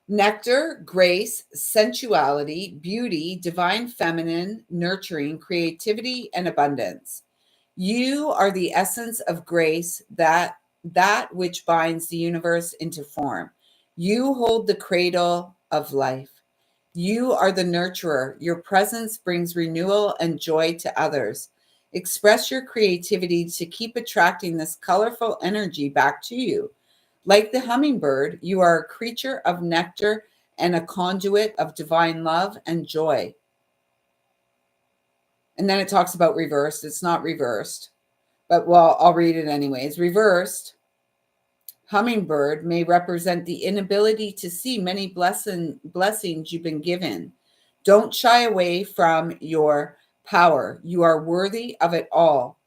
nectar, grace, sensuality, beauty, divine feminine, nurturing, creativity, and abundance. You are the essence of grace, that which binds the universe into form. You hold the cradle of life. You are the nurturer. Your presence brings renewal and joy to others. Express your creativity to keep attracting this colorful energy back to you. Like the hummingbird, you are a creature of nectar and a conduit of divine love and joy. And then it talks about reversed. It's not reversed, but well, I'll read it anyways. Reversed hummingbird may represent the inability to see many blessings you've been given. Don't shy away from your power. You are worthy of it all.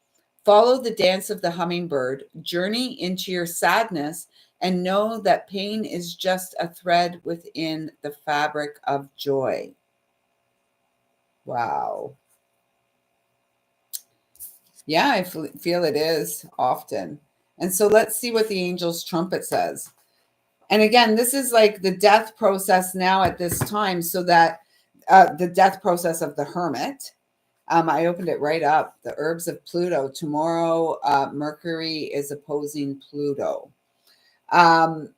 Follow the dance of the hummingbird, journey into your sadness, and know that pain is just a thread within the fabric of joy. Wow. Yeah, I feel it is often. And so let's see what the angel's trumpet says. And again, this is like the death process now at this time, so that the death process of the hermit. I opened it right up. The herbs of Pluto. Tomorrow, Mercury is opposing Pluto. And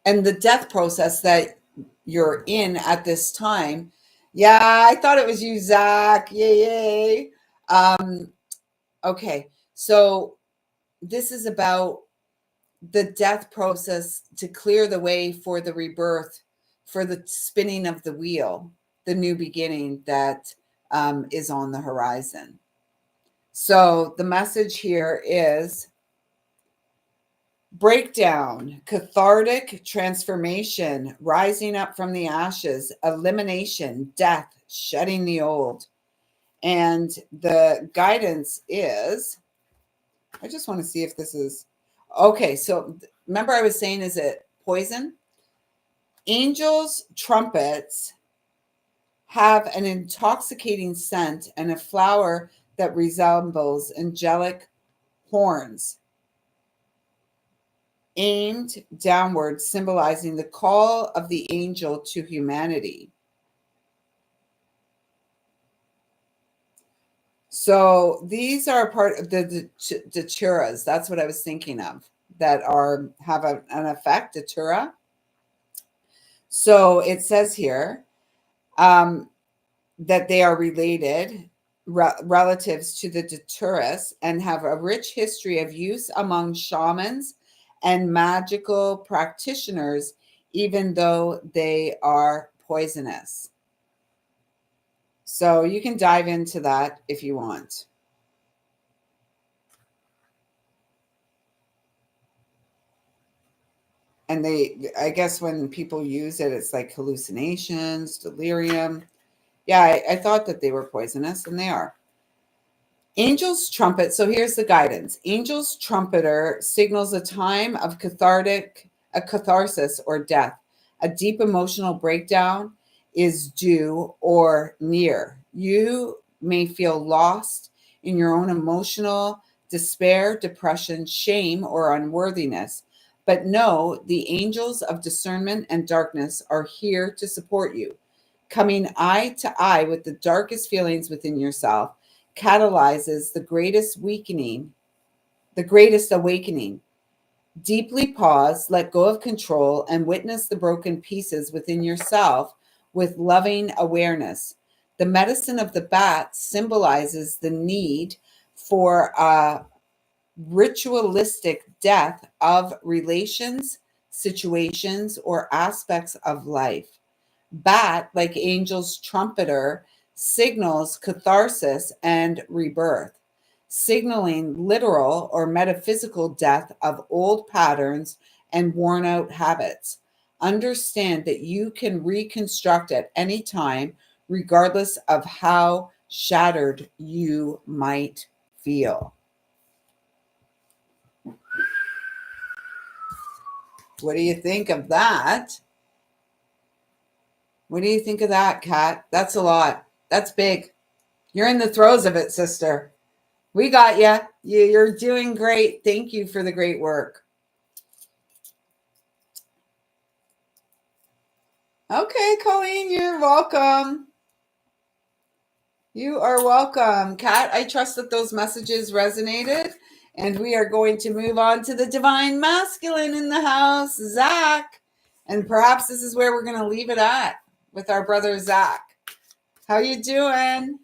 the death process that you're in at this time. Yeah, I thought it was you, Zach. Yay. Okay, so this is about the death process to clear the way for the rebirth, for the spinning of the wheel, the new beginning that is on the horizon. So the message here is breakdown, cathartic transformation, rising up from the ashes, elimination, death, shedding the old. And the guidance is I just want to see if this is okay. So remember I was saying, is it poison? Angels' trumpets have an intoxicating scent and a flower that resembles angelic horns aimed downward, symbolizing the call of the angel to humanity. So these are part of the daturas. That's what I was thinking of, that have an effect, datura. So it says here um, that they are related relatives to the daturas and have a rich history of use among shamans and magical practitioners, even though they are poisonous. So you can dive into that if you want. And I guess when people use it, it's like hallucinations, delirium. Yeah, I thought that they were poisonous, and they are. Angel's trumpet. So here's the guidance. Angel's trumpeter signals a time of a catharsis or death. A deep emotional breakdown is due or near. You may feel lost in your own emotional despair, depression, shame, or unworthiness. But know the angels of discernment and darkness are here to support you. Coming eye to eye with the darkest feelings within yourself catalyzes the greatest awakening. Deeply pause, let go of control, and witness the broken pieces within yourself with loving awareness. The medicine of the bat symbolizes the need for a ritualistic death of relations, situations, or aspects of life. Bat, like Angel's trumpeter, signals catharsis and rebirth, signaling literal or metaphysical death of old patterns and worn out habits. Understand that you can reconstruct at any time, regardless of how shattered you might feel. What do you think of that? What do you think of that, Kat? That's a lot. That's big. You're in the throes of it, sister. We got you. You're doing great. Thank you for the great work. Okay, Colleen, you're welcome. You are welcome. Kat, I trust that those messages resonated. And we are going to move on to the divine masculine in the house, Zach. And perhaps this is where we're going to leave it at with our brother Zach. How you doing?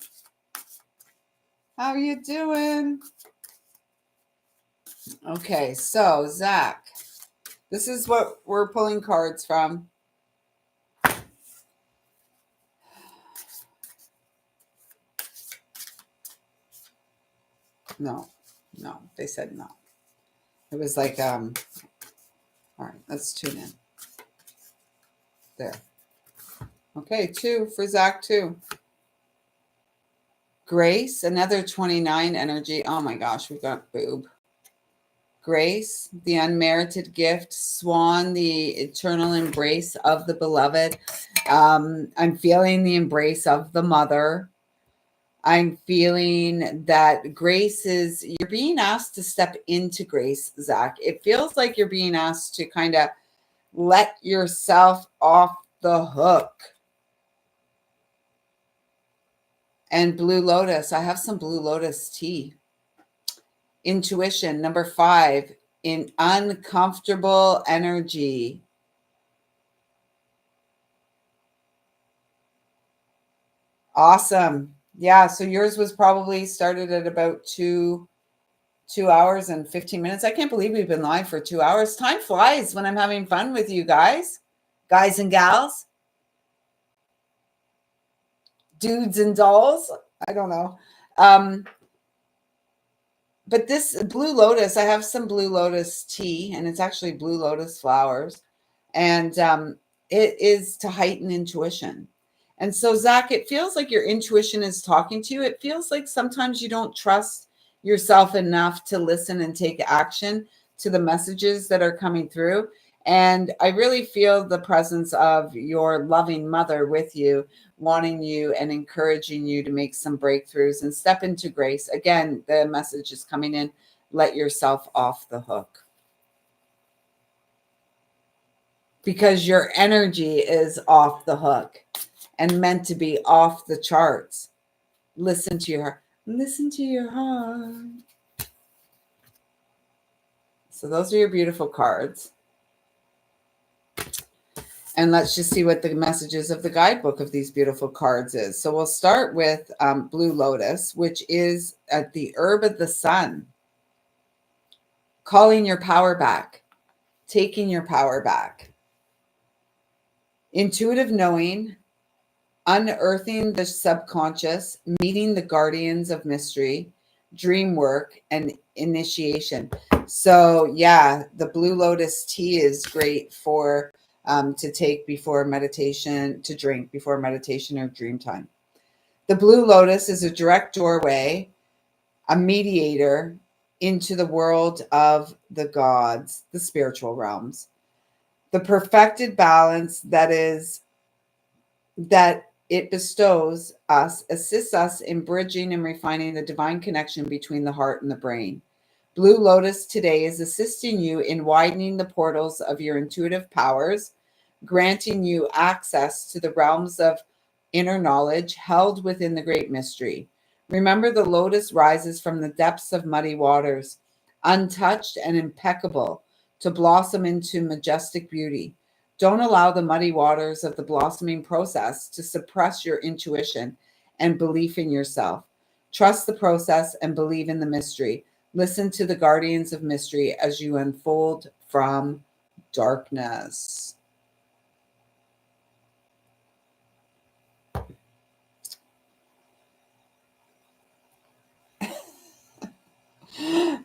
How you doing? Okay, so Zach, this is what we're pulling cards from. No, they said no. It was like, all right, let's tune in. There. Okay, 2 for Zach, 2. Grace, another 29 energy. Oh my gosh, we got boob. Grace, the unmerited gift. Swan, the eternal embrace of the beloved. I'm feeling the embrace of the mother. I'm feeling that grace is, you're being asked to step into grace, Zach. It feels like you're being asked to kind of let yourself off the hook. And Blue Lotus, I have some Blue Lotus tea. Intuition, number 5, in uncomfortable energy. Awesome. Yeah, so yours was probably started at about 2 hours and 15 minutes. I can't believe we've been live for 2 hours. Time flies when I'm having fun with you guys and gals, dudes and dolls. I don't know. But this Blue Lotus, I have some Blue Lotus tea, and it's actually Blue Lotus flowers. And it is to heighten intuition. And so, Zach, it feels like your intuition is talking to you. It feels like sometimes you don't trust yourself enough to listen and take action to the messages that are coming through. And I really feel the presence of your loving mother with you, wanting you and encouraging you to make some breakthroughs and step into grace. Again, the message is coming in. Let yourself off the hook. Because your energy is off the hook and meant to be off the charts. Listen to your heart. So those are your beautiful cards. And let's just see what the messages of the guidebook of these beautiful cards is. So we'll start with Blue Lotus, which is the herb of the sun. Calling your power back. Taking your power back. Intuitive knowing. Unearthing the subconscious. Meeting the guardians of mystery. Dream work and initiation. So yeah, the Blue Lotus tea is great for to take before meditation, to drink before meditation or dream time. The Blue Lotus is a direct doorway, a mediator into the world of the gods, the spiritual realms. The perfected balance that it bestows us, assists us in bridging and refining the divine connection between the heart and the brain. Blue Lotus today is assisting you in widening the portals of your intuitive powers, granting you access to the realms of inner knowledge held within the great mystery. Remember, the lotus rises from the depths of muddy waters, untouched and impeccable, to blossom into majestic beauty. Don't allow the muddy waters of the blossoming process to suppress your intuition and belief in yourself. Trust the process and believe in the mystery. Listen to the guardians of mystery as you unfold from darkness.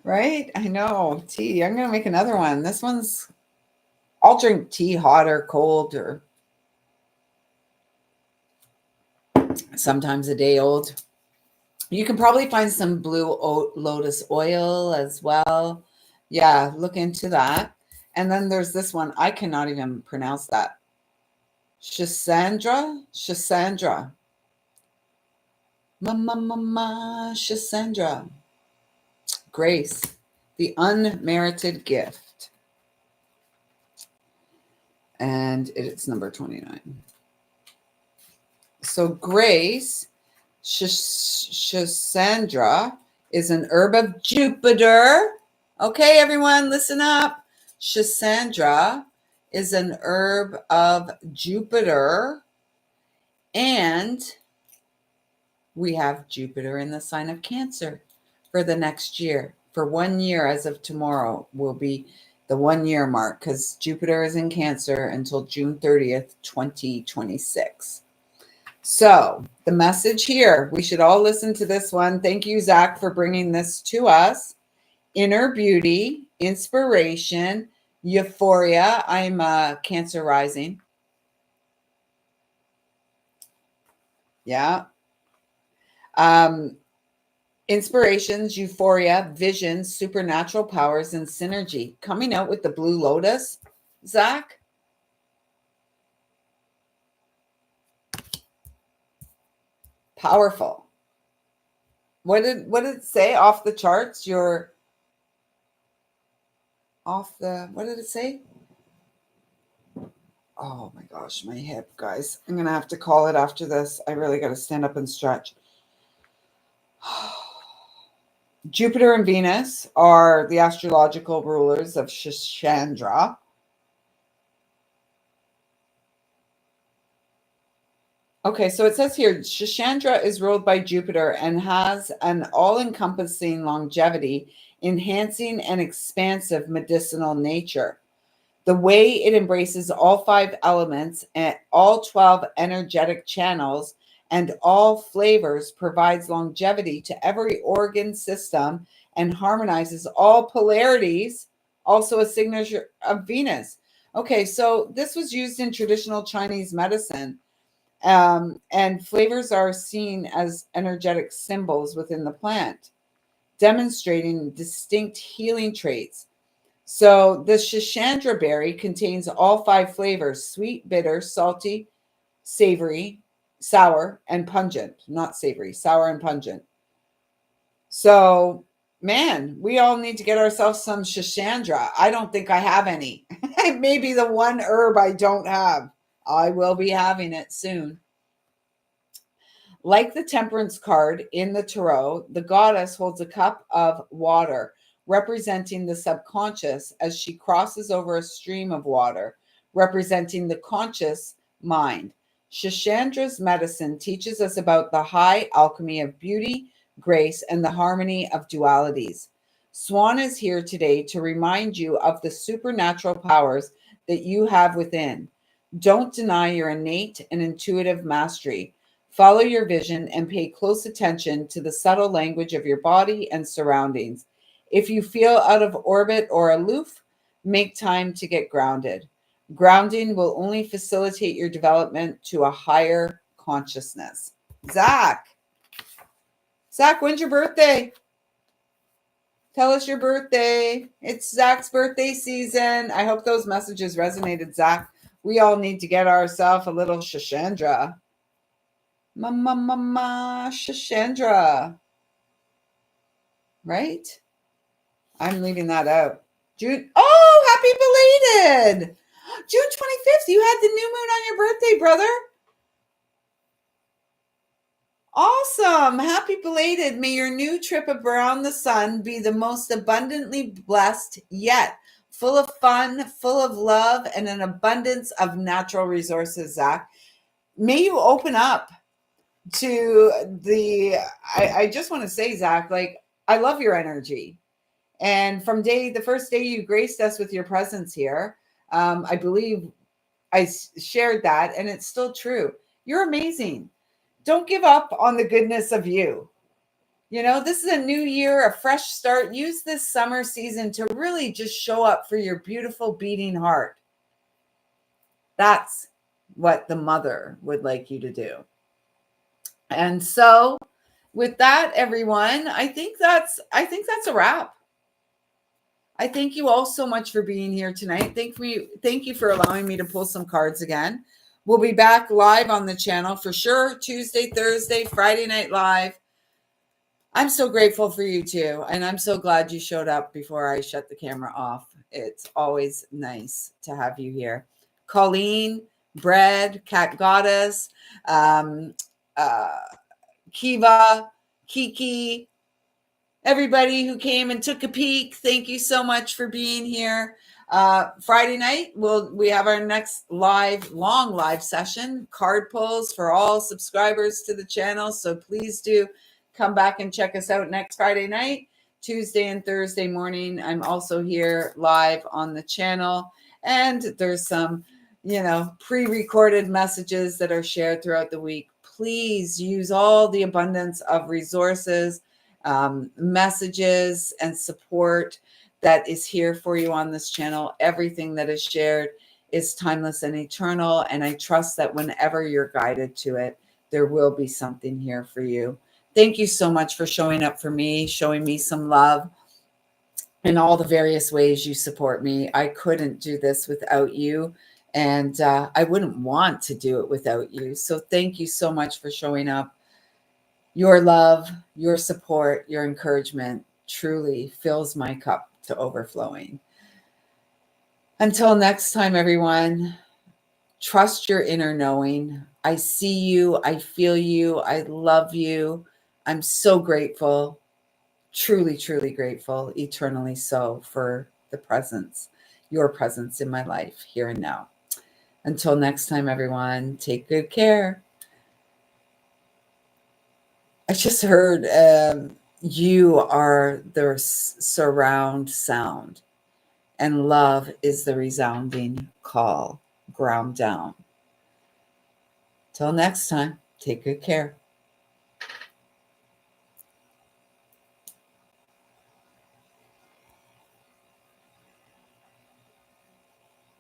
Right? I know. Tea. I'm going to make another one. This one's, I'll drink tea hot or cold or sometimes a day old. You can probably find some Blue Lotus oil as well. Yeah, look into that. And then there's this one. I cannot even pronounce that. Schisandra. Schisandra. Grace, the unmerited gift. And it's number 29. So grace, Schisandra, is an herb of Jupiter. Okay, everyone, listen up. Schisandra is an herb of Jupiter. And we have Jupiter in the sign of Cancer for the next year. For 1 year, as of tomorrow, will be the 1 year mark, because Jupiter is in Cancer until June 30th, 2026. So the message here, we should all listen to this one. Thank you, Zach, for bringing this to us. Inner beauty, inspiration, euphoria. I'm Cancer rising. Yeah. Inspirations, euphoria, visions, supernatural powers, and synergy. Coming out with the Blue Lotus, Zach. Powerful. What did it say? Off the charts? You're off the, what did it say? Oh my gosh, my hip, guys. I'm going to have to call it after this. I really got to stand up and stretch. Jupiter and Venus are the astrological rulers of Schisandra. Okay, so it says here, Schisandra is ruled by Jupiter and has an all-encompassing longevity, enhancing and expansive medicinal nature. The way it embraces all 5 elements and all 12 energetic channels and all flavors provides longevity to every organ system and harmonizes all polarities, also a signature of Venus. Okay, so this was used in traditional Chinese medicine. And flavors are seen as energetic symbols within the plant. demonstrating distinct healing traits. So the Schisandra berry contains all 5 flavors: sweet, bitter, salty, savory, sour, and pungent. Not savory, sour and pungent. So, man, we all need to get ourselves some Schisandra. I don't think I have any. Maybe the one herb I don't have. I will be having it soon. Like the temperance card in the tarot, the goddess holds a cup of water representing the subconscious as she crosses over a stream of water representing the conscious mind. Shishandra's medicine teaches us about the high alchemy of beauty, grace, and the harmony of dualities. Swan is here today to remind you of the supernatural powers that you have within. Don't deny your innate and intuitive mastery. Follow your vision and pay close attention to the subtle language of your body and surroundings. If you feel out of orbit or aloof, make time to get grounded. Grounding will only facilitate your development to a higher consciousness. Zach, when's your birthday? Tell us your birthday. It's Zach's birthday season. I hope those messages resonated, Zach. We all need to get ourselves a little Schisandra. Mama Schisandra. Right? I'm leaving that out. June. Oh, happy belated. June 25th. You had the new moon on your birthday, brother. Awesome. Happy belated. May your new trip around the sun be the most abundantly blessed yet. Full of fun, full of love, and an abundance of natural resources, Zach. May you open up to I just want to say, Zach, like, I love your energy. And from the first day you graced us with your presence here, I believe I shared that, and it's still true. You're amazing. Don't give up on the goodness of you. You know, this is a new year, a fresh start. Use this summer season to really just show up for your beautiful beating heart. That's what the mother would like you to do. And so with that, everyone, I think that's a wrap. I thank you all so much for being here tonight. Thank you for allowing me to pull some cards again. We'll be back live on the channel for sure. Tuesday, Thursday, Friday night live. I'm so grateful for you too. And I'm so glad you showed up before I shut the camera off. It's always nice to have you here. Colleen, Bread, Cat Goddess, Kiva, Kiki, everybody who came and took a peek, thank you so much for being here. Friday night, we have our next long live session, card pulls for all subscribers to the channel. So please do come back and check us out next Friday night. Tuesday and Thursday morning, I'm also here live on the channel. And there's some, pre-recorded messages that are shared throughout the week. Please use all the abundance of resources, messages, and support that is here for you on this channel. Everything that is shared is timeless and eternal. And I trust that whenever you're guided to it, there will be something here for you. Thank you so much for showing up for me, showing me some love in all the various ways you support me. I couldn't do this without you. And I wouldn't want to do it without you. So thank you so much for showing up. Your love, your support, your encouragement truly fills my cup to overflowing. Until next time, everyone, trust your inner knowing. I see you. I feel you. I love you. I'm so grateful, truly, truly grateful, eternally so, for the presence, your presence in my life here and now. Until next time, everyone, take good care. I just heard you are the surround sound, and love is the resounding call, ground down. Till next time, take good care.